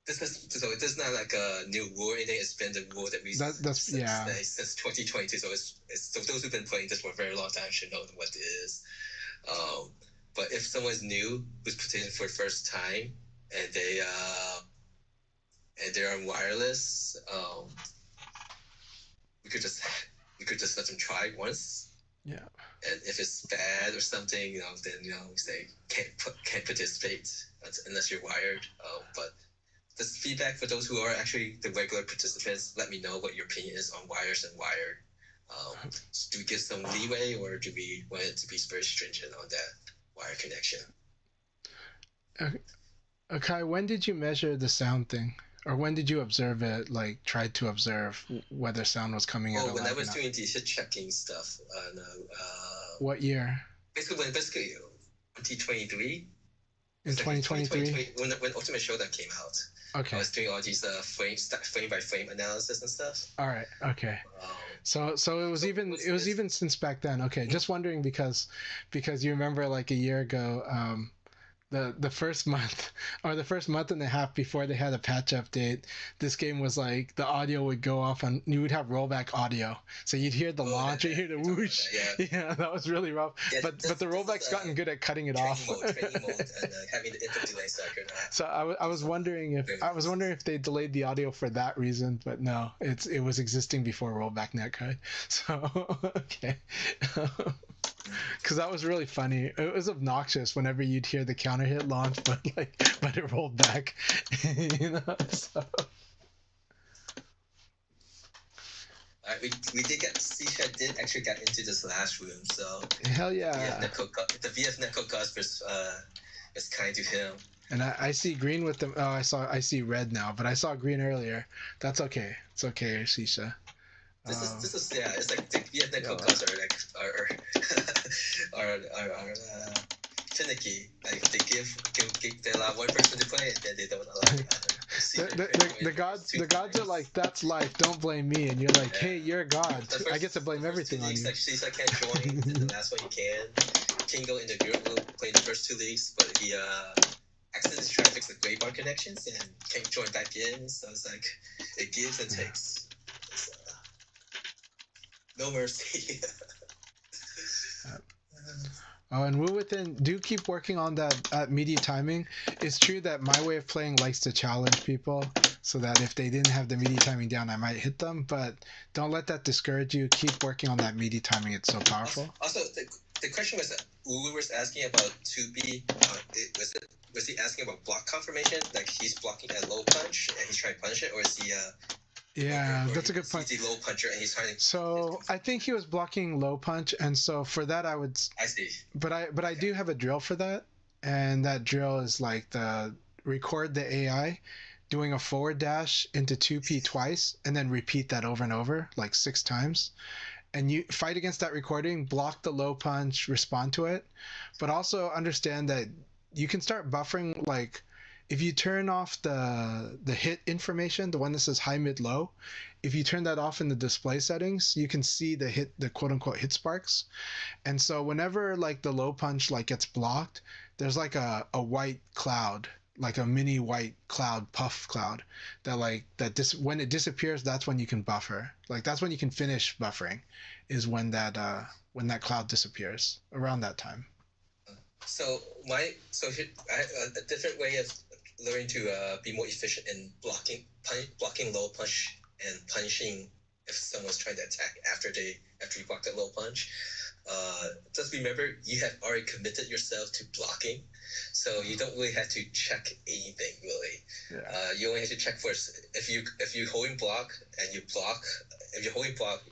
This is not like a new rule or anything. It's been the rule that we since 2022. So so those who've been playing this for a very long time should know what it is. But if someone's new who's playing for the first time and they're on wireless, we could just let them try once. Yeah. And if it's bad or something, you know, then, you know, we say can't participate unless you're wired. But this feedback for those who are actually the regular participants, let me know what your opinion is on wires and wired. Do we give some leeway, or do we want it to be very stringent on that wire connection? Okay, when did you measure the sound thing? Or when did you observe it, like try to observe whether sound was coming out? When I was doing the hit checking stuff. What year? Basically 2023. In 2023? When Ultimate Showdown came out. Okay. I was doing all these frame by frame analysis and stuff. All right. Okay. So it was even since back then. Okay. Just wondering because you remember like a year ago, the first month or the first month and a half before they had a patch update, this game was like the audio would go off and you would have rollback audio, so you'd hear the launch, you hear the whoosh. Yeah, that was really rough. Yeah, but the rollback's gotten good at cutting it off. Training mode and having the input delay so I was wondering if they delayed the audio for that reason, but no, it was existing before rollback netcode. So okay. Because that was really funny. It was obnoxious whenever you'd hear the counter hit launch, but it rolled back, you know. So. We did get Seashed did actually get into this last room, so hell yeah. The VF Netcode Gods was kind to him. And I see green with them. Oh, I see red now, but I saw green earlier. That's okay. It's okay, Shisha. This is it's like the VF Netcode Gods are finicky. Like they allow one person to play, and then they don't allow the gods are like, that's life, don't blame me, and you're like, hey, you're a god, I get to blame everything on you. Like Sisa can't join, and the last one you can go in the group, will play the first 2 leagues, but he accidentally tried to fix the gray bar connections and can't join back in, so it's like it gives and takes. No mercy. Oh, and Wu Within, do keep working on that media timing. It's true that my way of playing likes to challenge people, so that if they didn't have the media timing down, I might hit them, but don't let that discourage you. Keep working on that media timing. It's so powerful. Also, the question was that Wu was asking about 2B. Was he asking about block confirmation? Like he's blocking a low punch and he's trying to punish it, or is he yeah, that's a good point. He's a low puncher and he's trying to... So I think he was blocking low punch, and so for that I see. But I do have a drill for that, and that drill is like record the AI doing a forward dash into 2P twice, and then repeat that over and over like 6 times. And you fight against that recording, block the low punch, respond to it, but also understand that you can start buffering. Like if you turn off the hit information, the one that says high, mid, low, if you turn that off in the display settings, you can see the quote unquote hit sparks. And so whenever like the low punch like gets blocked, there's like a white cloud, like a mini white cloud, puff cloud, that when it disappears, that's when you can buffer. Like that's when you can finish buffering, is when that cloud disappears around that time. So a different way of learning to be more efficient in blocking low punch and punishing if someone's trying to attack after you block that low punch. Just remember, you have already committed yourself to blocking, so you don't really have to check anything really. Yeah. You only have to check first. If you holding block and you block, if you're holding block,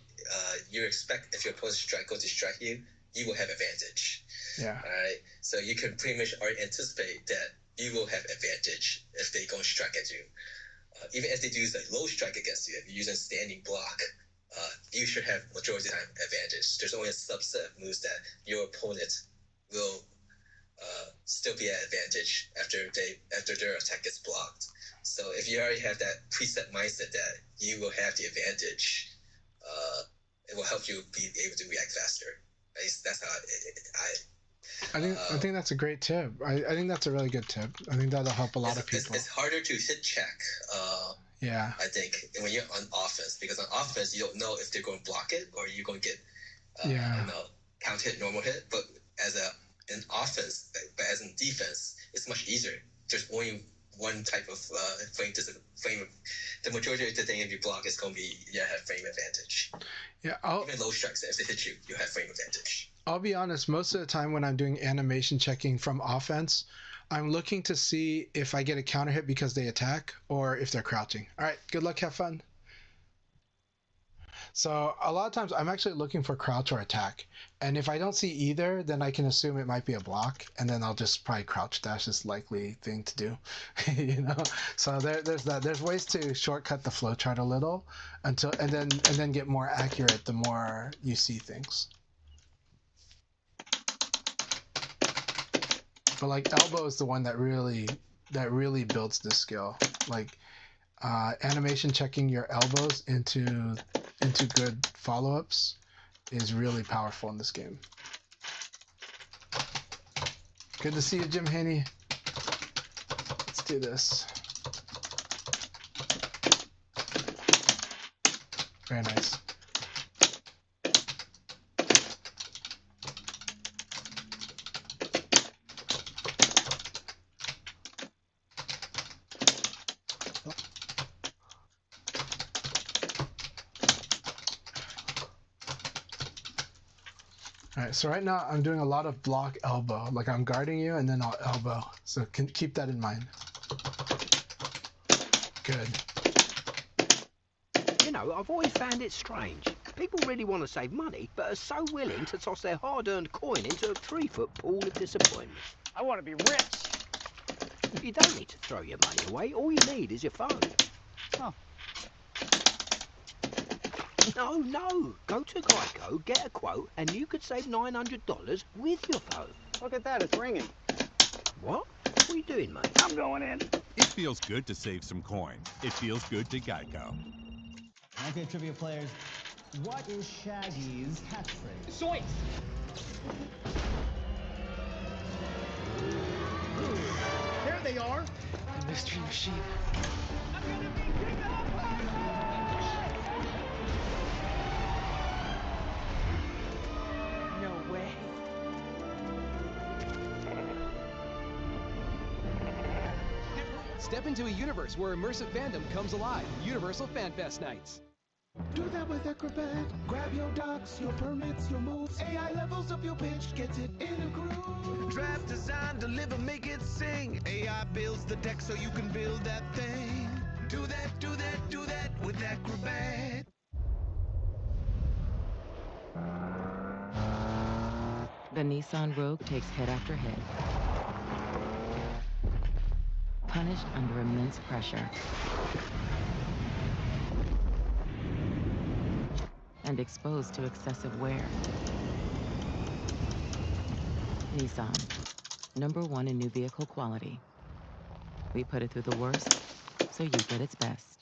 you expect if your opponent's goes to strike you, you will have advantage. Yeah. All right. So you can pretty much already anticipate that you will have advantage if they go and strike at you. Even if they do a low strike against you, if you're using standing block, you should have majority of the time advantage. There's only a subset of moves that your opponent will still be at advantage after their attack gets blocked. So if you already have that preset mindset that you will have the advantage, it will help you be able to react faster. At least that's how I think that's a great tip. I think that's a really good tip. I think that'll help a lot of people. It's harder to hit check. Yeah. I think when you're on offense, because on offense you don't know if they're going to block it or you're going to get counter hit, normal hit. But in offense, but as in defense, it's much easier. There's only one type of frame. The majority of the thing if you block is going to be have frame advantage. Yeah. Even low strikes, if they hit you, you have frame advantage. I'll be honest, most of the time when I'm doing animation checking from offense, I'm looking to see if I get a counter hit because they attack or if they're crouching. All right, good luck, have fun. So a lot of times I'm actually looking for crouch or attack. And if I don't see either, then I can assume it might be a block, and then I'll just probably crouch dash this likely thing to do. You know? So there's that. There's ways to shortcut the flowchart a little and then get more accurate the more you see things. But like elbow is the one that really builds this skill. Like animation checking your elbows into good follow-ups is really powerful in this game. Good to see you, Jim Haney. Let's do this. Very nice. Alright, so right now I'm doing a lot of block elbow. Like I'm guarding you and then I'll elbow. So keep that in mind. Good. You know, I've always found it strange. People really want to save money, but are so willing to toss their hard-earned coin into a 3-foot pool of disappointment. I want to be rich. You don't need to throw your money away. All you need is your phone. Oh. No. Go to Geico, get a quote, and you could save $900 with your phone. Look at that, it's ringing. What? What are you doing, mate? I'm going in. It feels good to save some coin. It feels good to Geico. Okay, trivia players, what is Shaggy's catchphrase? Zoinks! There they are. The mystery machine. I'm gonna be king of No way. Step into a universe where immersive fandom comes alive. Universal Fan Fest Nights. Do that with Acrobat. Grab your docs, your permits, your moves. AI levels up your pitch, gets it in a groove. Draft, design, deliver, make it sing. AI builds the deck so you can build that thing. Do that with Acrobat. The Nissan Rogue takes hit after hit. Punished under immense pressure. And exposed to excessive wear. Nissan, #1 in new vehicle quality. We put it through the worst, so you get its best.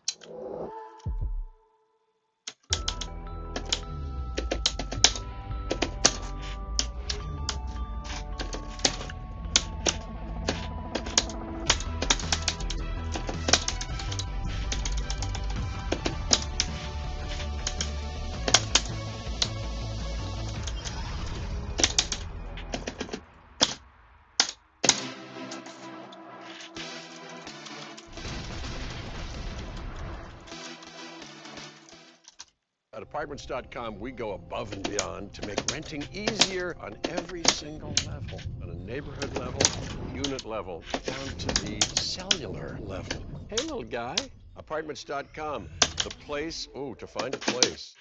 Apartments.com, we go above and beyond to make renting easier on every single level. On a neighborhood level, unit level, down to the cellular level. Hey, little guy. Apartments.com, the place, to find a place.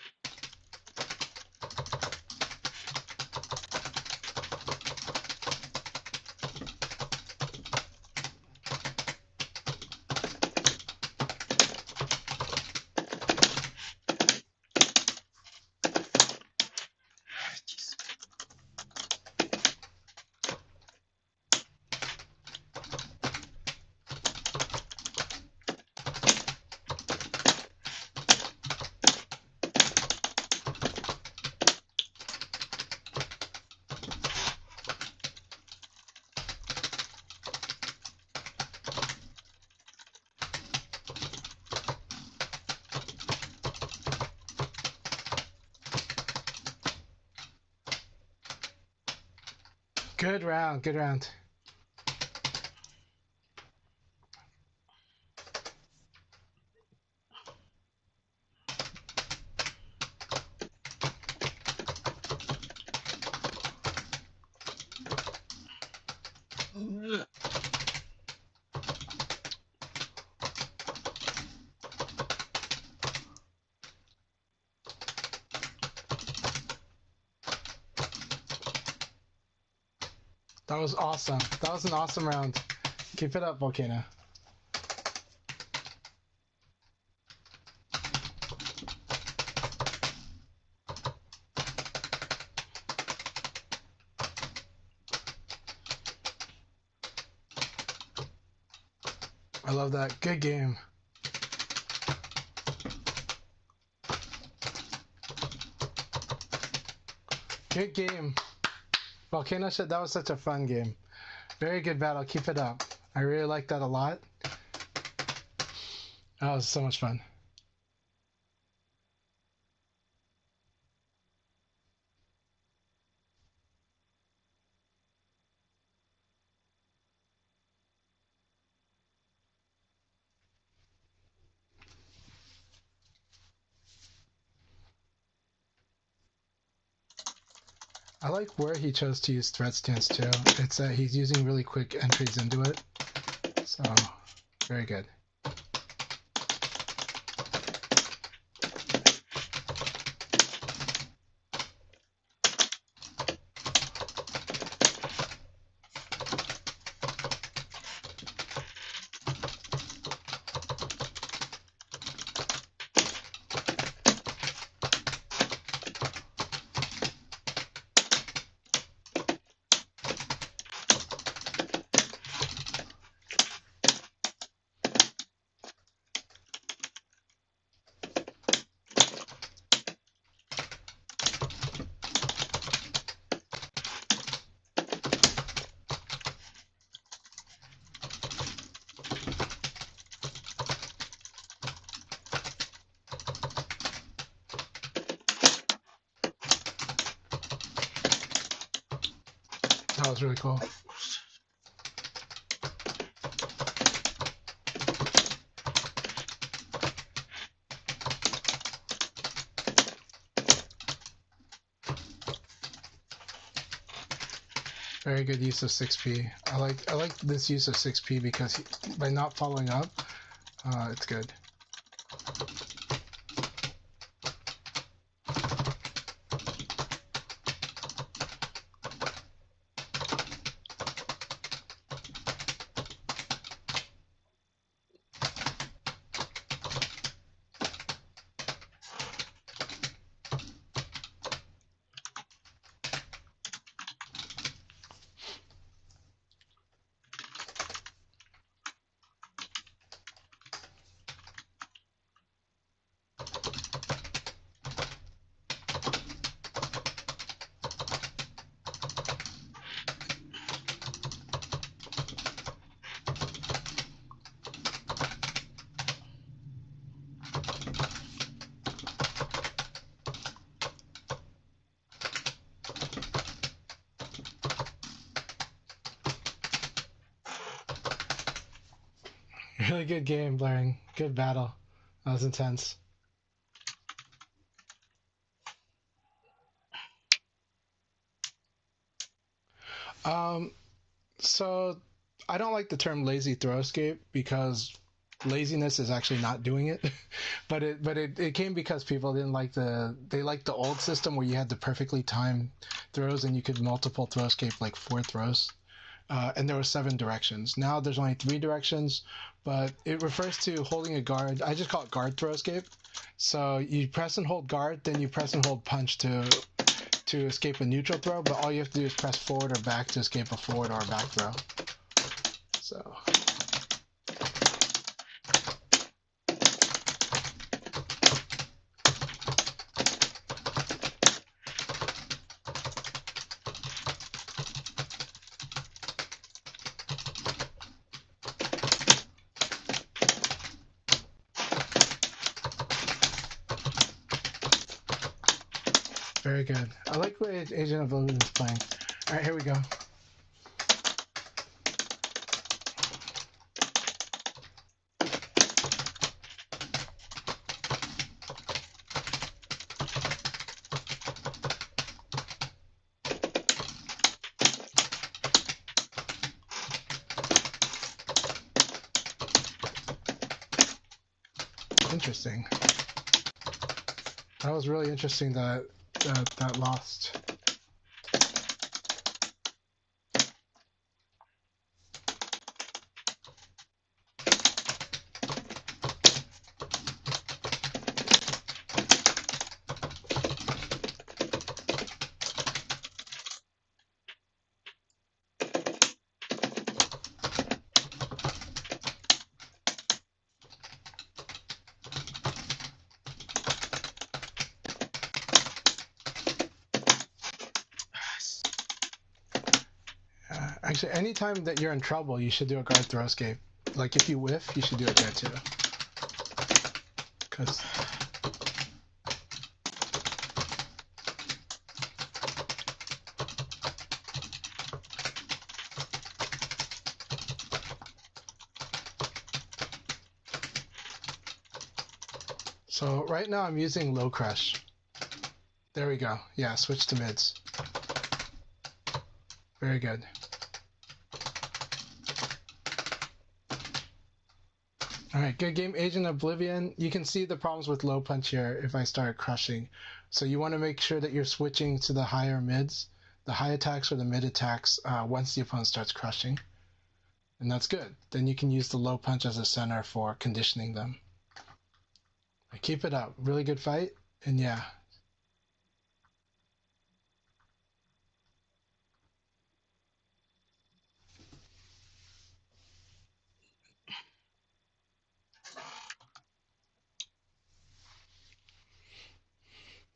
Good round, good round. That was awesome. That was an awesome round. Keep it up, Volcano. I love that. Good game. Good game. Volcano said that was such a fun game. Very good battle. Keep it up. I really like that a lot. That was so much fun. I like where he chose to use threat stance too. It's he's using really quick entries into it. So, very good. That was really cool. Very good use of 6P. I like this use of 6P because by not following up, it's good. Really good game, Blaring. Good battle. That was intense. So I don't like the term lazy throw escape because laziness is actually not doing it. but it came because people didn't like they liked the old system where you had the perfectly timed throws and you could multiple throw escape like 4 throws. And there were 7 directions. Now there's only 3 directions, but it refers to holding a guard. I just call it guard throw escape. So you press and hold guard, then you press and hold punch to escape a neutral throw, but all you have to do is press forward or back to escape a forward or a back throw. So very good. I like the way Agent of Oblivion is playing. Alright, here we go. Interesting. That was really interesting that lost. Actually, anytime that you're in trouble, you should do a guard throw escape. Like if you whiff, you should do it there too. Because so right now I'm using low crush. There we go. Yeah, switch to mids. Very good. Alright, good game, Agent Oblivion. You can see the problems with low punch here if I start crushing. So you want to make sure that you're switching to the higher mids, the high attacks or the mid attacks once the opponent starts crushing. And that's good. Then you can use the low punch as a center for conditioning them. Keep it up. Really good fight. And yeah.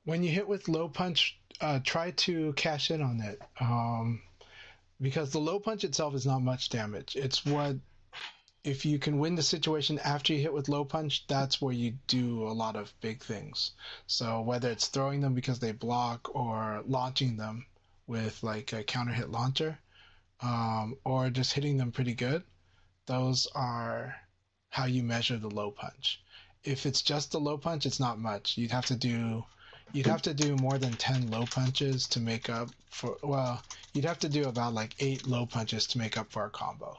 When you hit with low punch, try to cash in on it, because the low punch itself is not much damage. It's what, if you can win the situation after you hit with low punch, that's where you do a lot of big things. So whether it's throwing them because they block or launching them with like a counter hit launcher, or just hitting them pretty good, those are how you measure the low punch. If it's just the low punch, it's not much. You'd have to do more than 10 low punches to make up for, well, you'd have to do about like 8 low punches to make up for a combo.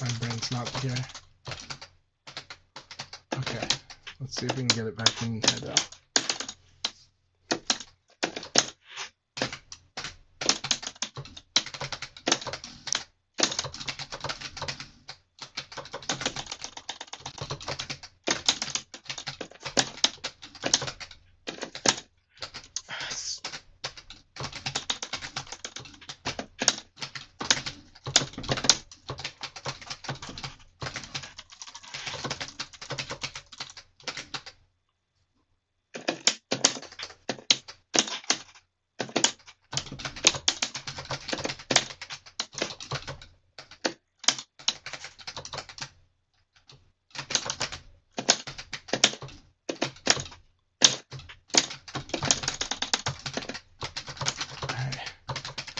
My brain's not here. Okay, let's see if we can get it back in head out.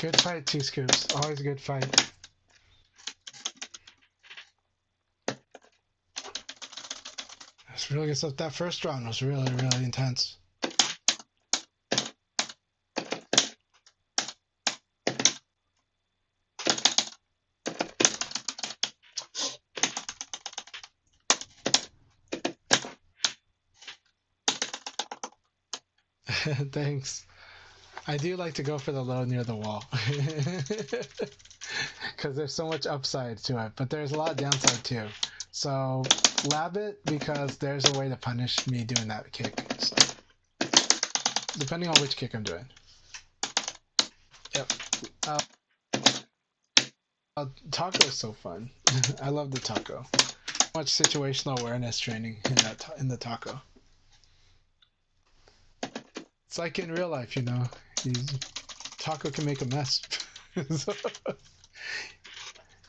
Good fight, Two Scoops. Always a good fight. That's really good stuff. That first round was really, really intense. Thanks. I do like to go for the low near the wall. Because there's so much upside to it, but there's a lot of downside too. So lab it, because there's a way to punish me doing that kick. So, depending on which kick I'm doing. Yep. Taco is so fun. I love the taco. Much situational awareness training in the taco. It's like in real life, you know. Taco can make a mess. So,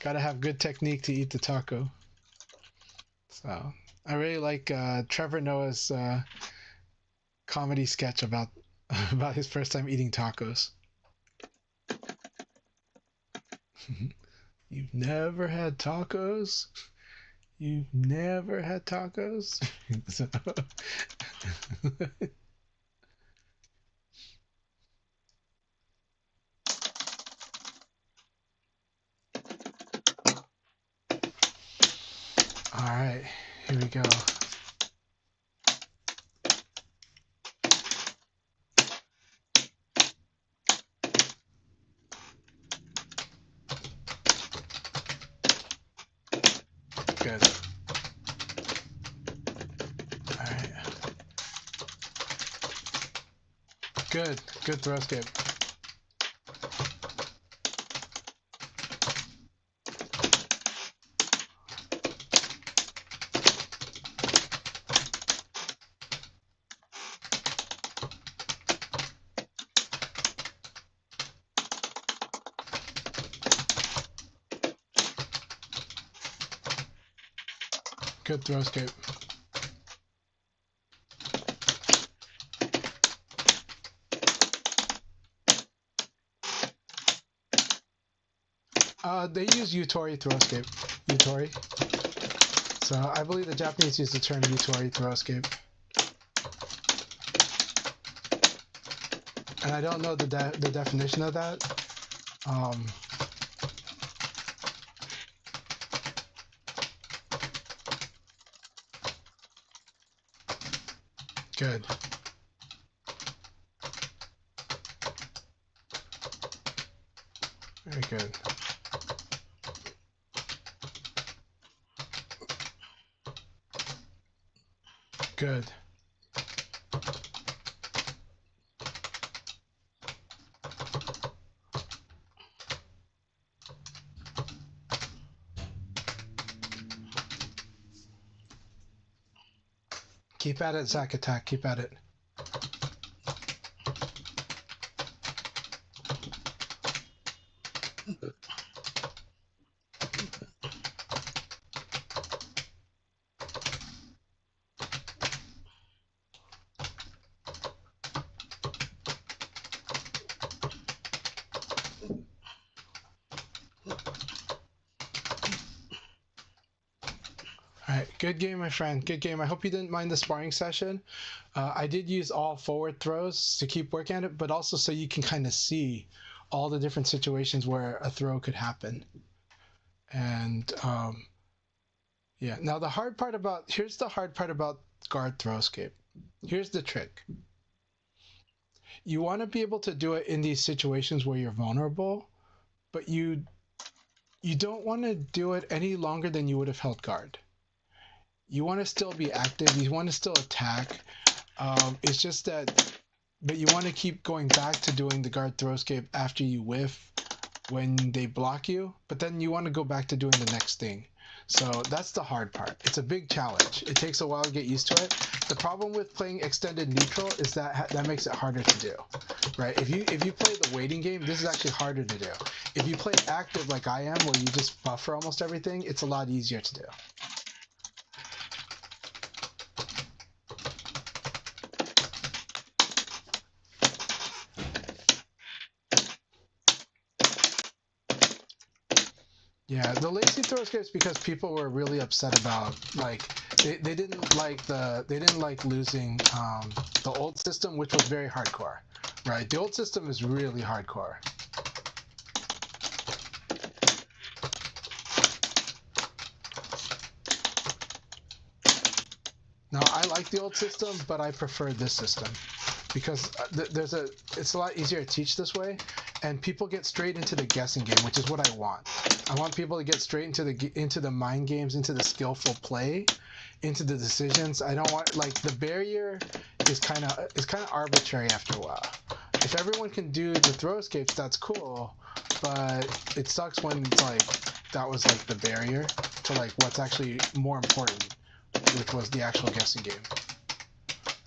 gotta have good technique to eat the taco. So I really like Trevor Noah's comedy sketch about his first time eating tacos. You've never had tacos? You've never had tacos? Alright, here we go. Good. Alright. Good. Good throw escape. Good throw escape. They use Utori throw escape. Utori. So I believe the Japanese use the term Utori throw escape. And I don't know the definition of that. Good. Very good. Good. Keep at it, Zack Attack. Keep at it. Alright, good game, my friend. Good game. I hope you didn't mind the sparring session. I did use all forward throws to keep working at it, but also so you can kind of see all the different situations where a throw could happen. And yeah, now here's the hard part about guard throw escape. Here's the trick. You want to be able to do it in these situations where you're vulnerable, but you don't want to do it any longer than you would have held guard. You want to still be active. You want to still attack. It's just that, but you want to keep going back to doing the guard throw escape after you whiff when they block you. But then you want to go back to doing the next thing. So that's the hard part. It's a big challenge. It takes a while to get used to it. The problem with playing extended neutral is that that makes it harder to do, right? If you play the waiting game, this is actually harder to do. If you play active like I am, where you just buffer almost everything, it's a lot easier to do. Yeah, the lazy throw escapes because people were really upset about like they didn't like losing the old system, which was very hardcore, right? The old system is really hardcore. Now I like the old system, but I prefer this system because it's a lot easier to teach this way, and people get straight into the guessing game, which is what I want. I want people to get straight into the mind games, into the skillful play, into the decisions. I don't want like the barrier is kind of arbitrary after a while. If everyone can do the throw escapes, that's cool, but it sucks when it's like that was like the barrier to like what's actually more important, which was the actual guessing game.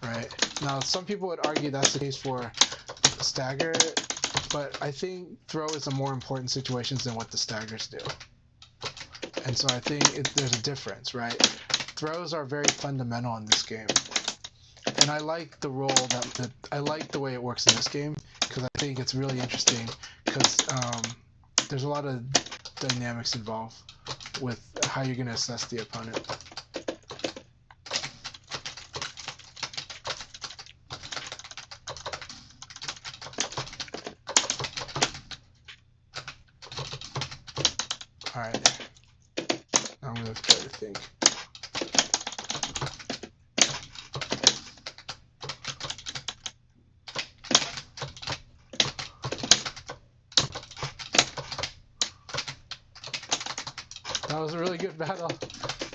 Right? Now, some people would argue that's the case for stagger, but I think throw is a more important situations than what the staggers do. And so I think there's a difference, right? Throws are very fundamental in this game. And I like the role I like the way it works in this game, because I think it's really interesting, because there's a lot of dynamics involved with how you're going to assess the opponent. Alright, I'm going to try to think. That was a really good battle.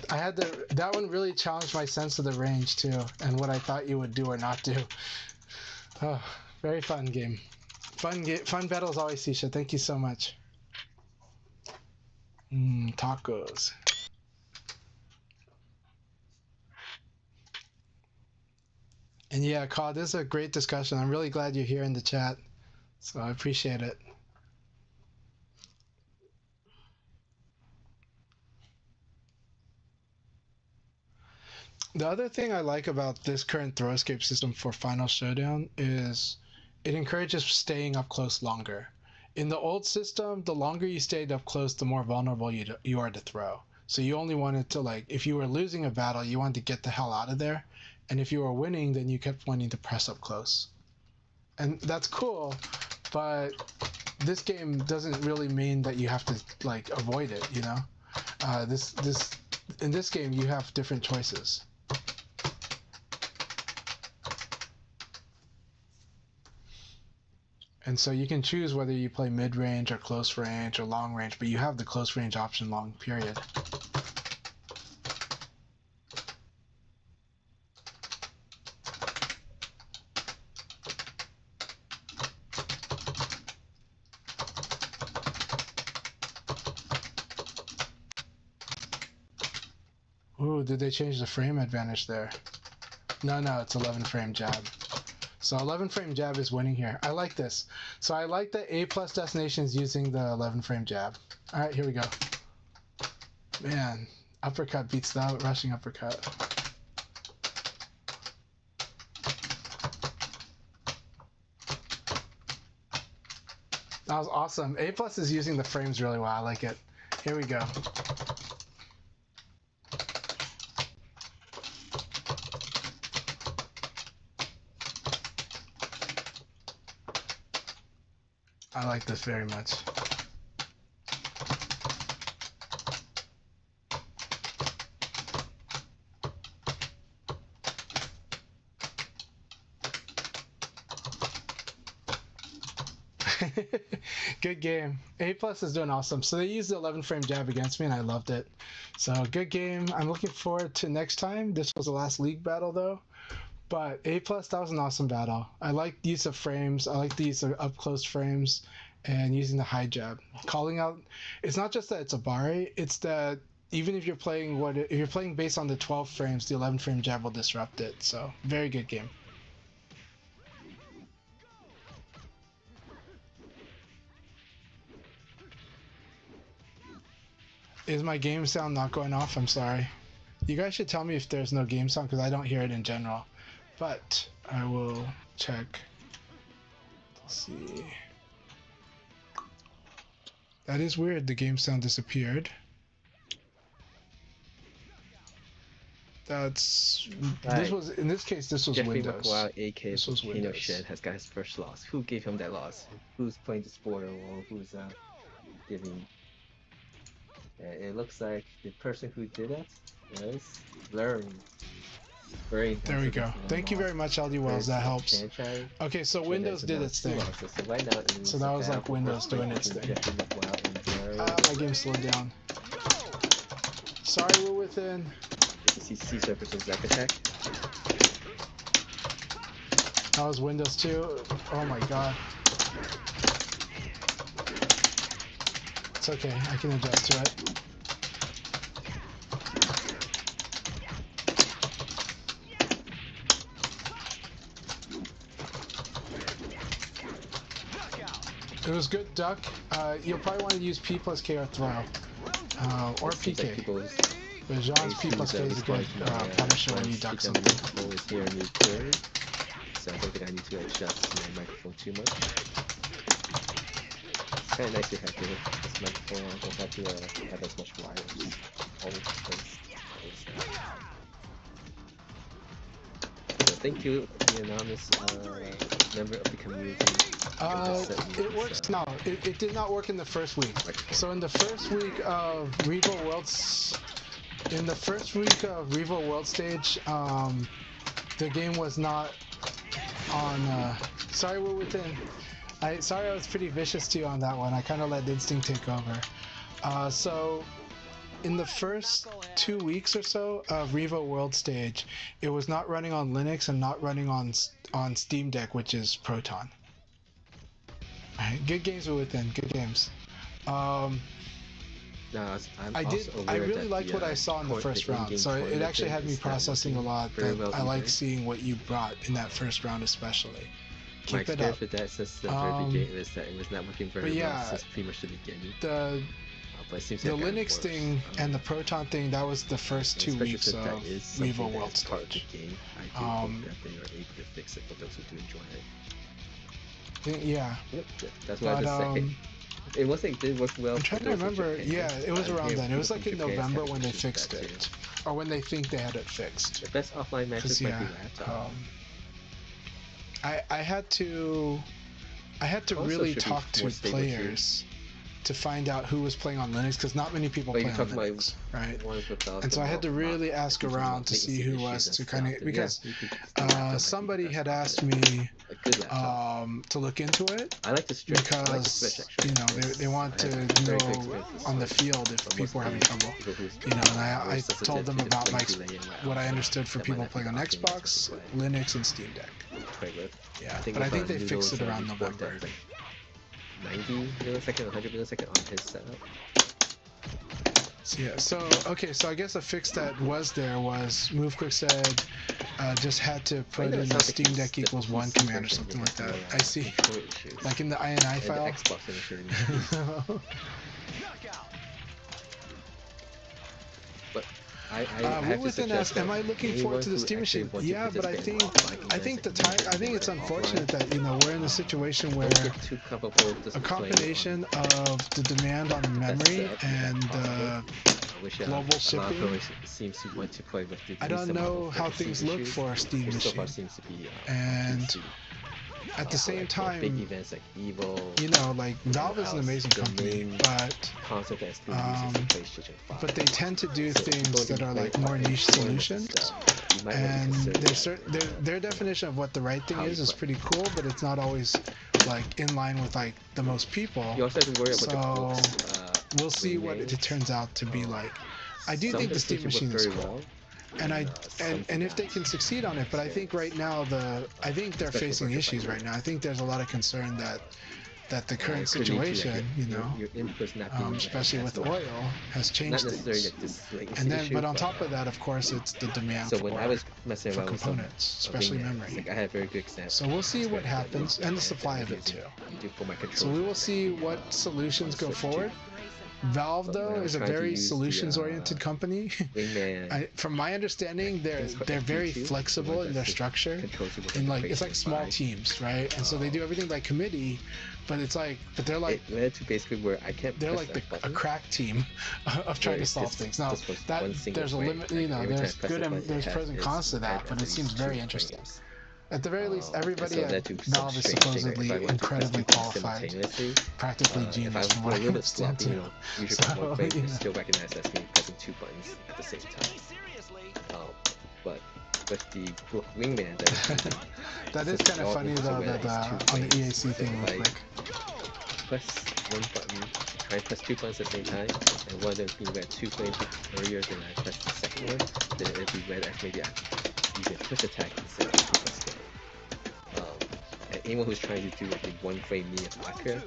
That one really challenged my sense of the range too, and what I thought you would do or not do. Oh, very fun game. Fun battles always, Sisha. Thank you so much. Tacos. And yeah, Carl, this is a great discussion. I'm really glad you're here in the chat, so I appreciate it. The other thing I like about this current throw escape system for Final Showdown is it encourages staying up close longer. In the old system, the longer you stayed up close, the more vulnerable you are to throw. So you only wanted to, like, if you were losing a battle, you wanted to get the hell out of there. And if you were winning, then you kept wanting to press up close. And that's cool, but this game doesn't really mean that you have to, like, avoid it, you know? In this game, you have different choices. And so you can choose whether you play mid-range or close range or long range, but you have the close range option long period. Ooh, did they change the frame advantage there? No, it's 11 frame jab. So 11 frame jab is winning here. I like this. So I like that A+ destination is using the 11 frame jab. Alright, here we go. Man, uppercut beats the rushing uppercut. That was awesome. A+ is using the frames really well. I like it. Here we go. I like this very much. Good game. A+ is doing awesome. So they used the 11 frame jab against me and I loved it. So good game. I'm looking forward to next time. This was the last league battle though. But A+, that was an awesome battle. I like the use of frames. I like the use of up close frames and using the high jab. Calling out, it's not just that it's a Bari, it's that even if you're playing if you're playing based on the 12 frames, the 11 frame jab will disrupt it. So very good game. Is my game sound not going off? I'm sorry. You guys should tell me if there's no game sound because I don't hear it in general. But I will check. Let's see. That is weird. The game sound disappeared. This was, in this case, this was Jeffrey Windows. McWild, aka This was Volcano Windows. Shed, has got his first loss. Who gave him that loss? Who's playing the spoiler or who's giving? It looks like the person who did it was Blurry. There we go. Thank you very much, LD Wells. That helps. Okay, so Windows did its thing. So right now, So that was like Windows doing its thing. My game slowed down. Sorry, we're within. Caesar versus Zack Attack. That was Windows 2. Oh my god. It's okay, I can adjust to it. It was good, Duck. You'll probably want to use P plus K or throw. Or PK. But Jean's P plus K is a good punisher when you duck something. Always hear me clearly, so I don't think I need to adjust my microphone too much. It's kind of nice to have this microphone. I don't have to have as much wires. So thank you, the anonymous member of the community. It works now. It did not work in the first week. So in the first week of Revo Worlds. In the first week of Revo World Stage, the game was not on. Sorry, we're within. Sorry, I was pretty vicious to you on that one. I kind of let Instinct take over. So, in the first 2 weeks or so of Revo World Stage, it was not running on Linux and not running on Steam Deck, which is Proton. Alright, good games were within. Good games. I really liked what I saw in the first round, so it actually had me processing a lot. I like seeing what you brought in that first round, especially. Keep it up. With that since the very beginning is that it was not working very well since pretty much the beginning. The Linux thing and the Proton thing, that was the first 2 weeks of Revo World Stage. I do hope that they are able to fix it for those who do enjoy it. Yeah. Yep, that's what I just say. It wasn't. It did work well. I'm trying to remember. Yeah, it was around then. It was like in November when they fixed it, or when they think they had it fixed. The best offline matches might be laptop. I had to really talk to players to find out who was playing on Linux, because not many people play on Linux, right? And so I had to really ask around to see who was to kind of, because somebody had asked me to look into it, because they want to know on the field if people are having trouble, and I told them about what I understood for people playing on Xbox, Linux, and Steam Deck. Yeah, but I think they fixed it around November. 90 millisecond, 100 millisecond on his setup. So, yeah, so I guess a fix that was there was MoveQuick said just had to put in the Steam Deck equals 1 command or something like that. I see. Like in the INI file. But we're within us. Am I looking forward to the Steam Machine? Yeah, but I think it's unfortunate that we're in a situation where a combination of the demand on memory and global shipping. Seems to want to play with the I don't know how things look for a Steam Machine. And at the same time, big events like Evo, Valve is an amazing company, but they tend to do things that are like more niche solutions, and their definition of what the right thing is pretty cool, but it's not always like in line with like the most people. You also have to worry about so we'll see what it turns out to be like. I do think the Steam Machine is cool. And if they can succeed on it, but I think right now they're facing issues right now. I think there's a lot of concern that the current situation, especially with oil, has changed things. And then, but on top of that, of course, it's the demand for components, especially memory. I had very good example. So we'll see what happens, and the supply of it too. So we will see what solutions go forward. Valve though when I is a tried to very use the, solutions-oriented company. Wingman. From my understanding, they're very flexible in their structure. And like it's like small teams, right? And so they do everything by committee, but it's like, but they're like it led to basically where I can't. They're like a crack team of trying to solve things. Now that there's a limit, you know, there's good and there's pros and cons to that, but it seems very interesting. At the very least, everybody at Valve is supposedly incredibly qualified, practically genius from what I understand too. You know, usually one frame is still recognized as me pressing 2 buttons at the same time. But with the Wingman, that is kind of funny though that on the EAC thing real quick. Press 1 button, try and press 2 buttons at the same time, and one of them being read 2 frames earlier than I pressed the second one, then it will be read as maybe using a push attack instead of a 2 plus stay. And anyone who's trying to do like a 1 frame knee attacker,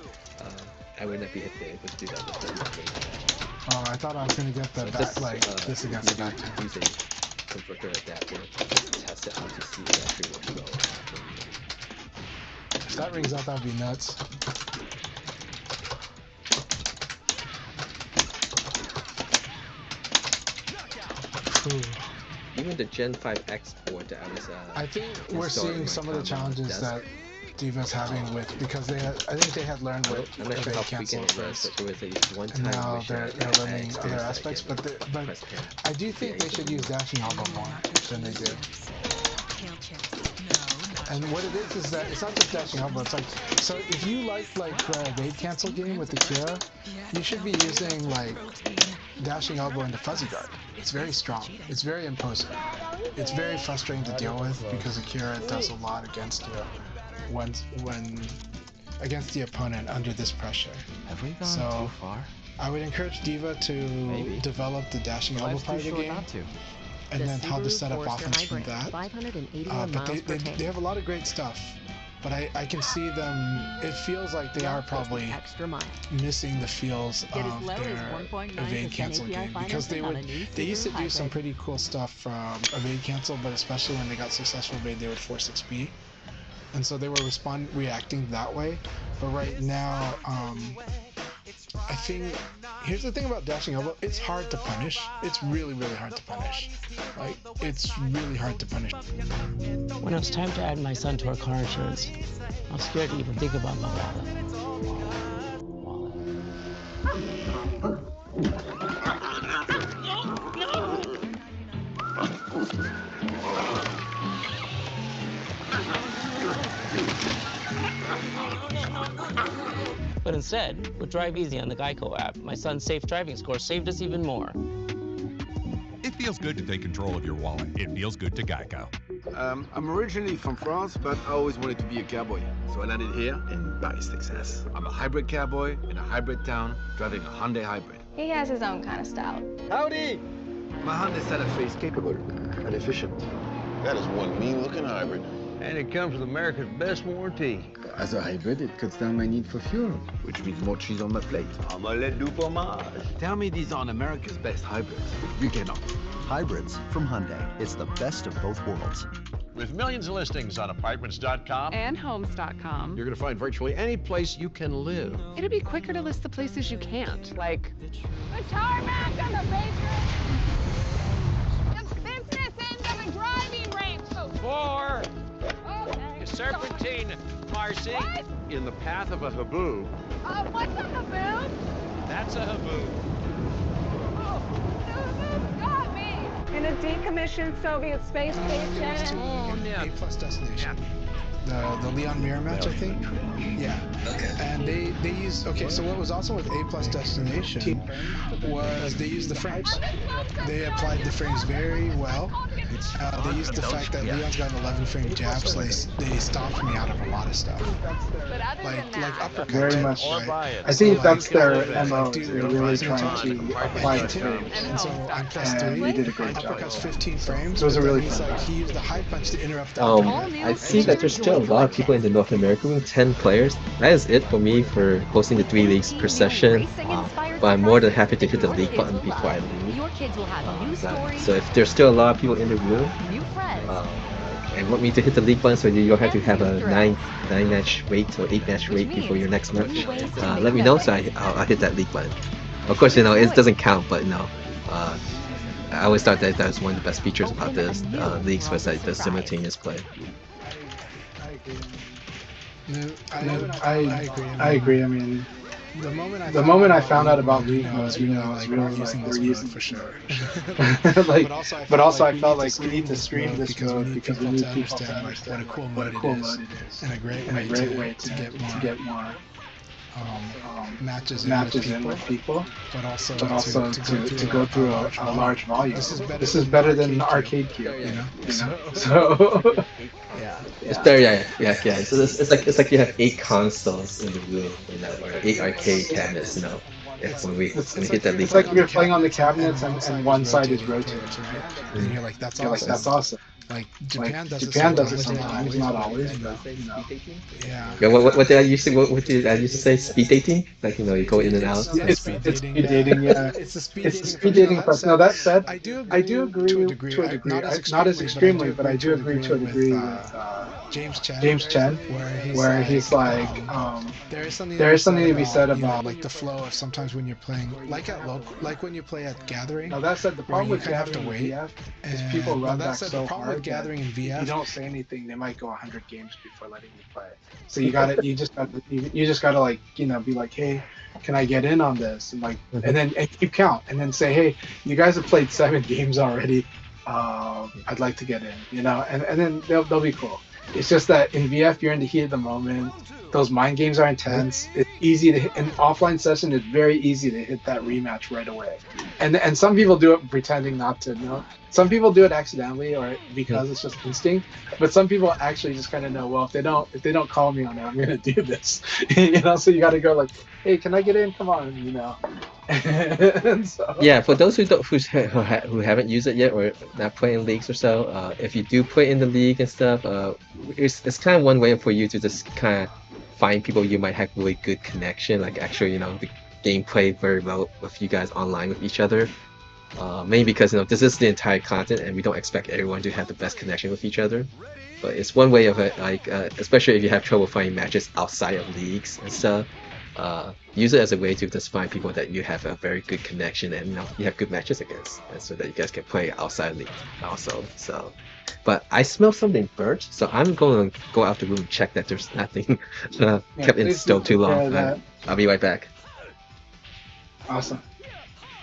I would not be able to do that with the Wingman. Oh, I thought I was gonna get the back, like this against the back. Use a converter like that where test it out to see if it actually works well. If that rings out, that would be nuts. Even the Gen 5X board that I was I think we're seeing some of the challenges that Diva's having with, because I think they had learned what they canceled first, and now they're learning other aspects. But I do think they should use dashing elbow more than they do. And what it is that it's not just dashing elbow. It's like, so if you like the evade cancel game with the Kira, you should be using like dashing elbow into fuzzy guard. It's very strong. It's very imposing. It's very frustrating to deal with because Akira does a lot against you when against the opponent under this pressure. Have we gone so too far? I would encourage Diva to develop the dashing elbow part of the game, and then how to set up offense from that. But they have a lot of great stuff. But I can see them, it feels like they are probably missing the feels of their evade cancel game, because they used to do some pretty cool stuff from evade cancel, but especially when they got successful evade, they would force XP. And so they were reacting that way. But right now, I think, here's the thing about dashing elbow, it's hard to punish. It's really, really hard to punish. Like, it's really hard to punish. When it was time to add my son to our car insurance, I was scared to even think about my But instead, with Drive Easy on the Geico app, my son's safe driving score saved us even more. It feels good to take control of your wallet. It feels good to Geico. I'm originally from France, but I always wanted to be a cowboy. So I landed here in Paris, Texas. I'm a hybrid cowboy in a hybrid town, driving a Hyundai hybrid. He has his own kind of style. Howdy! My Hyundai Santa Fe is capable and efficient. That is one mean-looking hybrid. And it comes with America's best warranty. As a hybrid, it cuts down my need for fuel. Which means more cheese on my plate. Omelette du fromage. Tell me these aren't America's best hybrids. You cannot. Hybrids from Hyundai. It's the best of both worlds. With millions of listings on Apartments.com and Homes.com, you're going to find virtually any place you can live. It'll be quicker to list the places you can't, like the tarmac on the basement, the business end of a driving range. 4. Okay. Serpentine, Marcy. What? In the path of a haboob. What's a haboob? That's a haboob. Oh, the haboob got me. In a decommissioned Soviet space station. A+ destination. The Leon Mirror match, I think. Yeah. And they used, okay, so what was awesome with A+ destination was they used the frames. They applied the frames very well. They used the fact that Leon's got an 11 frame jab, so they stopped me out of a lot of stuff. Like uppercut. Very much. Right? I think so that's their MO. Dude, They're really trying to apply the frames. And so on +3, he did a great job. uppercut's 15 frames. It was a really he's fun like, he used the high punch to interrupt the I see that there's still a lot of people in the North America room, 10 players. That is it for me for hosting the 3 leagues per session. But I'm more than happy to hit the league button before I leave. So if there's still a lot of people in the room and want me to hit the league button so you don't have to have a 9 match wait or 8 match wait before your next match, let me know so I'll hit that league button. Of course, you know, it doesn't count, but you know, I always thought that that was one of the best features about this leagues was like the simultaneous play. I agree. I mean, the moment I found out about League Mode, you know, I was really like, we're using for sure. Like, but also I felt like we need to stream this mode because we need people to understand what a cool mode it is, and a great way to get more matches in with people, but also to go through a large volume. This is better than the arcade cube, you know. So yeah, it's better. Yeah. So it's like you have 8 consoles in the room, you know, or 8 arcade cabinets, you know. When we hit that league. It's like you're playing on the cabinets and one side is rotating, right? And you're like, that's awesome. Like Japan does it sometimes, not always, but you know. Yeah. What did I used to what did I used to say? Speed dating? Like, you know, you go in and out. It's speed dating. Yeah. It's the speed dating process. Now that said, I do agree to a degree. Not as extremely, but I do agree to a degree with James Chen, where he's like, there is something to be said about like the flow of sometimes when you're playing, like when you play at Gathering. Now that said, the problem with have to wait is people run back so hard. Gathering in VF, you don't say anything, they might go 100 games before letting you play. So you just gotta like, you know, be like, hey, can I get in on this? And like, and then keep count, and then say, hey, you guys have played 7 games already. I'd like to get in, you know, and then they'll be cool. It's just that in VF, you're in the heat of the moment. Those mind games are intense. It's easy to hit. In offline session, it's very easy to hit that rematch right away. And some people do it pretending not to know. Some people do it accidentally or because it's just instinct. But some people actually just kind of know, well, if they don't call me on it, I'm gonna do this. You know, so you got to go like, hey, can I get in? Come on, you know. So, yeah, for those who haven't used it yet or not playing leagues or so, if you do play in the league and stuff, it's kind of one way for you to just kind of find people you might have really good connection, like actually, you know, the gameplay very well with you guys online with each other. Mainly because, you know, this is the entire content and we don't expect everyone to have the best connection with each other. But it's one way of it, like, especially if you have trouble finding matches outside of leagues and stuff. Use it as a way to just find people that you have a very good connection and, you know, you have good matches against, and so that you guys can play outside league also. So, but I smell something burnt, so I'm going to go out the room and check that there's nothing kept in stove too long. I'll be right back. Awesome.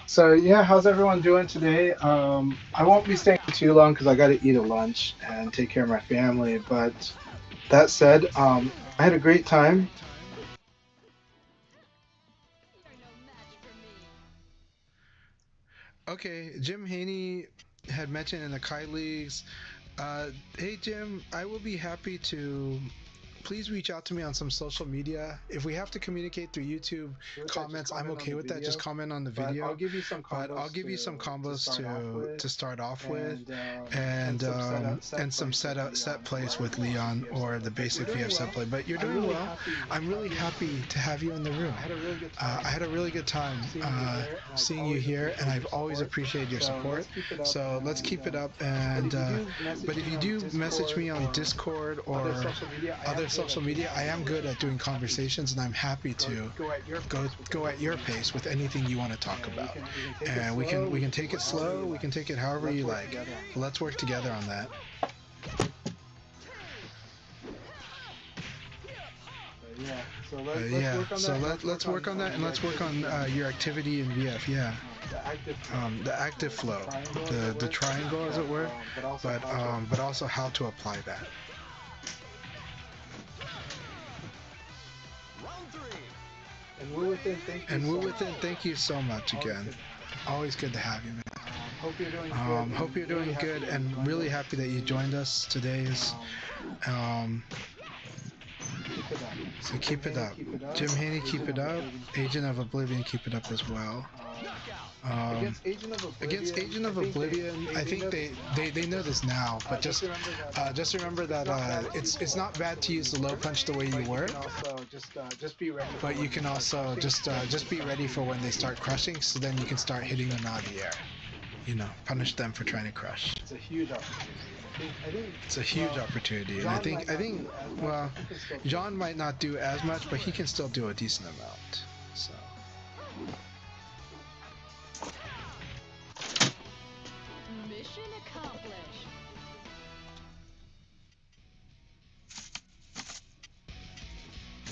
So yeah, how's everyone doing today? I won't be staying too long because I got to eat a lunch and take care of my family. But that said, I had a great time. Okay, Jim Haney had mentioned in the Kai Leagues. Hey Jim, I will be happy to. Please reach out to me on some social media. If we have to communicate through YouTube comments, I'm okay with that. Just comment on the video. I'll give you some combos to start off with, and some set plays with Leon or the basic VF set play. But you're doing well. I'm really happy to have you in the room. I had a really good time seeing you here, and I've always appreciated your support. So let's keep it up. And but if you do message me on Discord or other social media, I am good at doing conversations, and I'm happy to go at your pace with anything you want to talk about. And we can take it slow, we can take it however you like. Let's work together on that. Let's work on that, and let's work on your activity in VF. Yeah, the active flow, the triangle, as it were, but also how to apply that. And Wu Within, thank you so much again. Always good to have you, man. Hope you're doing good, and really happy that you joined us today. So keep it up. Jim Haney, keep it up. Agent of Oblivion, keep it up as well. Against Agent of Oblivion, I think they know this now, but just remember that it's not bad to use the low punch the way you were. But you can also just be ready for when they start crushing, so then you can start hitting them out of the air. You know, punish them for trying to crush. It's a huge opportunity. It's a huge opportunity, and I think well, John might not do as much, but he can still do a decent amount. So. Mission accomplished.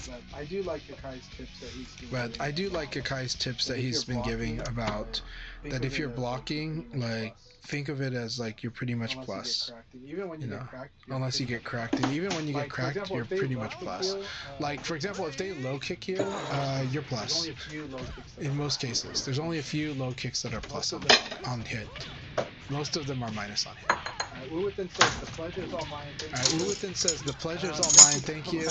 But I do like Kakai's tips that he's been But giving. I do like Kakai's tips that he's been giving about that if you're blocking, like, think of it as like you're pretty much plus. Even when you You get know, cracked, unless you get cracked, and even when you Like, get for cracked, example, you're if they pretty low much kick plus. you, Like, for example, if they low kick you, you're there's plus. only a few low kicks that In are most cases, there's only a few low kicks that are plus on hit. Most of them are minus on hit. Uwithin says the pleasure's all mine. Uwithin says the pleasure's all mine. Thank you.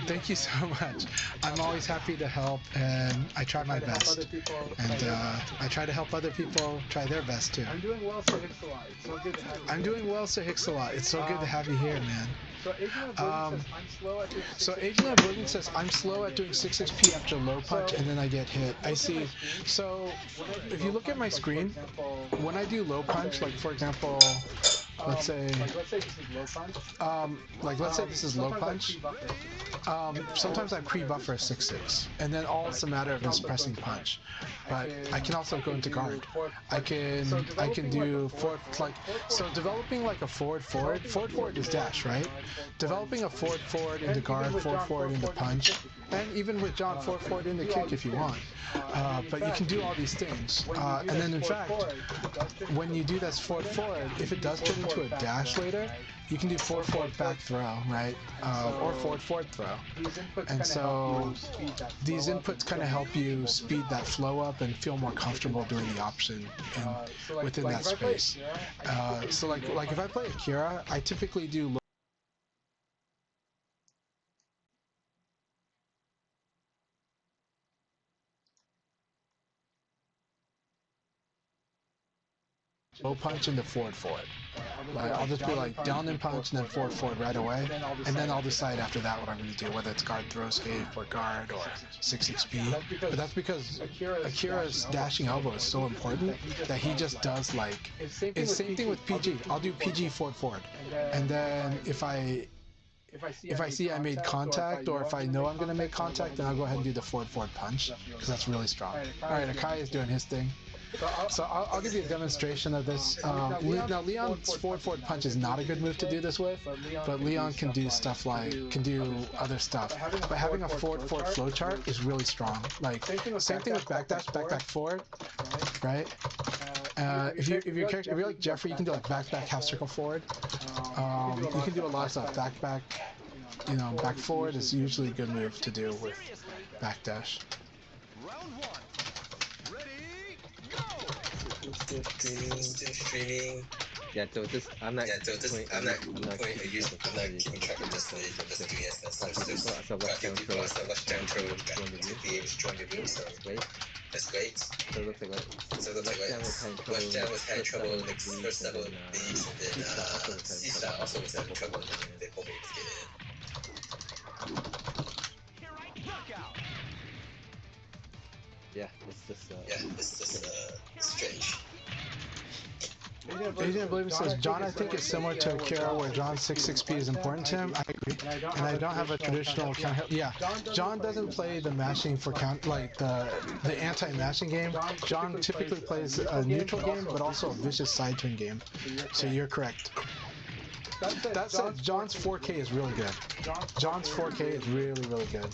Thank you so much. I'm always happy to help, and I try my best. And I try to help other people try their best too. I'm doing well, Sir Hicks-a-lot. It's so good to have you. I'm doing well, Sir Hicks-a-lot. It's so good to have you here, man. So Agent of says I'm slow at doing 6 So XP. Agent of Oblivion says I'm slow at doing 6 XP after low punch, and then I get hit. I see. So if you look at my screen, when I do low punch, like for example, let's say Let's say this is low punch. let's say this is low punch. Sometimes I pre-buffer 6-6, and then all it's a matter of is pressing punch. But I can also go into guard. I can do forward, like, so developing like a forward is dash, right? Developing a forward into guard, forward into punch, and even with John forward into kick if you want. But you can do all these things, and then in fact, when you do this forward, if it does turn into a dash later, you can do forward back throw, right? Or forward throw. And so these inputs kind of help you speed that flow up and feel more comfortable doing the option within that space. So like if I play Akira, I typically do low punch into forward. Like, I'll just be like down and punch and then forward right away, and then I'll decide after that what I'm going to do, whether it's guard throw escape or guard or 6 XP. But that's because Akira's dashing elbow is so important that he just does like it's same thing with PG. I'll do PG forward, and then if I see I made contact, or if I know I'm going to make contact, then I'll go ahead and do the forward punch, because that's really strong. Alright, Akai is doing his thing. So I'll give you a demonstration of this. Now Leon's forward punch is not a good move to do this with, but Leon can do stuff like, can do other stuff. But having a forward flowchart is really strong. Like, same thing with backdash forward, right? If you're like Jeffrey, you can do like back half circle forward. You can do a lot of stuff. Back, you know, back forward is usually a good move to do with backdash. Still streaming. Yeah, so this I'm not keeping track of this league. I'm just doing it as much as so watch down throw. So watch down throw. To be able to join the room. So that's great. So it looks like watch down was having trouble in the first level of these, and then C-Star also was having trouble, and then they both able to get in. Yeah, it's just strange. Agent of Oblivion says, John, I think it's similar to Akira, where John's 6 XP is important to him. I agree. And I don't have a traditional counter. Yeah, John doesn't play the mashing for count, like the anti-mashing game. John typically plays a neutral game, but also a vicious side turn game. So you're correct. That said, John's 4K is really good. John's 4K is really, really good.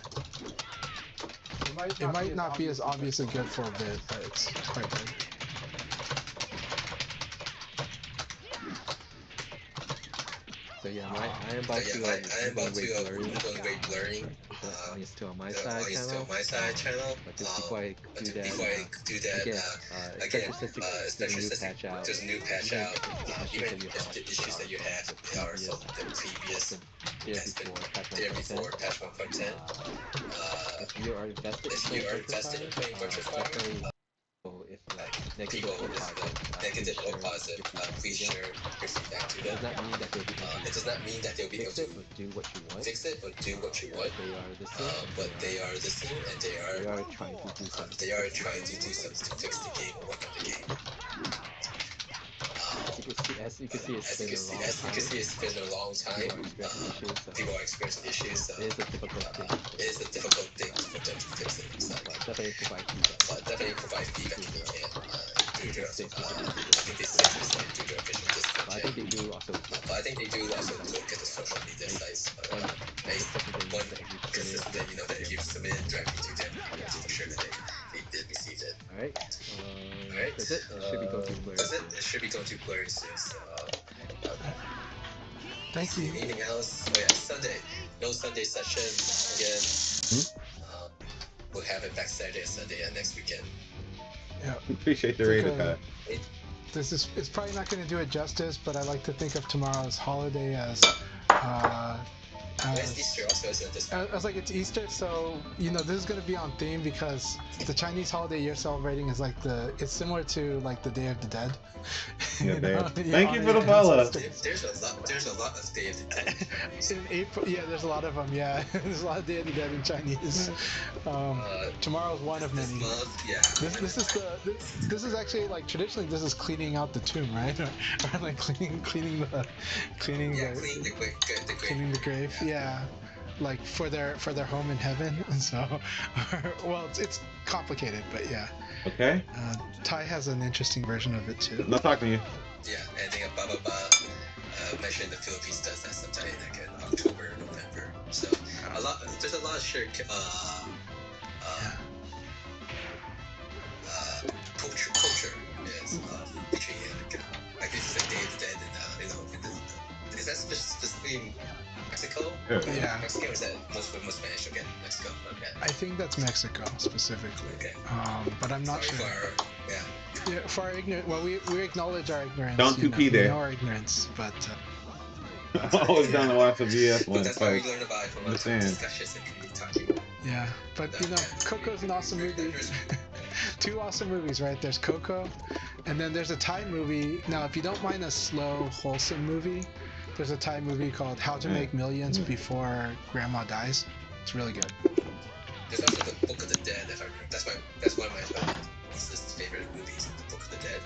It might not be as obviously good for a bit, but it's quite good. So yeah, I am about to move on Great Blurring. The audience still on my side channel. But just before I do that, again, especially since there's a new patch out, even if the issues that you have are from the previous there before patch 1.10. If you are invested in playing Virtua Fighter, if negative or positive, please share your feedback to them. It does not mean that they'll be able to do what you want. Fix it or do what you want. But they are listening, and they are trying to do something to fix the game or work on the game. As you can see, it's been a long time. People are experiencing issues. It is a difficult thing for them to fix it themselves. But definitely provide feedback if you can. I think it's 6%. think they do also. But I think they do also look at the social media sites. Consistent, you know, that if you submit it directly to them, you know, to make sure that they did receive it. Alright. Alright. That's it. It should be going to blurry. That's it. It should be going to blurry soon. So, thank you. Anything else? Oh yeah, Sunday. No Sunday session again. We'll have it back Saturday and Sunday and next weekend. Yeah. Appreciate the rated cut. It's probably not going to do it justice, but I like to think of tomorrow's holiday as it's Easter also, isn't it? I was like, it's Easter, so you know this is gonna be on theme because the Chinese holiday you're celebrating is like it's similar to like the Day of the Dead. Yeah, thank you for the follow. There's a lot of Day of the Dead. In April, yeah, there's a lot of them. Yeah, there's a lot of Day of the Dead in Chinese. Tomorrow's one of many. Yeah. This is actually like traditionally this is cleaning out the tomb, right? Or like cleaning the grave. Yeah, like for their home in heaven. So, well, it's complicated, but yeah. Okay. Ty has an interesting version of it too. Not talking to you. Yeah, I think mentioned the Philippines does that sometime like in October, November. So there's a lot of shared culture. Yes, between I guess it's the Day of the Dead and you know, is that specifically Mexico? Yeah. Mexico, is that most Spanish again? Mexico. Okay. I think that's Mexico specifically. Okay. but I'm not sure. Yeah, for our ignorance, well, we acknowledge our ignorance. Don't you pee there. We know our ignorance, but. I was down to watch a VS one. That's what we learned about it from our discussions and talking. Yeah, but you know, Coco's an awesome movie. Two awesome movies, right? There's Coco, and then there's a Thai movie. Now, if you don't mind a slow, wholesome movie, there's a Thai movie called How to Make Millions Before Grandma Dies. It's really good. There's also the Book of the Dead. That's one of my favorite movies. The Book of the Dead.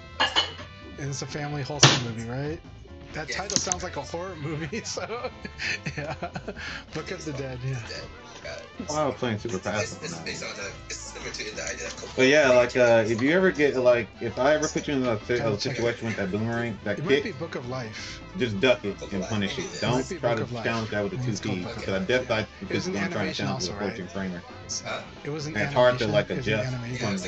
And it's a family wholesome movie, right? That title sounds like a horror movie, so yeah. Book of the Dead, yeah. I was playing super fast. It's based on it's similar to the idea of Coco. But yeah, like if you ever get if I ever put you in a situation with that boomerang, that it kick, might be Book of Life. Just duck it and punish it. Don't try to challenge that with a 2P because I definitely because I'm trying to challenge with a 14 framer. It was an animation. It's hard to adjust.